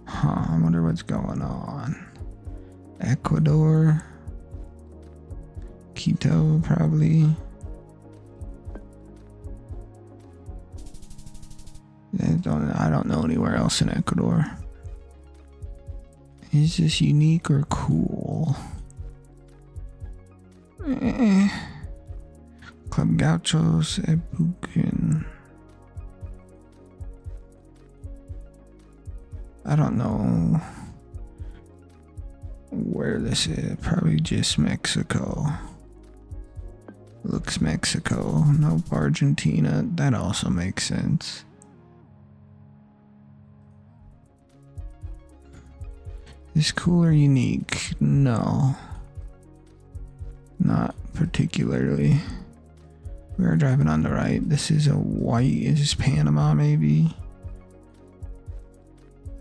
Huh, I wonder what's going on. Ecuador. Quito, probably. I don't know anywhere else in Ecuador. Is this unique or cool? Club Gauchos, Ebukin. I don't know where this is. Probably just Mexico. Looks Mexico. Nope, Argentina. That also makes sense. Is cool or unique? No. Not particularly. We are driving on the right. This is a white. Is this Panama maybe?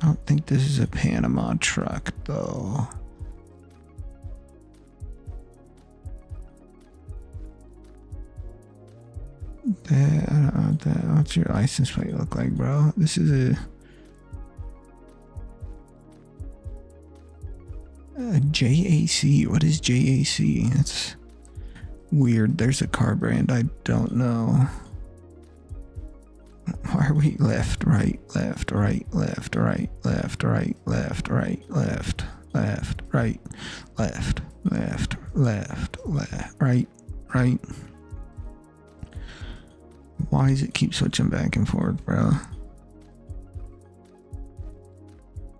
I don't think this is a Panama truck though. What's your license plate look like, bro? This is a JAC. What is JAC? That's weird. There's a car brand. I don't know. Why are we left, right, left, right, left, right, left, right, left, right, left, left, right, left, left, left, left, right, right? Why does it keep switching back and forth, bro?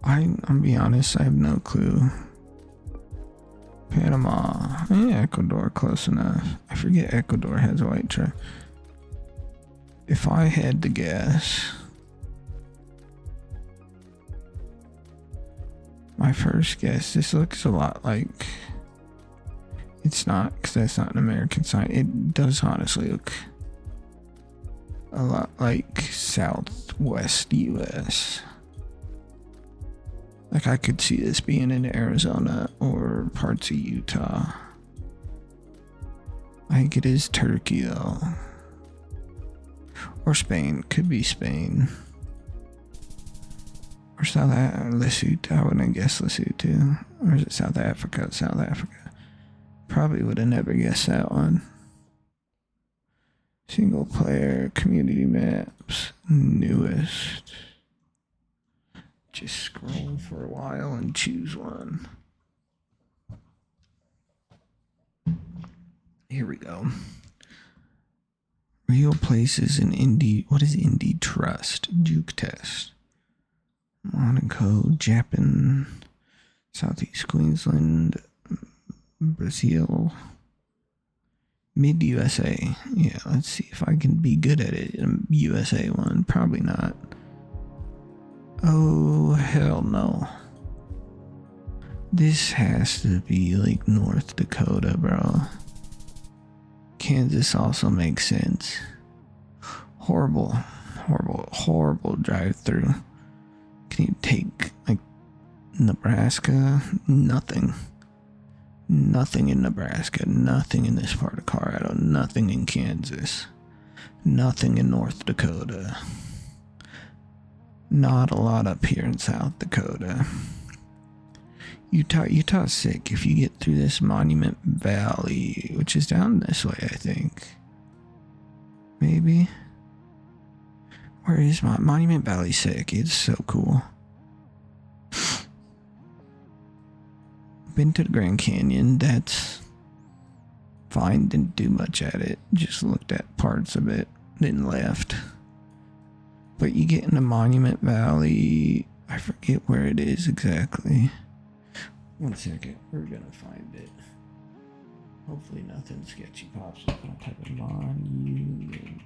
I'm be honest, I have no clue. Panama. Yeah, Ecuador, close enough. I forget Ecuador has a white truck. If I had to guess, my first guess, this looks a lot like, it's not, because that's not an American sign. It does honestly look a lot like Southwest US. Like I could see this being in Arizona or parts of Utah. I think it is Turkey though. Or Spain. Could be Spain. Or South Lesotho. I wouldn't guess Lesotho. Or is it South Africa? South Africa. Probably would have never guessed that one. Single player, community maps, newest. Just scroll for a while and choose one. Here we go. Real places in Indy. What is Indy Trust? Juke Test. Monaco, Japan, Southeast Queensland, Brazil, Mid USA. Yeah, let's see if I can be good at it. USA one, probably not. Oh, hell no. This has to be like North Dakota, bro. Kansas also makes sense. Horrible drive through. Can you take like Nebraska? Nothing in Nebraska, nothing in this part of Colorado, nothing in Kansas, nothing in North Dakota, not a lot up here in South Dakota. Utah's sick. If you get through this Monument Valley, which is down this way, I think. Maybe. Where is Monument Valley sick? It's so cool. Been to the Grand Canyon. That's fine. Didn't do much at it. Just looked at parts of it. Then left. But you get into Monument Valley. I forget where it is exactly. 1 second. We're gonna find it. Hopefully nothing sketchy pops up. I'll type in Monument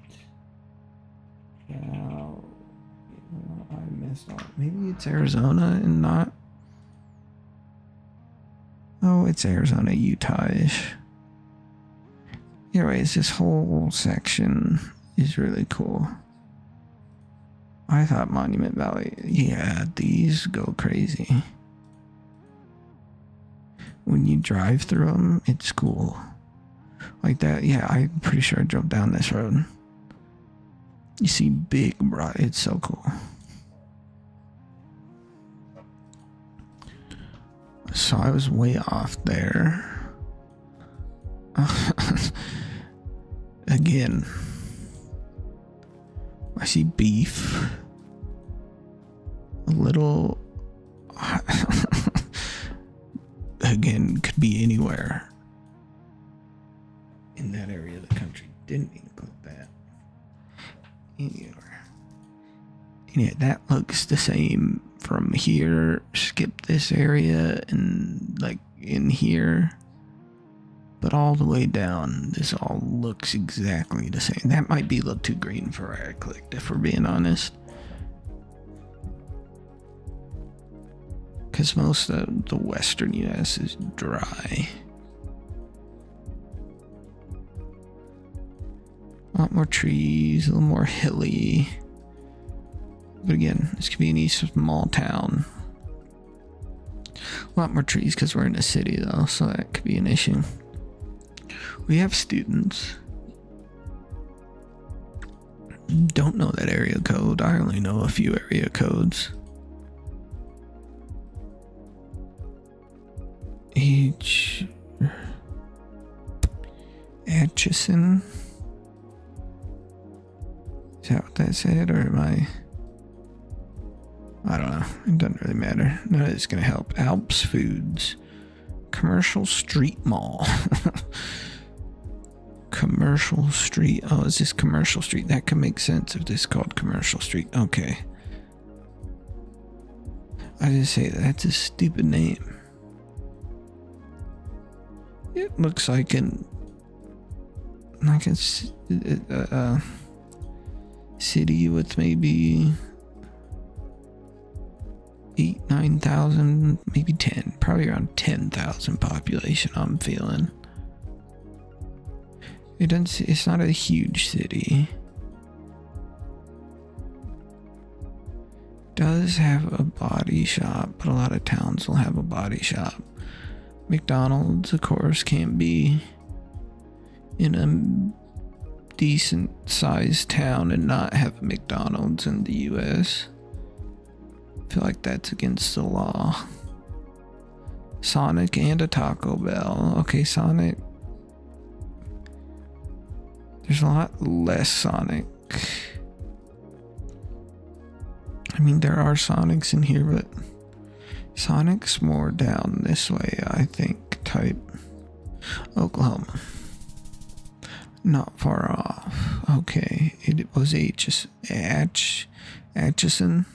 Valley. I messed up. Maybe it's Arizona and not. Oh, it's Arizona, Utah-ish. Anyways, this whole section is really cool. I thought Monument Valley, yeah, these go crazy. When you drive through them, it's cool. Like that, yeah, I'm pretty sure I drove down this road. You see big, bro, it's so cool. So I was way off there. Again, I see beef. A little. Again, could be anywhere in that area of the country. Didn't mean to click that. Anywhere. Yeah, that looks the same from here. Skip this area and like in here. But all the way down, this all looks exactly the same. That might be a little too green for where I clicked, if we're being honest. Because most of the western US is dry. A lot more trees, a little more hilly. But again, this could be any small town. A lot more trees because we're in a city though, so that could be an issue. We have students. Don't know that area code. I only know a few area codes. Atchison. Is that what that said, or am I don't know. It doesn't really matter. None of it's gonna help. Alps Foods. Commercial Street Mall. Commercial Street. Oh, is this Commercial Street? That could make sense if this is called Commercial Street. Okay. I just say that's a stupid name. It looks like a city with maybe 9,000, maybe 10, probably around 10,000 population. I'm feeling. It's not a huge city. Does have a body shop, but a lot of towns will have a body shop. McDonald's, of course, can't be in a decent sized town and not have a McDonald's in the US. I feel like that's against the law. Sonic and a Taco Bell. Okay, Sonic. There's a lot less Sonic. I mean, there are Sonics in here, but Sonic's more down this way, I think, type. Oklahoma. Not far off. Okay, it was Atchison.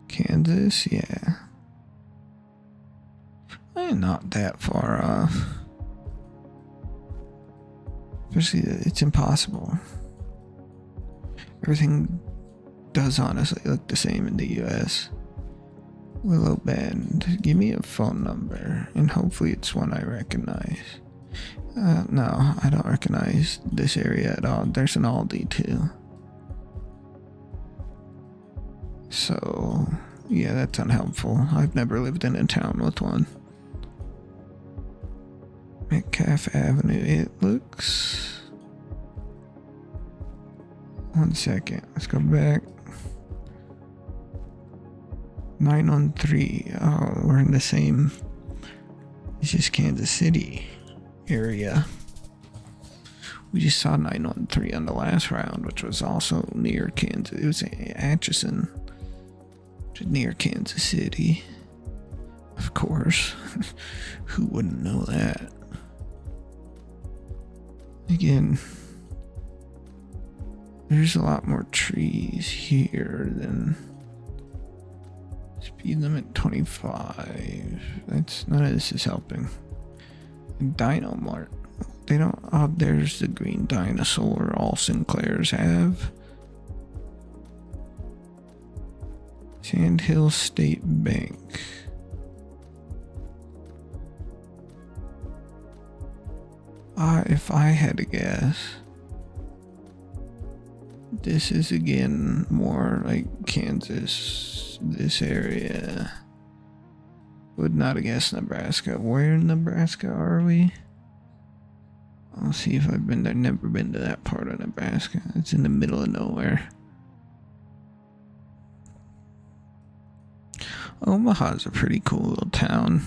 Kansas, yeah. Not that far off. Especially, it's impossible. Everything does honestly look the same in the US. Willow Bend. Give me a phone number, and hopefully it's one I recognize. No, I don't recognize this area at all. There's an Aldi too. So, yeah, that's unhelpful. I've never lived in a town with one. Metcalf Avenue. It looks... 1 second. Let's go back. 913. Oh, we're in the same. It's just Kansas City area. We just saw 913 on the last round, which was also near Kansas. It was Atchison, which is near Kansas City. Of course. Who wouldn't know that? Again, there's a lot more trees here than speed limit 25. That's none of this is helping. Dino Mart. They don't. Oh, there's the green dinosaur all Sinclairs have. Sandhill State Bank. If I had to guess, this is again more like Kansas, this area. Would not have guessed Nebraska. Where in Nebraska are we? I'll see if I've been there. Never been to that part of Nebraska. It's in the middle of nowhere. Omaha's a pretty cool little town.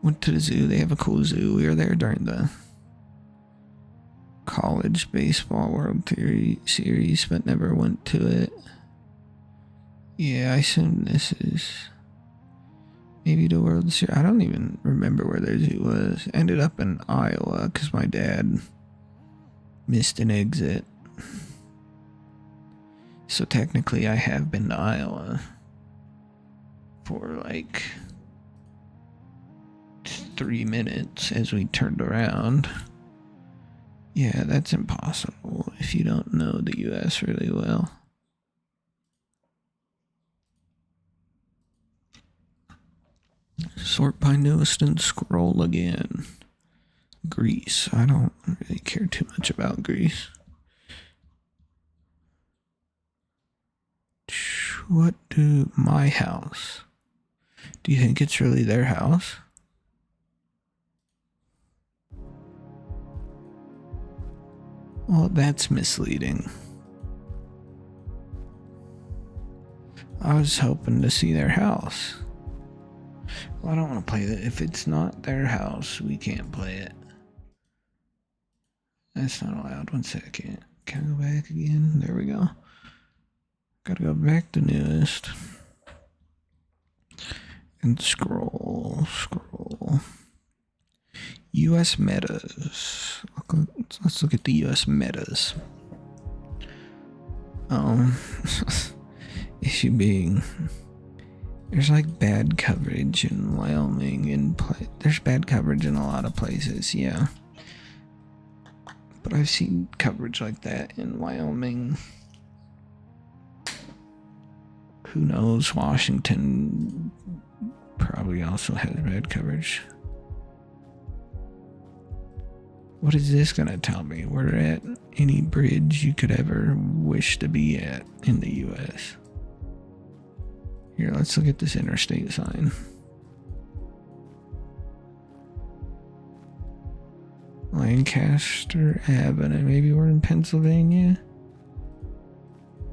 Went to the zoo. They have a cool zoo. We were there during the college baseball World Series, but never went to it. Yeah, I assume this is maybe the World Series. I don't even remember where their zoo was. Ended up in Iowa because my dad missed an exit. So technically I have been to Iowa for like 3 minutes as we turned around. Yeah, that's impossible if you don't know the US really well. Sort by newest and scroll again. Greece. I don't really care too much about Greece. What do my house? Do you think it's really their house? Well, that's misleading. I was hoping to see their house. Well, I don't want to play that. If it's not their house, we can't play it. That's not allowed. 1 second. Can I go back again? There we go. Gotta go back to newest. And scroll. US metas. Let's look at the US metas. Issue being, there's like bad coverage in Wyoming and there's bad coverage in a lot of places, yeah. But I've seen coverage like that in Wyoming. Who knows? Washington probably also has bad coverage. What is this gonna tell me? We're at any bridge you could ever wish to be at in the US. Here, let's look at this interstate sign. Lancaster Avenue. Maybe we're in Pennsylvania.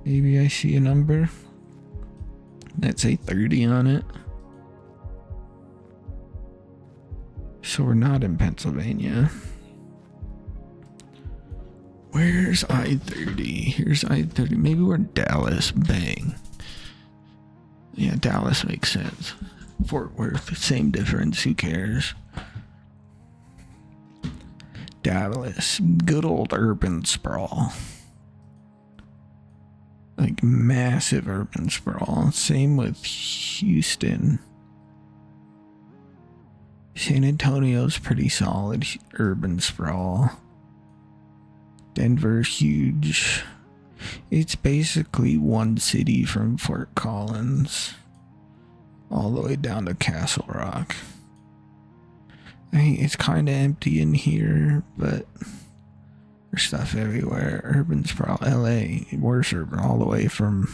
Maybe I see a number. That's 830 on it. So we're not in Pennsylvania. Where's I-30? Here's I-30. Maybe we're in Dallas. Bang. Yeah, Dallas makes sense. Fort Worth, same difference. Who cares? Dallas, good old urban sprawl. Like massive urban sprawl. Same with Houston. San Antonio's pretty solid urban sprawl. Denver's huge. It's basically one city from Fort Collins all the way down to Castle Rock. I mean, it's kind of empty in here, but there's stuff everywhere. Urban sprawl. LA, worse urban, all the way from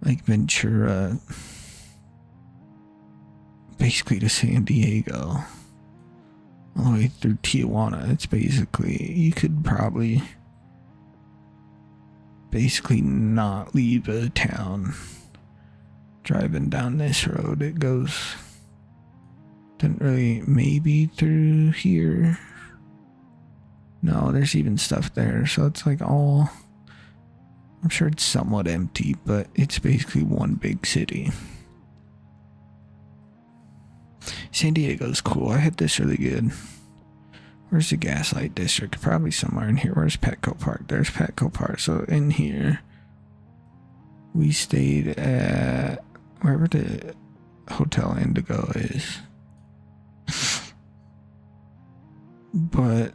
like Ventura basically to San Diego. All the way through Tijuana. It's basically, you could probably basically not leave a town. Driving down this road, it goes, didn't really, maybe through here. No, there's even stuff there, so it's like all, I'm sure it's somewhat empty, but it's basically one big city. San Diego's cool. I hit this really good. Where's the Gaslight District? Probably somewhere in here. Where's Petco Park? There's Petco Park. So in here, we stayed at wherever the Hotel Indigo is. But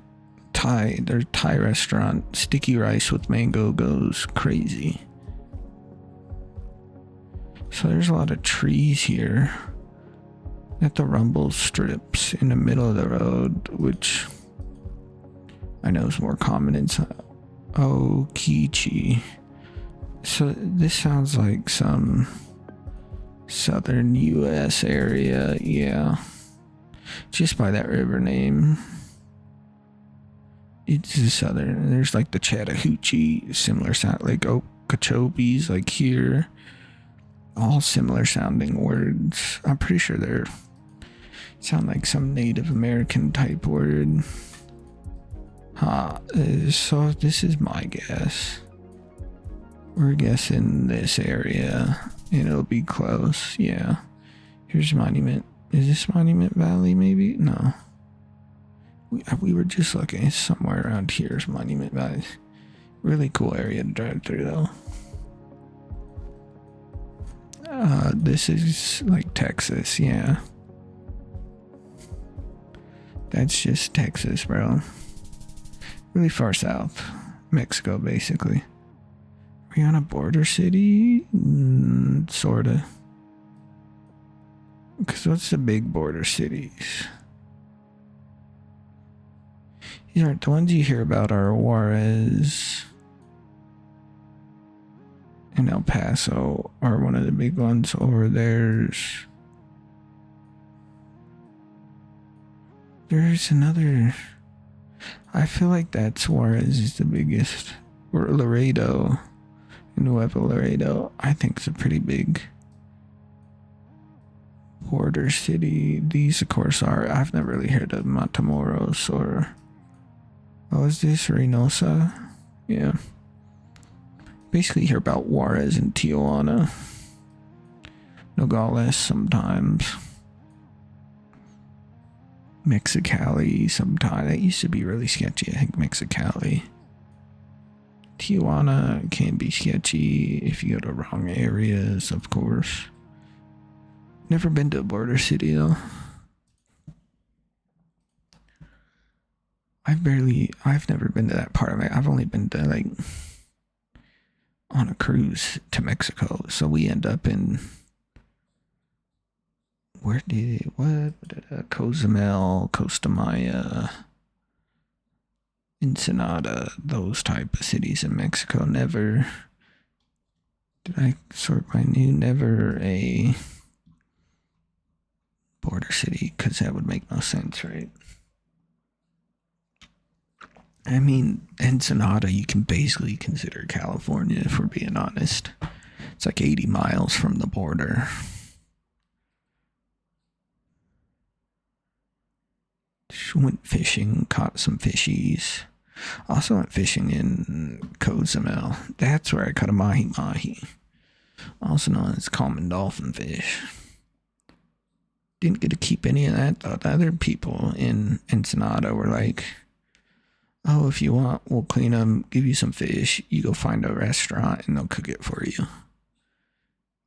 their Thai restaurant, Sticky Rice with Mango, goes crazy. So there's a lot of trees here. At the rumble strips in the middle of the road, which I know is more common in Okichi. So this sounds like some southern US area, yeah. Just by that river name. It's the southern, there's like the Chattahoochee, similar sound, like Okeechobees, like here. All similar sounding words. I'm pretty sure they're sound like some Native American type word. So this is my guess. We're guessing this area, and it'll be close. Yeah. Here's Monument. Is this Monument Valley? Maybe no. We were just looking. It's somewhere around here. Is Monument Valley. Really cool area to drive through, though. This is like Texas, yeah. That's just Texas, bro. Really far south. Mexico, basically. Are we on a border city? Sorta. Because what's the big border cities? These aren't the ones you hear about are Juarez and El Paso are one of the big ones. Over there's another. I feel like that's Juarez is the biggest. Or Laredo, Nuevo Laredo. I think it's a pretty big border city. These, of course, are. I've never really heard of Matamoros or. What was this? Reynosa? Yeah. Basically hear about Juarez and Tijuana. Nogales sometimes. Mexicali sometimes. That used to be really sketchy, I think, Mexicali. Tijuana can be sketchy if you go to wrong areas, of course. Never been to a border city, though. I've never been to that part of it. I've only been to, like, on a cruise to Mexico. So we end up in, Cozumel, Costa Maya, Ensenada, those type of cities in Mexico. Never, did I sort by new? Never a border city, because that would make no sense, right? I mean, Ensenada, you can basically consider California, if we're being honest. It's like 80 miles from the border. Just went fishing, caught some fishies. Also went fishing in Cozumel. That's where I caught a mahi-mahi, also known as common dolphin fish. Didn't get to keep any of that, though. The other people in Ensenada were like, oh, if you want, we'll clean them, give you some fish. You go find a restaurant and they'll cook it for you.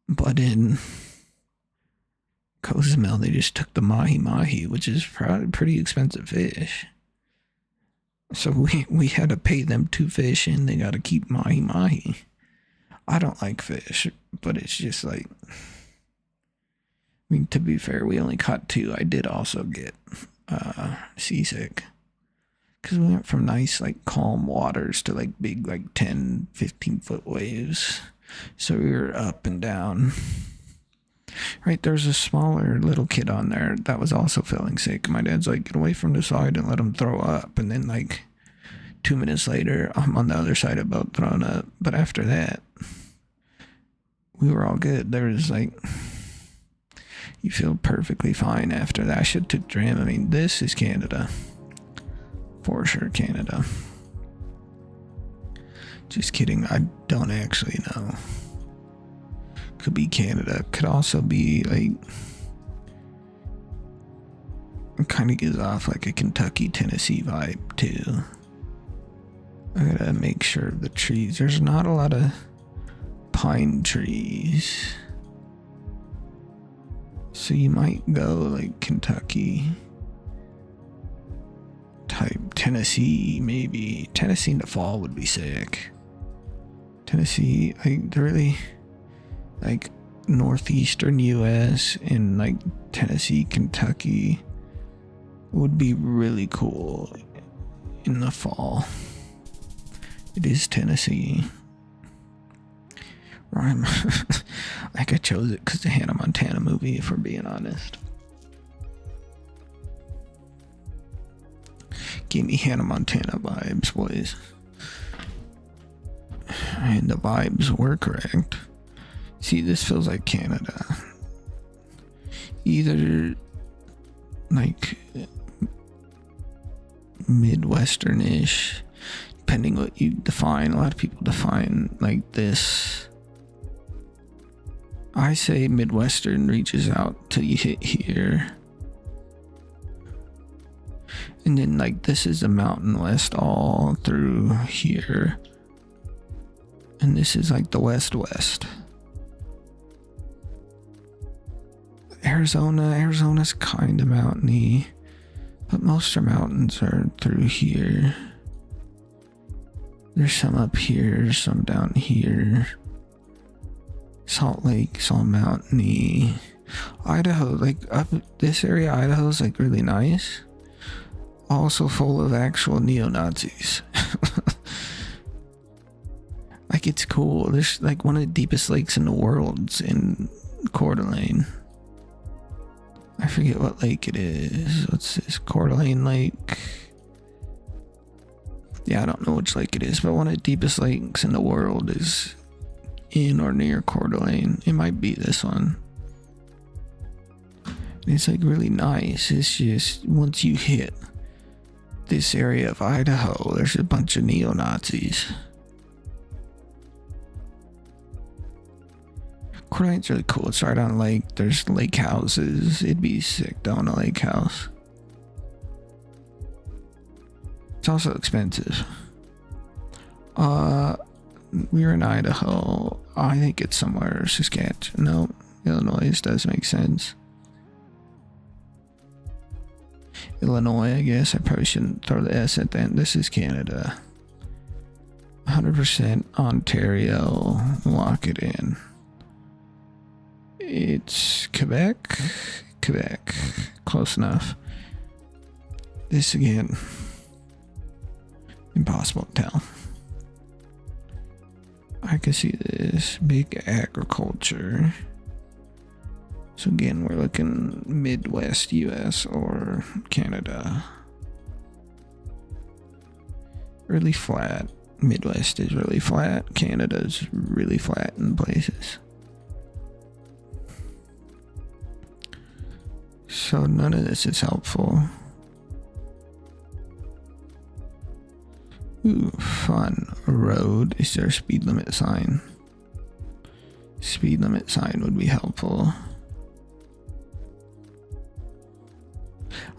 But in Cozumel, they just took the mahi-mahi, which is probably pretty expensive fish. So we had to pay them to fish and they got to keep mahi-mahi. I don't like fish, but it's just like, I mean, to be fair, we only caught 2. I did also get seasick. Because we went from nice, like, calm waters to, like, big, like, 10, 15-foot waves. So we were up and down. Right, there's a smaller little kid on there that was also feeling sick. My dad's like, get away from the side and let him throw up. And then, like, 2 minutes later, I'm on the other side of boat thrown up. But after that, we were all good. There was like, you feel perfectly fine after that. I should took Dramamine. This is Canada. For sure, Canada. Just kidding. I don't actually know. Could be Canada. Could also be like, it kind of gives off like a Kentucky, Tennessee vibe too. I gotta make sure the trees. There's not a lot of pine trees. So you might go like Kentucky type, Tennessee maybe. Tennessee in the fall would be sick. Tennessee, like really, like northeastern US and like Tennessee, Kentucky would be really cool in the fall. It is Tennessee. Rhyme. Like I chose it because the Hannah Montana movie, if we're being honest. Gave me Hannah Montana vibes, boys. And the vibes were correct. See, this feels like Canada. Either like Midwestern-ish, depending what you define. A lot of people define like this. I say Midwestern reaches out till you hit here. And then like this is the Mountain West all through here. And this is like the West. Arizona's kind of mountainy, but most of our mountains are through here. There's some up here, some down here. Salt Lake's all mountainy. Idaho, like up this area, Idaho's like really nice. Also full of actual neo-Nazis. Like it's cool. There's like one of the deepest lakes in the world in Coeur d'Alene. I forget what lake it is. What's this? Coeur d'Alene Lake. Yeah, I don't know which lake it is, but one of the deepest lakes in the world is in or near Coeur d'Alene. It might be this one. It's like really nice. It's just once you hit this area of Idaho, there's a bunch of neo-Nazis. Coeur d'Alene's really cool. It's right on a lake. There's lake houses. It'd be sick to own a lake house. It's also expensive. We're in Idaho. I think it's somewhere Saskatchewan. No, Illinois does make sense. Illinois, I guess. I probably shouldn't throw the S at that. This is Canada. 100% Ontario. Lock it in. It's Quebec. Close enough. This again. Impossible to tell. I can see this. Big agriculture. So again, we're looking Midwest US or Canada. Really flat. Midwest is really flat. Canada's really flat in places. So none of this is helpful. Ooh, fun. Road. Is there a speed limit sign? Speed limit sign would be helpful.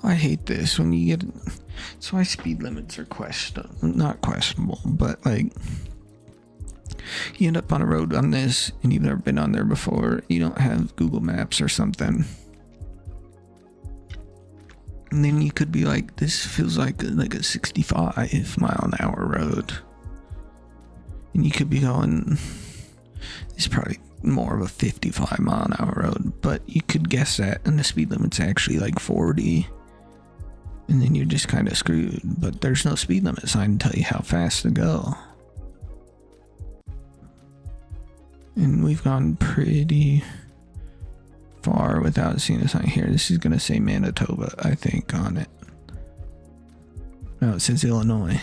I hate this when you get. That's why speed limits are not questionable, but like you end up on a road on this and you've never been on there before. You don't have Google Maps or something. And then you could be like, this feels like a 65 mile an hour road. And you could be going, it's probably more of a 55 mile an hour road, but you could guess that, and the speed limit's actually like 40. And then you're just kind of screwed, but there's no speed limit sign to tell you how fast to go. And we've gone pretty far without seeing a sign here. This is going to say Manitoba, I think, on it. No, it says Illinois.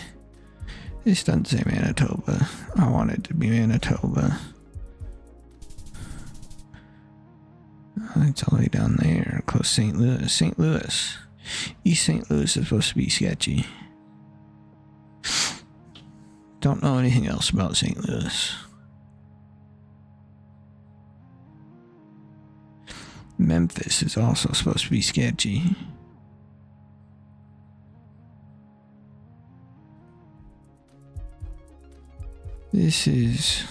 This doesn't say Manitoba. I want it to be Manitoba. It's all the way down there, close to St. Louis. St. Louis. East St. Louis is supposed to be sketchy. Don't know anything else about St. Louis. Memphis is also supposed to be sketchy. This is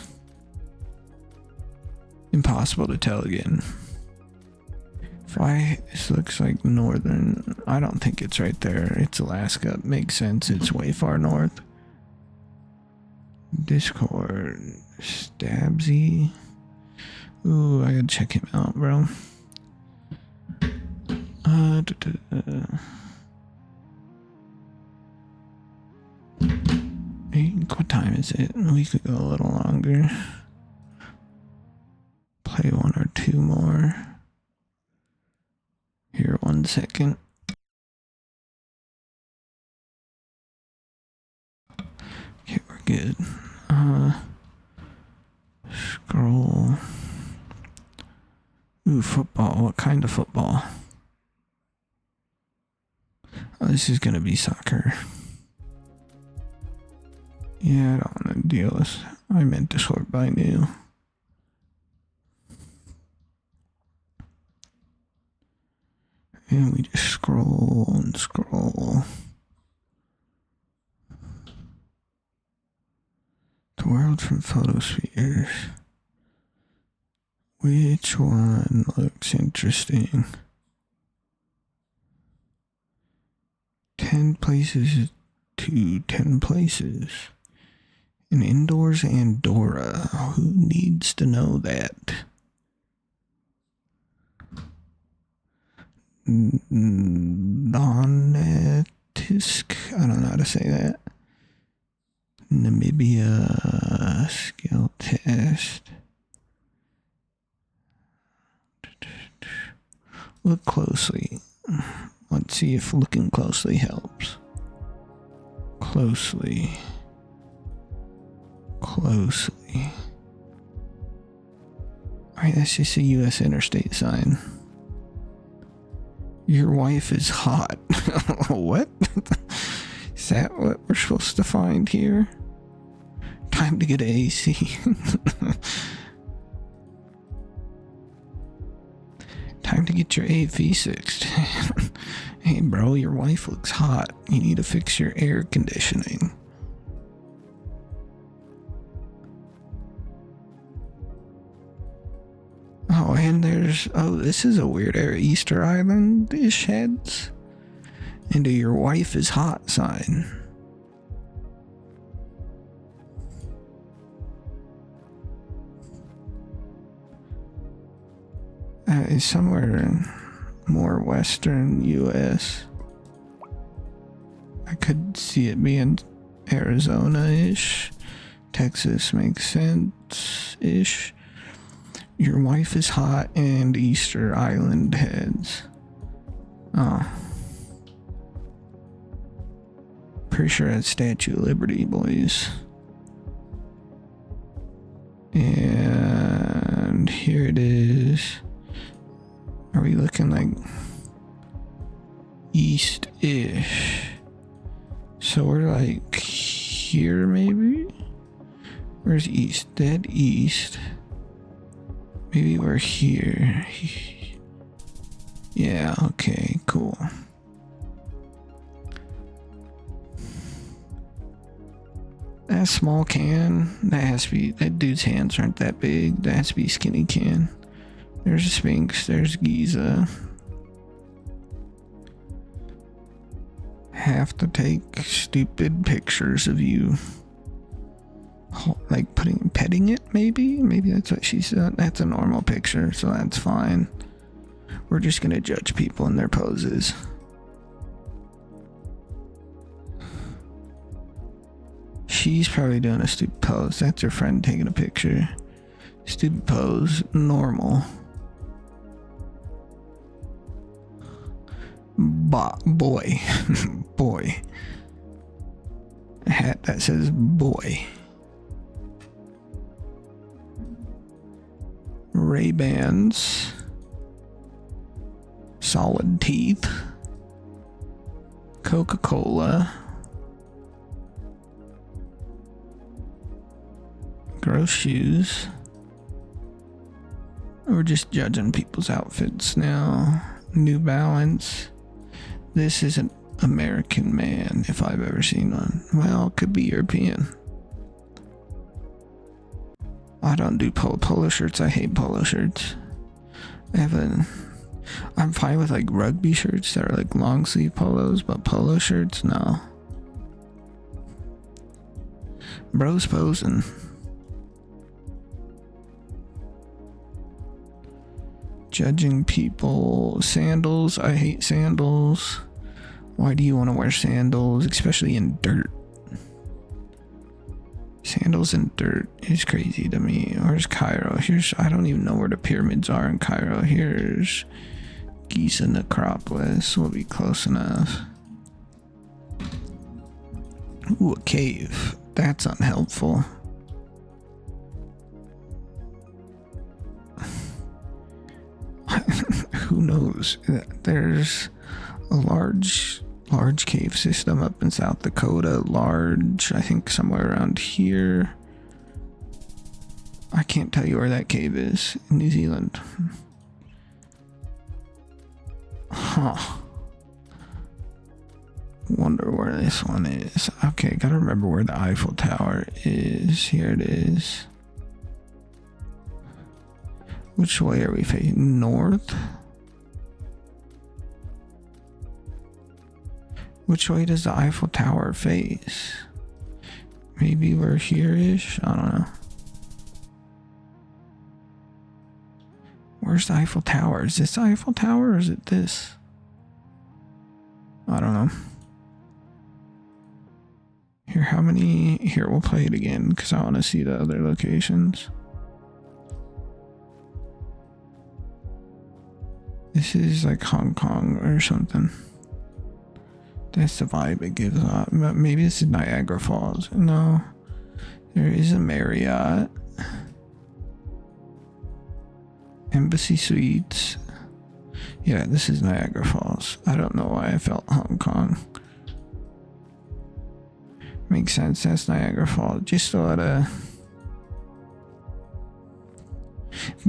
impossible to tell again. Why this looks like northern. I don't think it's right there. It's Alaska. Makes sense. It's way far north. Discord. Stabsy. Ooh, I gotta check him out, bro. What time is it? We could go a little longer. Play one or two more. Here, 1 second. Okay, we're good. Scroll. Ooh, football. What kind of football? Oh, this is gonna be soccer. Yeah, I don't want to deal with. I meant to sort by new. And we just scroll and scroll. The world from photospheres. Which one looks interesting? 10 places to 10 places. And indoors Andorra. Who needs to know that? Donetisk. I don't know how to say that. Namibia. Skill test. Look closely. Let's see if looking closely helps. Closely. Alright, that's just a U.S. interstate sign. Your wife is hot. What? Is that what we're supposed to find here? Time to get an AC. Time to get your AV fixed. Hey bro, your wife looks hot. You need to fix your air conditioning. Oh, and there's... Oh, this is a weird area. Easter Island-ish heads. And your wife is hot sign. Is somewhere more western U.S. I could see it being Arizona-ish. Texas makes sense-ish. Your wife is hot and Easter Island heads. Oh. Pretty sure that's Statue of Liberty, boys. And here it is. Are we looking like east-ish? So we're like here maybe? Where's east? Dead east. Maybe we're here. Yeah, okay, cool. That small can, that has to be, that dude's hands aren't that big. That has to be skinny can. There's a Sphinx, there's Giza. Have to take stupid pictures of you. Like petting it, maybe? Maybe that's what she said. That's a normal picture, so that's fine. We're just gonna judge people in their poses. She's probably doing a stupid pose. That's her friend taking a picture. Stupid pose, normal. Boy. Boy. hat that says boy. Ray-Bans. Solid teeth. Coca-Cola. Gross shoes. We're just judging people's outfits now. New Balance. This is an American man, if I've ever seen one. Well, it could be European. I don't do polo shirts. I hate polo shirts. I'm fine with like rugby shirts that are like long sleeve polos, but polo shirts, no. Bro's posing. Judging people. Sandals. I hate sandals. Why do you want to wear sandals, especially in dirt? Sandals in dirt is crazy to me. Where's Cairo? I don't even know where the pyramids are in Cairo. Here's Giza Necropolis. Will be close enough. Ooh, a cave. That's unhelpful. Who knows? There's a large cave system up in South Dakota. I think somewhere around here. I can't tell you where that cave is. In New Zealand. Huh. Wonder where this one is. Okay, gotta remember where the Eiffel Tower is. Here it is. Which way are we facing? North? Which way does the Eiffel Tower face? Maybe we're here-ish? I don't know. Where's the Eiffel Tower? Is this the Eiffel Tower or is it this? I don't know. Here, we'll play it again because I want to see the other locations. This is like Hong Kong or something. That's the vibe it gives off. Maybe this is Niagara Falls. No. There is a Marriott. Embassy Suites. Yeah, this is Niagara Falls. I don't know why I felt Hong Kong. Makes sense. That's Niagara Falls. Just a lot of...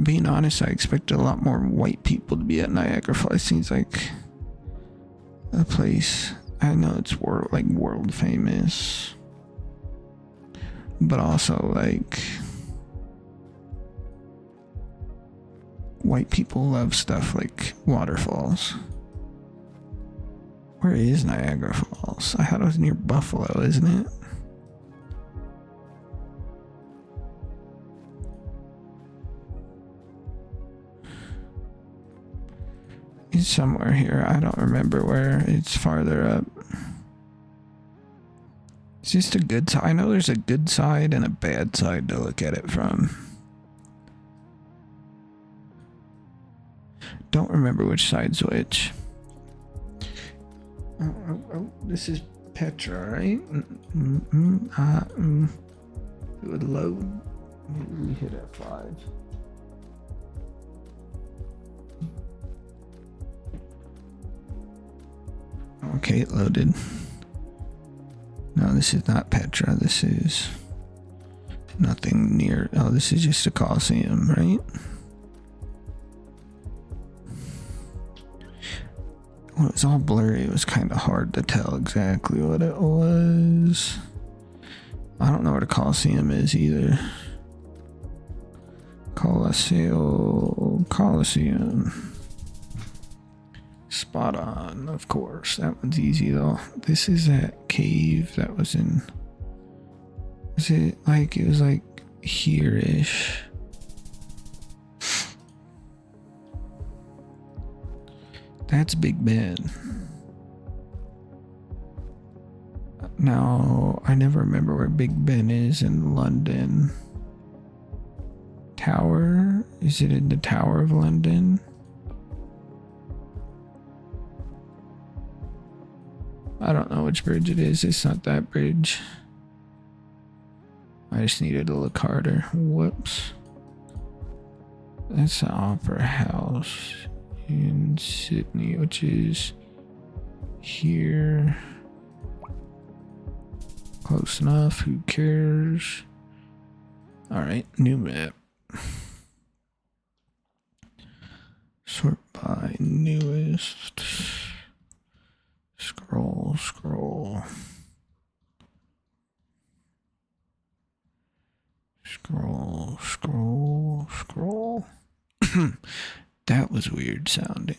Being honest, I expected a lot more white people to be at Niagara Falls. It seems like a place... I know it's world famous, but also like white people love stuff like waterfalls. Where is Niagara Falls? I thought it was near Buffalo, isn't it? It's somewhere here. I don't remember where. It's farther up. It's just a good side. I know there's a good side and a bad side to look at it from. Don't remember which side's which. Oh, this is Petra, right? It would load. Maybe we hit F5. Okay, it loaded. No, this is not Petra. This is nothing near. Oh, this is just a Coliseum, right? Well, it was all blurry. It was kind of hard to tell exactly what it was. I don't know where the Coliseum is either. Coliseum. Spot on, of course. That one's easy though. This is that cave that was in... Is it like... It was like here-ish. That's Big Ben. Now, I never remember where Big Ben is in London. Tower? Is it in the Tower of London? I don't know which bridge it is. It's not that bridge. I just needed to look harder. Whoops. That's the Opera House in Sydney, which is here. Close enough. Who cares? Alright, new map. Sort by newest. Scroll. Scroll. That was weird sounding.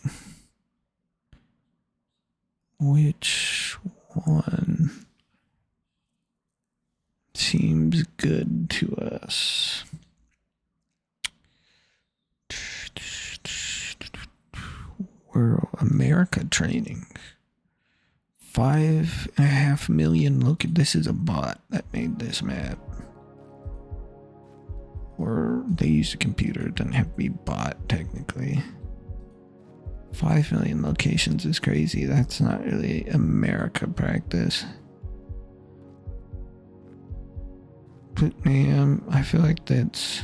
Which one seems good to us? We're America training. 5.5 million. Look at this, is a bot that made this map. Or they used a computer. It doesn't have to be bot technically. 5 million locations is crazy. That's not really America practice. Putnam, I feel like that's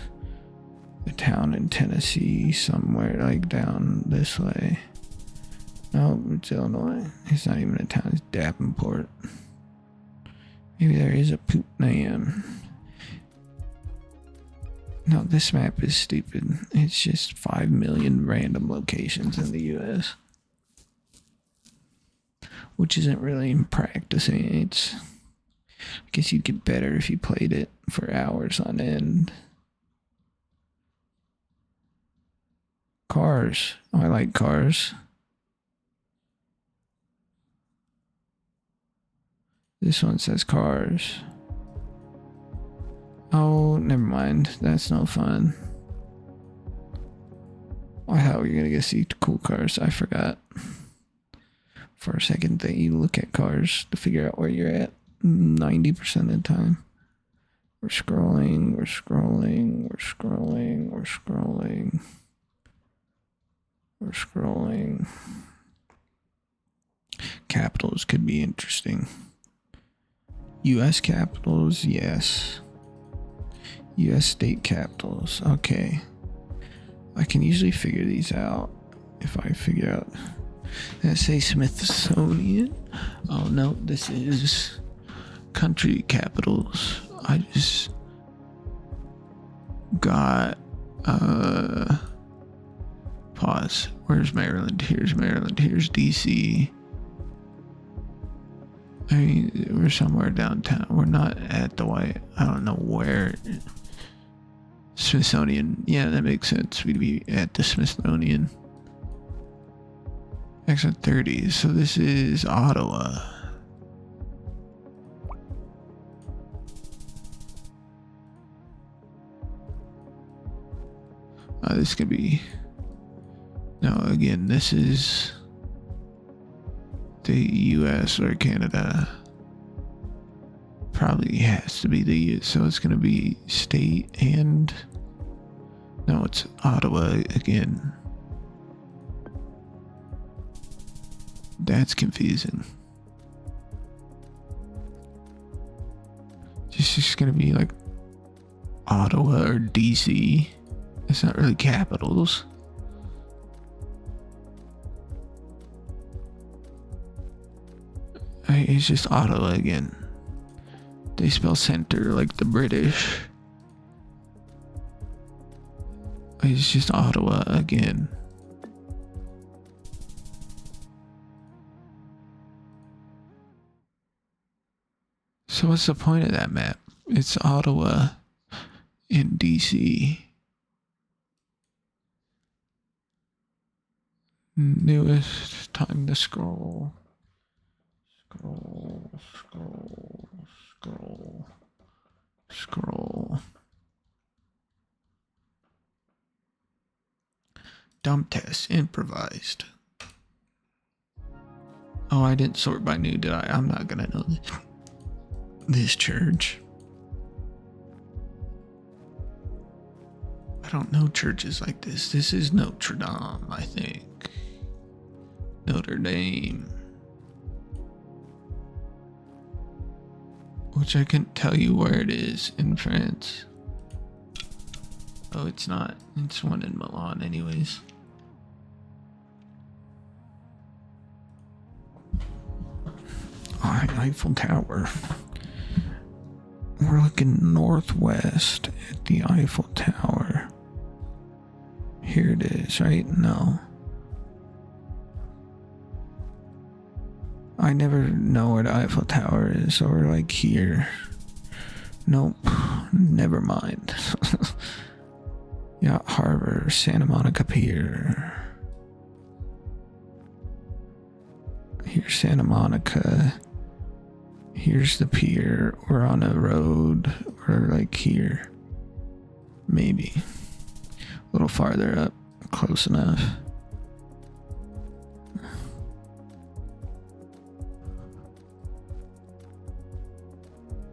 a town in Tennessee somewhere, like down this way. No, it's Illinois. It's not even a town, it's Davenport. Maybe there is a Putnam. No, this map is stupid. It's just 5 million random locations in the US. Which isn't really practicing. I guess you'd get better if you played it for hours on end. Cars. Oh, I like cars. This one says cars. Oh, never mind. That's no fun. I thought we were gonna get to see cool cars. I forgot. For a second that you look at cars to figure out where you're at 90% of the time. We're scrolling. Capitals could be interesting. US capitals, yes. US state capitals, okay. I can usually figure these out if I figure out. Let's say Smithsonian. Oh no, this is country capitals. I just got pause. Where's Maryland? Here's Maryland. Here's DC. I mean, we're somewhere downtown. We're not at the white. I don't know where. Smithsonian. Yeah, that makes sense. We'd be at the Smithsonian. Exit 30. So this is Ottawa. This could be. No, again, this is the US or Canada. Probably has to be the US, so it's gonna be state and no, it's Ottawa again. That's confusing. It's just gonna be like Ottawa or DC. It's not really capitals. It's just Ottawa again. They spell center like the British. It's just Ottawa again. So what's the point of that map? It's Ottawa in DC. Newest time to scroll. Scroll. Dump test, improvised. Oh, I didn't sort by new, did I? I'm not gonna know this church. I don't know churches like this. This is Notre Dame, I think. Notre Dame. which I couldn't tell you where it is in France. Oh, it's not. It's one in Milan anyways. Alright, Eiffel Tower. We're looking northwest at the Eiffel Tower. Here it is, right? No. I never know where the Eiffel Tower is, so we're like here. Nope, never mind. Yacht Harbor, Santa Monica Pier. Here's Santa Monica. Here's the pier. We're on a road. We're like here. Maybe. A little farther up. Close enough.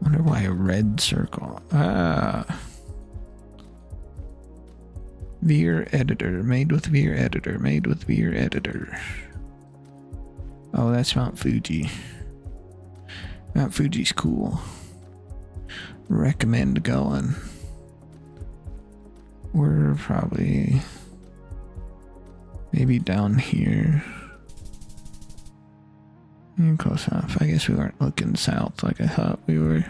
Wonder why a red circle. Ah. Veer editor. Made with Veer editor. Made with Veer editor. Oh, that's Mount Fuji. Mount Fuji's cool. Recommend going. We're probably maybe down here. Close enough. I guess we weren't looking south like I thought we were.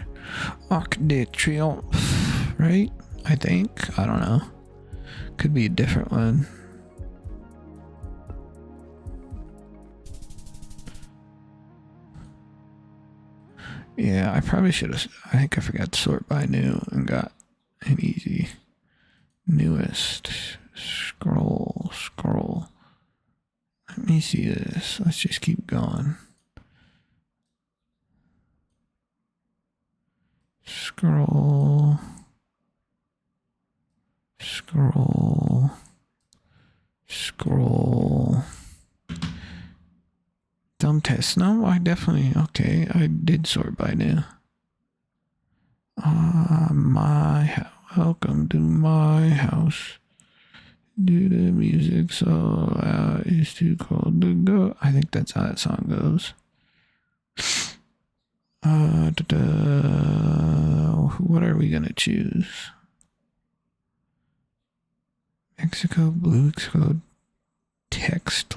Arc de Triomphe, right? I think. I don't know. Could be a different one. Yeah, I probably should have. I think I forgot to sort by new and got an easy. Newest. Scroll. Let me see this. Let's just keep going. Scroll. Dumb test. No, I definitely. Okay, I did sort by new. My house. Welcome to my house. Do the music so loud it's too cold to go. I think that's how that song goes. What are we gonna choose? Mexico Blue Code text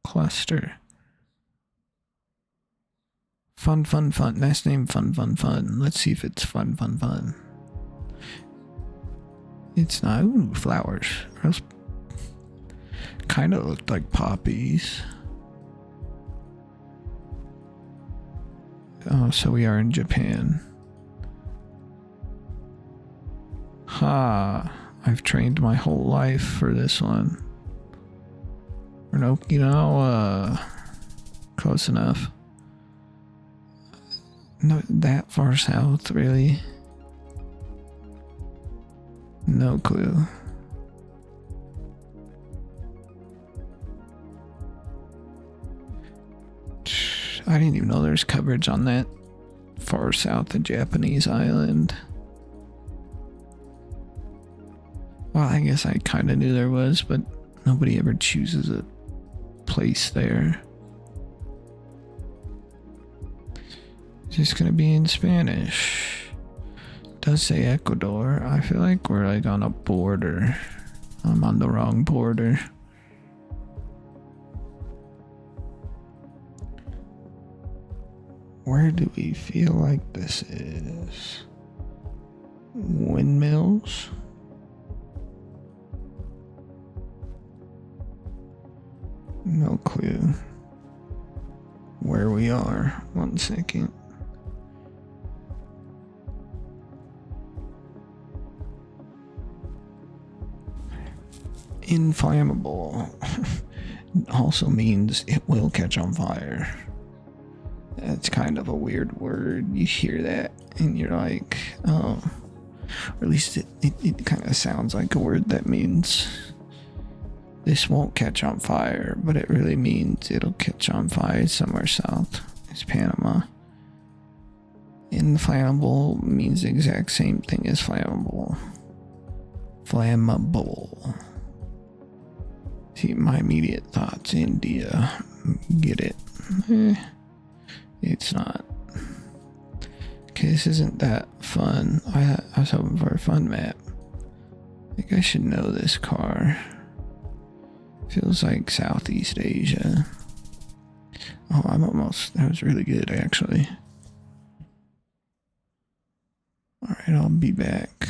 cluster. Fun. Last name fun. Let's see if it's fun. It's not. Ooh, flowers. Those kind of looked like poppies. Oh, so we are in Japan. Ha! I've trained my whole life for this one. Or nope, close enough. Not that far south, really. No clue. I didn't even know there's coverage on that far south of Japanese island. Well, I guess I kind of knew there was, but nobody ever chooses a place there. It's just gonna be in Spanish. It does say Ecuador. I feel like we're like on a border. I'm on the wrong border. Where do we feel like this is? Windmills? No clue where we are. 1 second. Inflammable also means it will catch on fire. That's kind of a weird word. You hear that and you're like, oh, or at least it kind of sounds like a word that means this won't catch on fire, but it really means it'll catch on fire somewhere south. It's Panama. Inflammable means the exact same thing as flammable. Flammable. See, my immediate thoughts, India. Get it? It's not. Okay, this isn't that fun. I was hoping for a fun map. I think I should know this car. Feels like Southeast Asia. Oh, that was really good actually. Alright, I'll be back.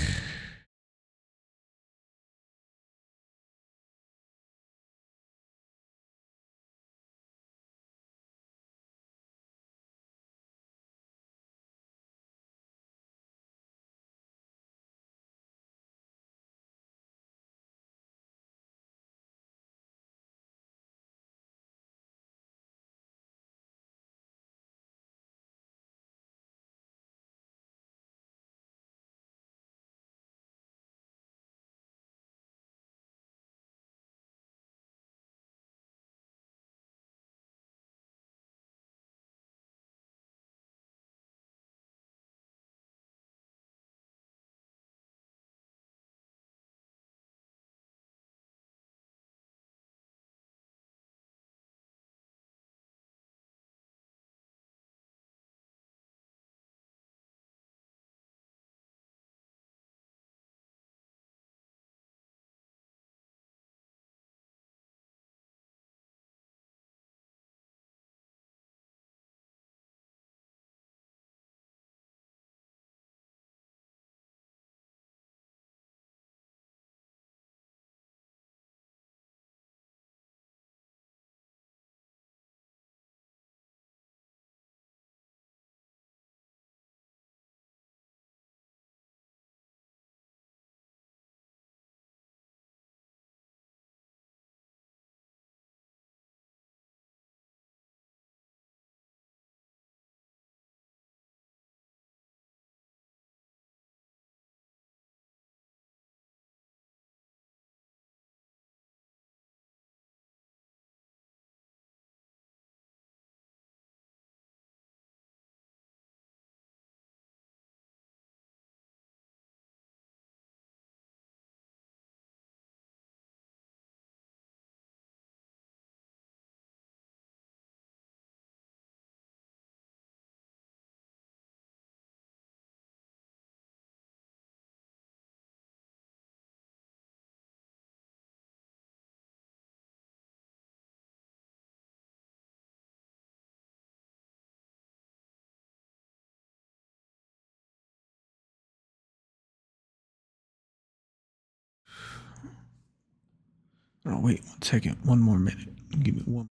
Oh, wait 1 second. 1 more minute. Give me one.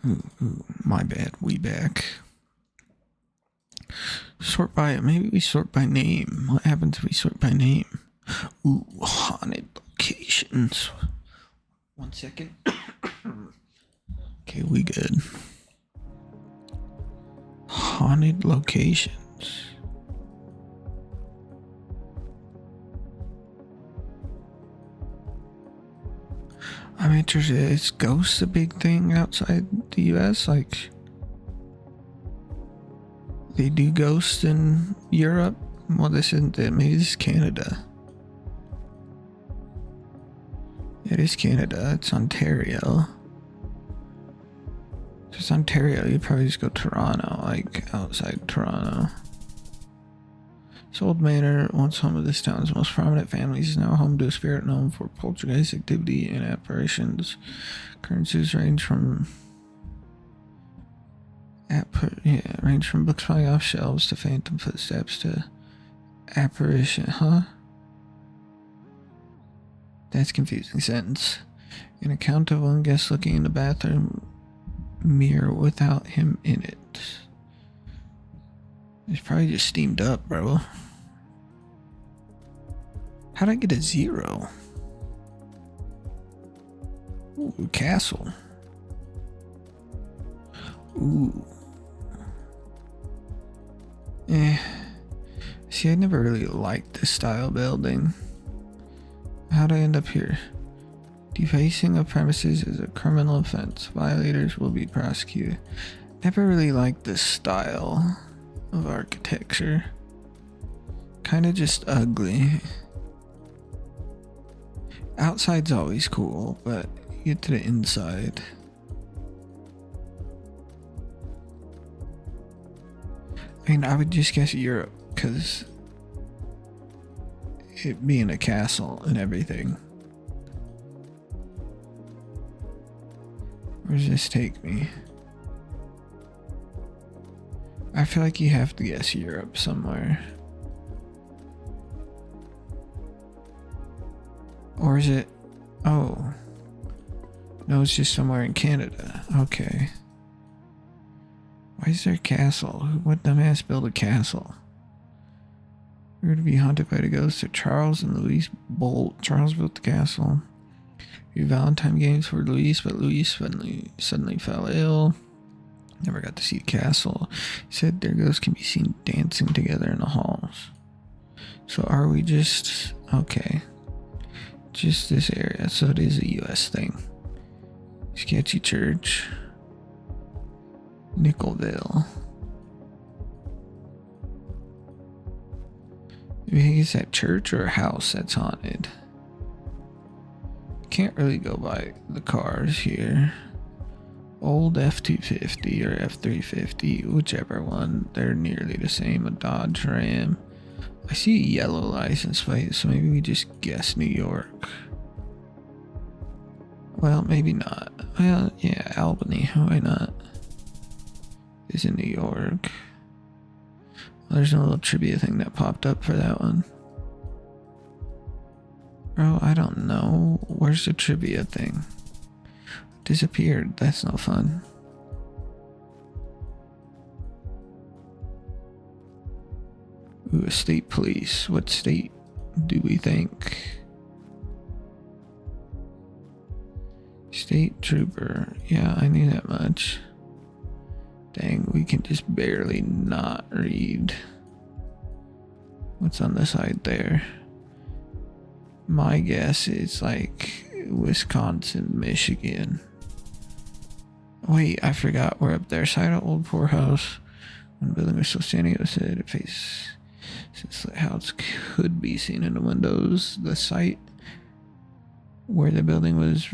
Ooh, my bad. We back. Sort by, maybe we sort by name. What happens if we sort by name? Ooh, haunted locations. 1 second. Okay, we good. Haunted locations. I'm interested. Is ghosts a big thing outside the US? Like, they do ghosts in Europe? Well, this isn't it. Maybe this is Canada. It is Canada. It's Ontario. If it's Ontario, you'd probably just go Toronto, like outside Toronto. This old manor, once home of this town's most prominent families, is now home to a spirit known for poltergeist activity and apparitions. Occurrences range from books falling off shelves to phantom footsteps to apparition. Huh? That's a confusing sentence. An account of one guest looking in the bathroom mirror without him in it. It's probably just steamed up, bro. How'd I get a 0? Ooh, castle. Ooh. See, I never really liked this style building. How'd I end up here? Defacing of premises is a criminal offense. Violators will be prosecuted. Never really liked this style of architecture. Kind of just ugly. Outside's always cool, but you get to the inside. I mean, I would just guess Europe, because it being a castle and everything. Where does this take me? I feel like you have to guess Europe somewhere. Or is it... Oh. No, it's just somewhere in Canada. Okay. Why is there a castle? What dumbass built a castle? We're to be haunted by the ghosts of Charles and Louise Bolt. Charles built the castle. Your Valentine games for Louise, but Louise suddenly fell ill. Never got to see the castle. He said their ghosts can be seen dancing together in the halls. So are we just... Okay. Just this area. So it is a US thing. Sketchy Church. Nickelville. You think it's that church or a house that's haunted? Can't really go by the cars here. Old F-250 or F-350, whichever one. They're nearly the same. A Dodge Ram. I see a yellow license plate, so maybe we just guess New York. Well, maybe not. Well, yeah, Albany. Why not? Is in New York. Well, there's a little trivia thing that popped up for that one. Bro, I don't know. Where's the trivia thing? Disappeared. That's no fun. Ooh, state police. What state do we think? State trooper. Yeah, I knew that much. Dang, we can just barely not read. What's on the side there? My guess is like Wisconsin, Michigan. Wait, I forgot we're up there. Side of old poorhouse. When the building was still standing, it said it faces since the house could be seen in the windows. The site where the building was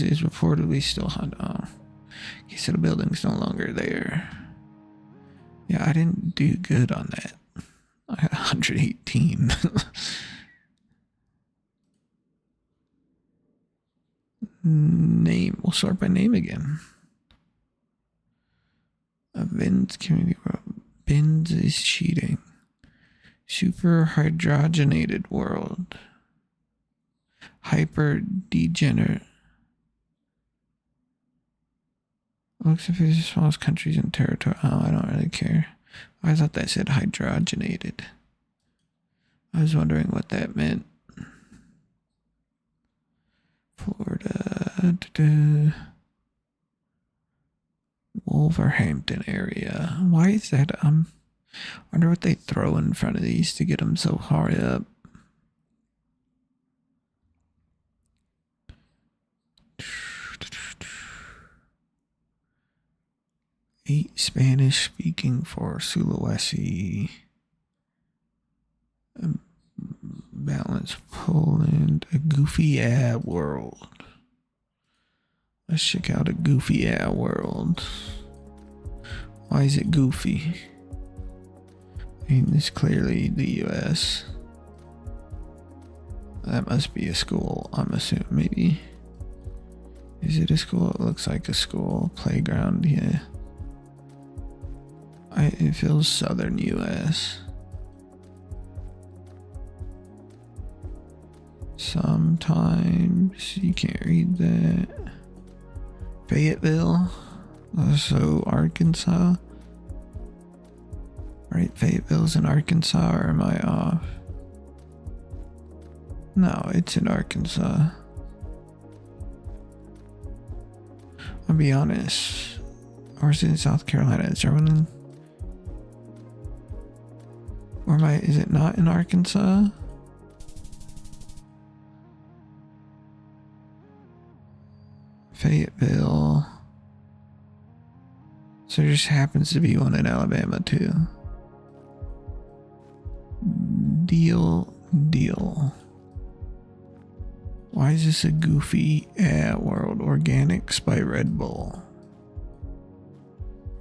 is reportedly still haunted. Oh. Okay, so the building's no longer there. Yeah, I didn't do good on that. I had 118. Name. We'll start by name again. Ben's community world. Ben's is cheating. Super hydrogenated world. Hyper degenerate. Looks like it's the smallest countries in territory. Oh, I don't really care. I thought that said hydrogenated. I was wondering what that meant. Florida. Wolverhampton area. Why is that? I wonder what they throw in front of these to get them so high up. Eight Spanish speaking for Sulawesi. Balance Poland. A goofy world. Let's check out a goofy world. Why is it goofy? I mean, this is clearly the US. That must be a school, I'm assuming, maybe. Is it a school? It looks like a school. Playground, yeah. It feels southern US. Sometimes you can't read that. Fayetteville. So Arkansas. Right, Fayetteville's in Arkansas, or am I off? No, it's in Arkansas. I'll be honest. Or is it in South Carolina? Is there one in... Or is it not in Arkansas? Fayetteville. So there just happens to be one in Alabama too. Deal. Why is this a goofy world? Organics by Red Bull.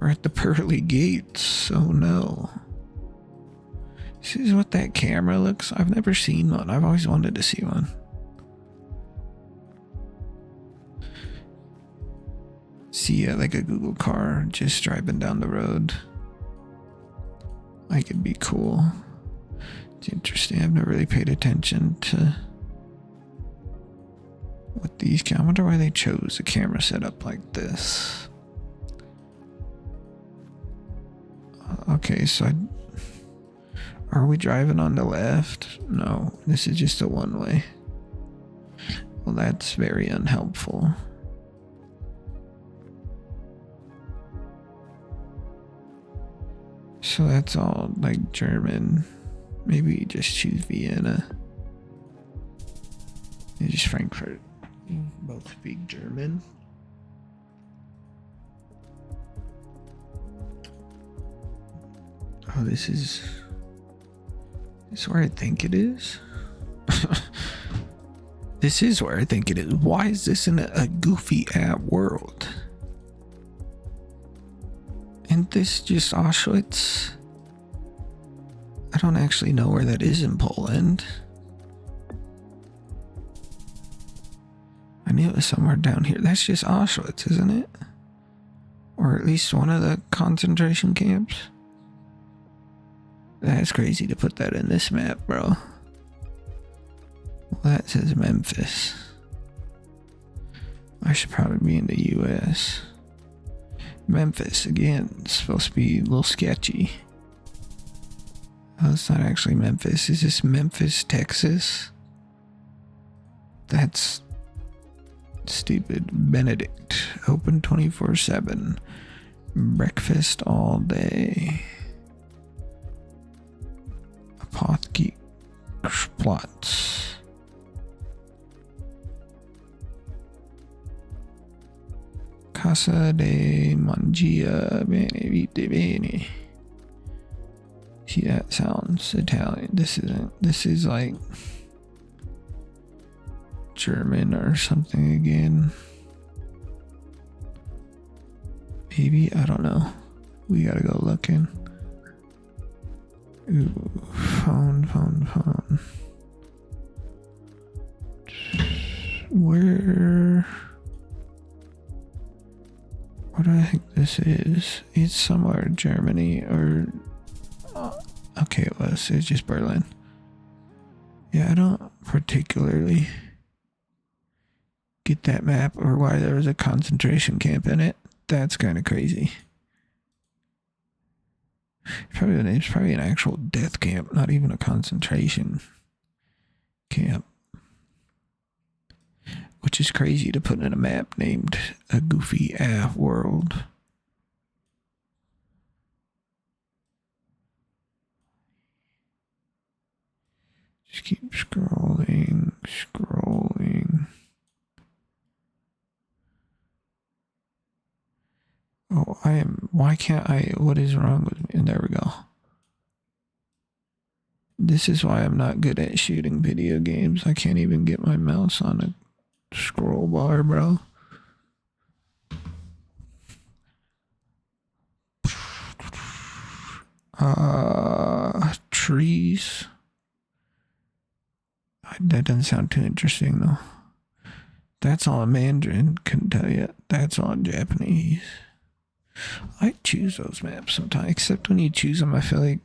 We're at the pearly gates. Oh no. This is what that camera looks. I've never seen one. I've always wanted to see one. See like a Google car just driving down the road. Like it'd be cool. It's interesting. I've never really paid attention to what these. I wonder why they chose a camera setup like this. Okay, so are we driving on the left? No, this is just a one-way. Well, that's very unhelpful. So that's all like German. Maybe just choose Vienna. And just Frankfurt. Both speak German. Oh, this is where I think it is. This is where I think it is. Why is this in a goofy world? Isn't this just Auschwitz? I don't actually know where that is in Poland. I knew it was somewhere down here. That's just Auschwitz, isn't it? Or at least one of the concentration camps. That's crazy to put that in this map, bro. Well, that says Memphis. I should probably be in the US. Memphis, again, it's supposed to be a little sketchy. Oh, it's not actually Memphis. Is this Memphis, Texas? That's stupid. Benedict, open 24/7. Breakfast all day. Apothekersplatz. Casa de Mangia Bene Vite Bene. See, that sounds Italian. This isn't. This is like German or something again. Maybe, I don't know. We gotta go looking. Ooh, phone. Where? What do I think this is? It's somewhere in Germany or... okay, it's just Berlin. Yeah, I don't particularly get that map or why there was a concentration camp in it. That's kind of crazy. It's probably an actual death camp, not even a concentration camp. Which is crazy to put in a map named A Goofy World. Just keep scrolling. Oh, why can't I, what is wrong with me? And there we go. This is why I'm not good at shooting video games. I can't even get my mouse on a scroll bar, bro. Trees. That doesn't sound too interesting though. That's all in Mandarin, couldn't tell you. That's all in Japanese. I choose those maps sometimes, except when you choose them, I feel like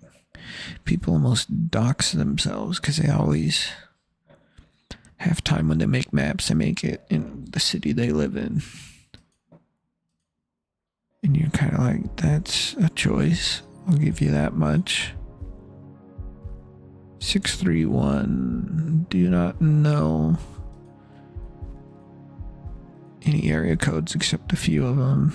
people almost dox themselves because they always have time when they make maps, they make it in the city they live in. And you're kind of like, that's a choice. I'll give you that much. 631. Do not know any area codes except a few of them.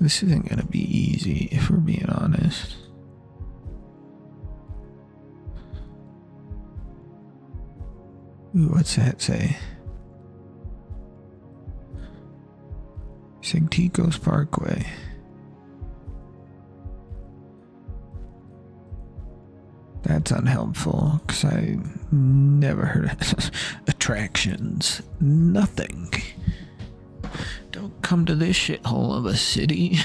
This isn't gonna be easy if we're being honest. Ooh, what's that say? Ticos Parkway. That's unhelpful, because I never heard of attractions. Nothing. Don't come to this shithole of a city.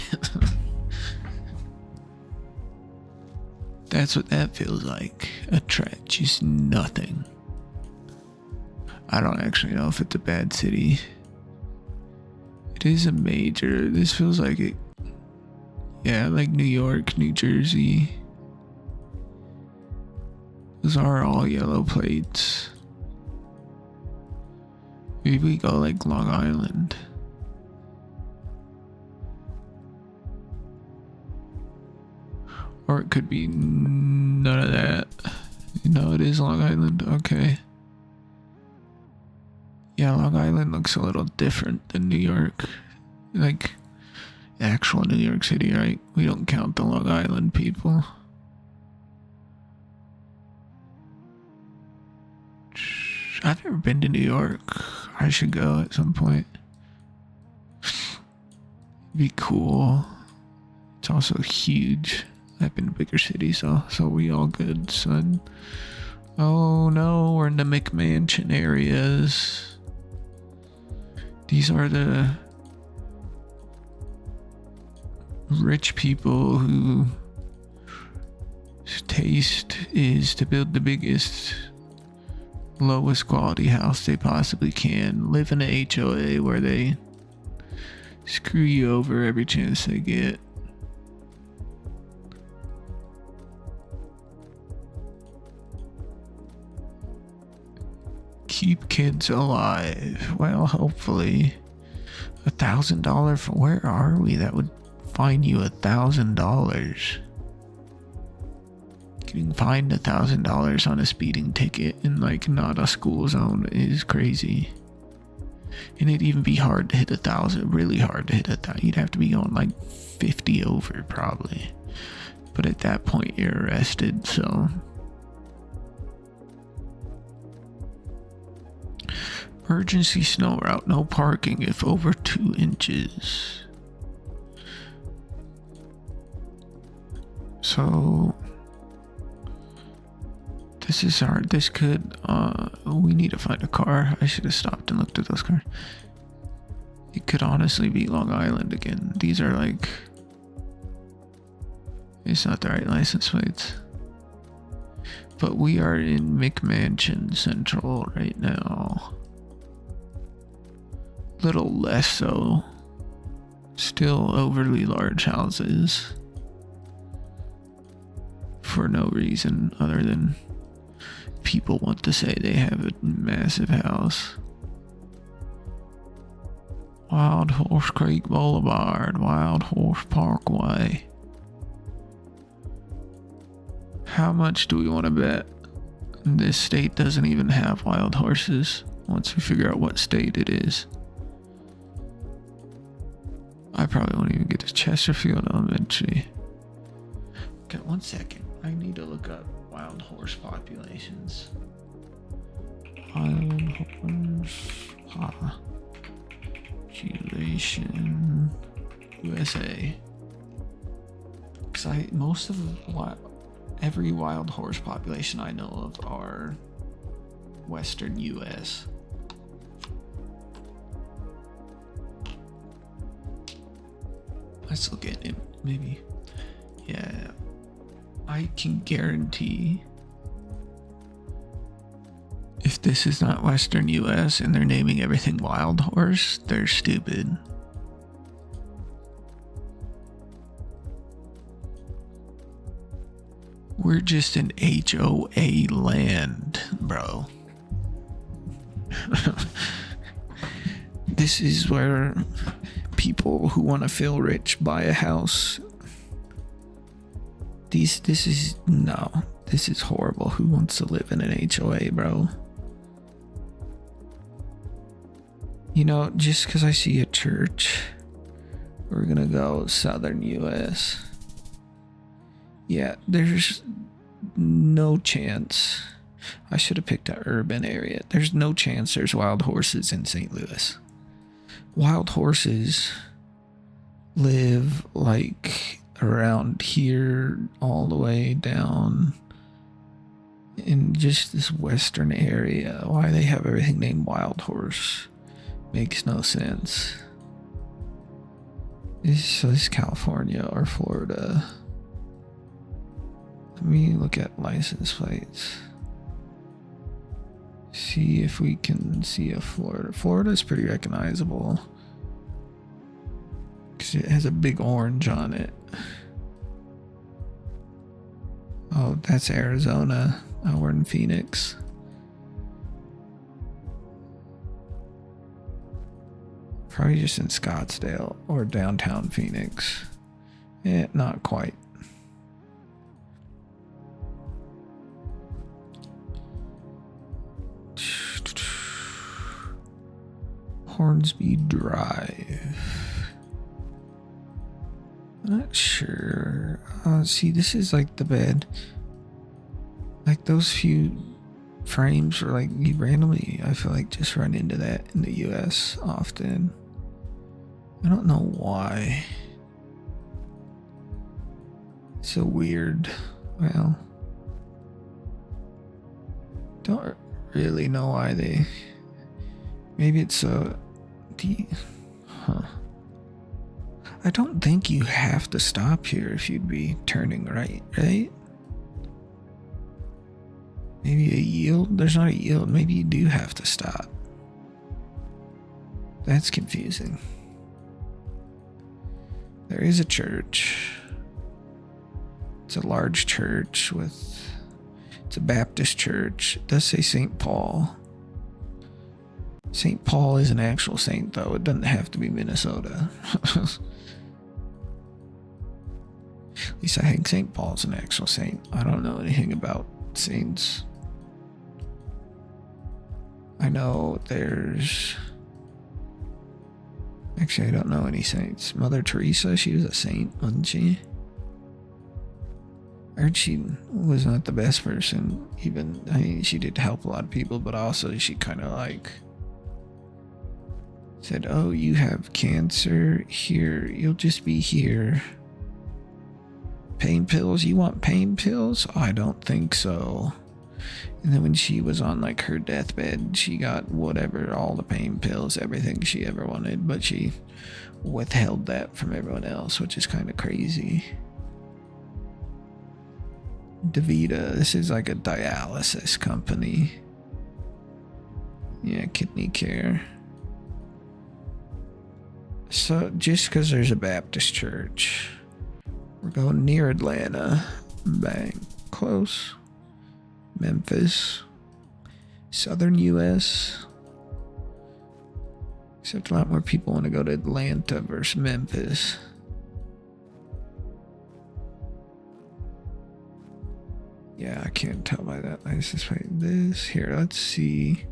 That's what that feels like. Just nothing. I don't actually know if it's a bad city. It is a major. This feels like it. Yeah, like New York, New Jersey. Those are all yellow plates. Maybe we go like Long Island. Or it could be none of that. No, it is Long Island. Okay. Yeah, Long Island looks a little different than New York. Like, actual New York City, right? We don't count the Long Island people. I've never been to New York. I should go at some point. Be cool. It's also huge. I've been to bigger cities, so we all good, son. Oh no, we're in the McMansion areas. These are the rich people whose taste is to build the biggest, lowest quality house they possibly can. Live in an HOA where they screw you over every chance they get. Keep kids alive. Well, hopefully. $1,000 for where are we? That would fine you $1,000. Getting fined $1,000 on a speeding ticket in like not a school zone is crazy. And it'd even be hard to hit 1,000. Really hard to hit 1,000. You'd have to be going like 50 over probably. But at that point you're arrested, so. Emergency snow route, no parking if over 2 inches. So this could, we need to find a car. I should have stopped and looked at those cars. It could honestly be Long Island again. These are like, it's not the right license plates. But we are in McMansion Central right now. Little less so. Still overly large houses. For no reason other than people want to say they have a massive house. Wild Horse Creek Boulevard, Wild Horse Parkway. How much do we want to bet this state doesn't even have wild horses once we figure out what state it is? I probably won't even get to Chesterfield Elementary. Okay, 1 second. I need to look up wild horse populations. Wild horse population USA. Because most of every wild horse population I know of are Western US. Let's look at it, maybe. Yeah, I can guarantee if this is not Western US and they're naming everything wild horse, they're stupid. We're just an HOA land, bro. This is where people who want to feel rich buy a house. This is horrible. Who wants to live in an HOA, bro? You know, just because I see a church, we're gonna go southern US. Yeah, there's no chance. I should have picked an urban area. There's no chance there's wild horses in St. Louis. Wild horses live like around here all the way down in just this western area. Why they have everything named Wild Horse makes no sense. So this is California or Florida. Let me look at license plates. See if we can see a Florida. Florida is pretty recognizable because it has a big orange on it. Oh, that's Arizona. Oh, we're in Phoenix. Probably just in Scottsdale or downtown Phoenix. Not quite. Hornsby Drive. I'm not sure. See, this is like the bed. Like those few frames are like you randomly, I feel like, just run into that in the US often. I don't know why. It's so weird. Well, don't really know why they. Maybe it's I don't think you have to stop here if you'd be turning right? Maybe a yield? There's not a yield. Maybe you do have to stop. That's confusing. There is a church. It's a large church it's a Baptist church. It does say St. Paul. St. Paul is an actual saint, though. It doesn't have to be Minnesota. At least I think St. Paul's an actual saint. I don't know anything about saints. I know there's... Actually, I don't know any saints. Mother Teresa, she was a saint, wasn't she? I heard she was not the best person, even. I mean, she did help a lot of people, but also she kind of like... said, oh, you have cancer? Here, you'll just be here. Pain pills? You want pain pills? I don't think so. And then when she was on like her deathbed, she got whatever, all the pain pills, everything she ever wanted, but she withheld that from everyone else, which is kind of crazy. DaVita, this is like a dialysis company. Yeah, kidney care. So just because there's a Baptist church, we're going near Atlanta. Bang. Close. Memphis. Southern US. Except a lot more people want to go to Atlanta versus Memphis. Yeah, I can't tell by that. I just wait this. Here, let's see.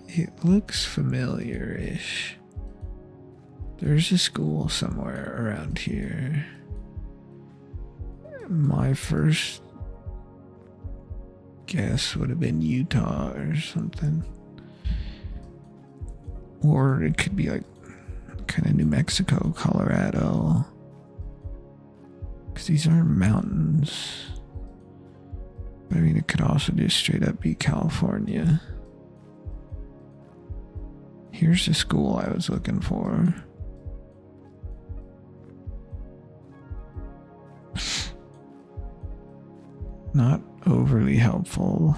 It looks familiar-ish. There's a school somewhere around here. My first guess would have been Utah or something. Or it could be like kind of New Mexico, Colorado. Because these are mountains. But I mean, it could also just straight up be California. Here's the school I was looking for. Not overly helpful.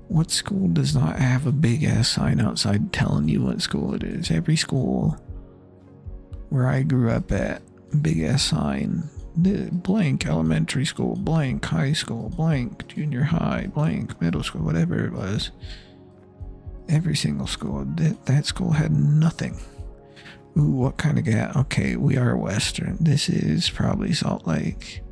What school does not have a big ass sign outside telling you what school it is? Every school where I grew up at, big ass sign. Blank elementary school, blank high school, blank junior high, blank middle school, whatever it was. Every single school. That school had nothing. Ooh, what kind of gas? Okay, we are Western. This is probably Salt Lake.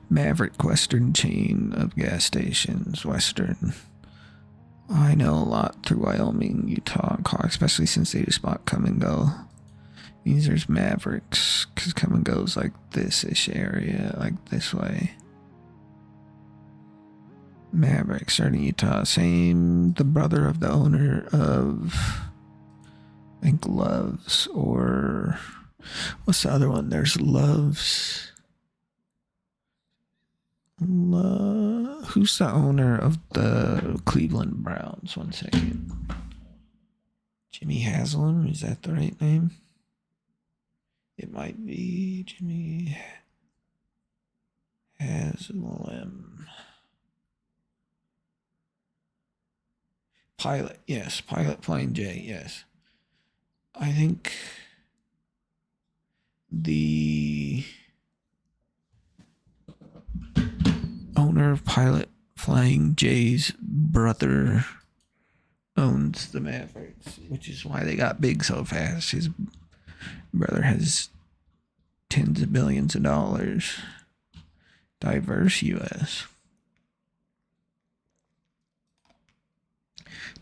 Maverick Western chain of gas stations. Western. I know a lot through Wyoming, Utah, and Colorado, especially since they just bought Come and Go. Means there's Mavericks, because Come and Go's like this-ish area, like this way. Maverick, starting Utah. Same, the brother of the owner of, I think, Loves, or what's the other one? There's Loves. Who's the owner of the Cleveland Browns? 1 second. Jimmy Haslam, is that the right name? It might be Jimmy Haslam. Pilot, yes. Pilot Flying J, yes. I think the owner of Pilot Flying J's brother owns the Mavericks, which is why they got big so fast. His brother has tens of billions of dollars. Diverse US.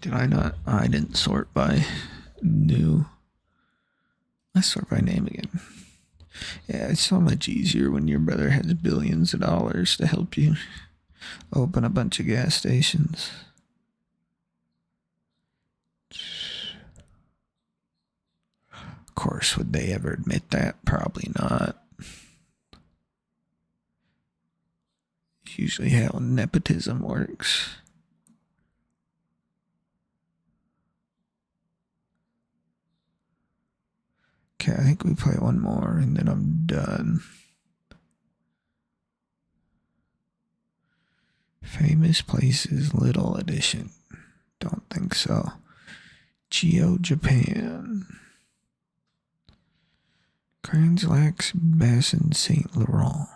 Did I not? I didn't sort by new. Let's sort by name again. Yeah, it's so much easier when your brother has billions of dollars to help you open a bunch of gas stations. Of course, would they ever admit that? Probably not. It's usually how nepotism works. Okay, I think we play one more and then I'm done. Famous Places, Little Edition. Don't think so. Geo Japan. Grands Lacs Basin St. Laurent.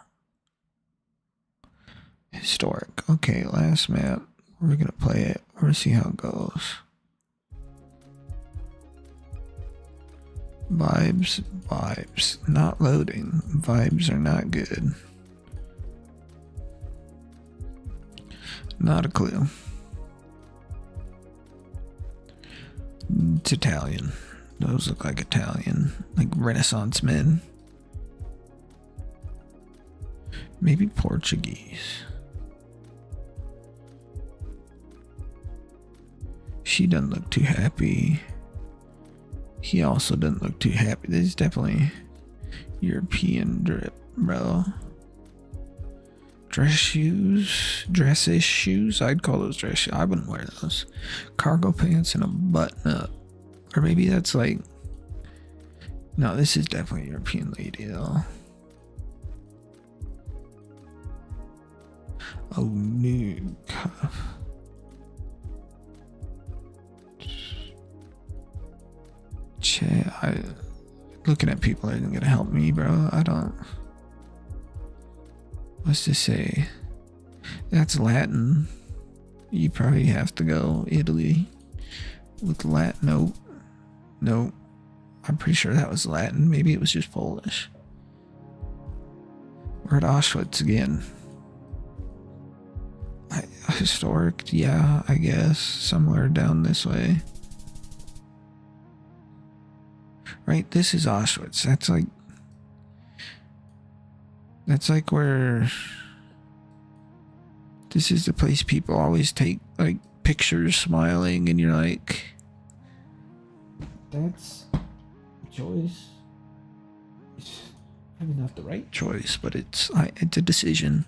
Historic. Okay, last map. We're gonna play it. We're gonna see how it goes. Vibes. Not loading. Vibes are not good. Not a clue. It's Italian. Those look like Italian. Like Renaissance men. Maybe Portuguese. She doesn't look too happy. He also doesn't look too happy. This is definitely European drip, bro. Dressish shoes. I'd call those dress shoes. I wouldn't wear those. Cargo pants and a button up. Or maybe that's like, no, this is definitely a European lady though. Oh, nude cuff. Looking at people isn't gonna help me, bro. I don't. What's this say? That's Latin. You probably have to go Italy with Latin. Nope. I'm pretty sure that was Latin. Maybe it was just Polish. We're at Auschwitz again. Historic, yeah, I guess. Somewhere down this way. Right, this is Auschwitz. That's like where, this is the place people always take like pictures smiling, and you're like, that's a choice. It's maybe not the right choice, but it's a decision.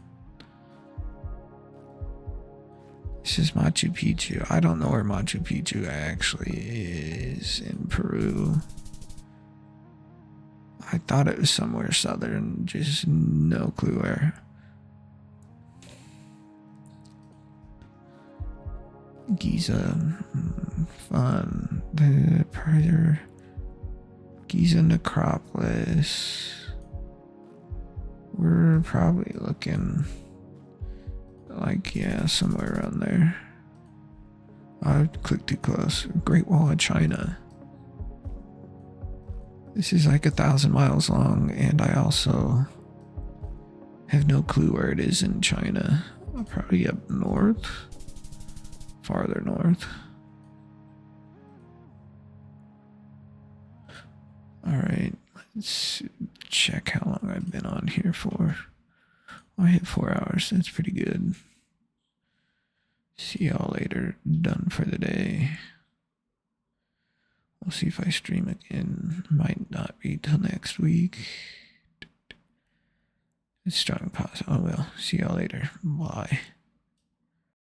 This is Machu Picchu. I don't know where Machu Picchu actually is in Peru. I thought it was somewhere southern, just no clue where. Giza, fun. The prayer. Giza necropolis. We're probably looking like, yeah, somewhere around there. I clicked too close. Great Wall of China. This is like 1,000 miles long, and I also have no clue where it is in China. Probably up north. Farther north. Alright, let's check how long I've been on here for. I hit 4 hours, that's pretty good. See y'all later. Done for the day. We'll see if I stream again. Might not be till next week. It's strong pause. Oh well. See y'all later. Bye.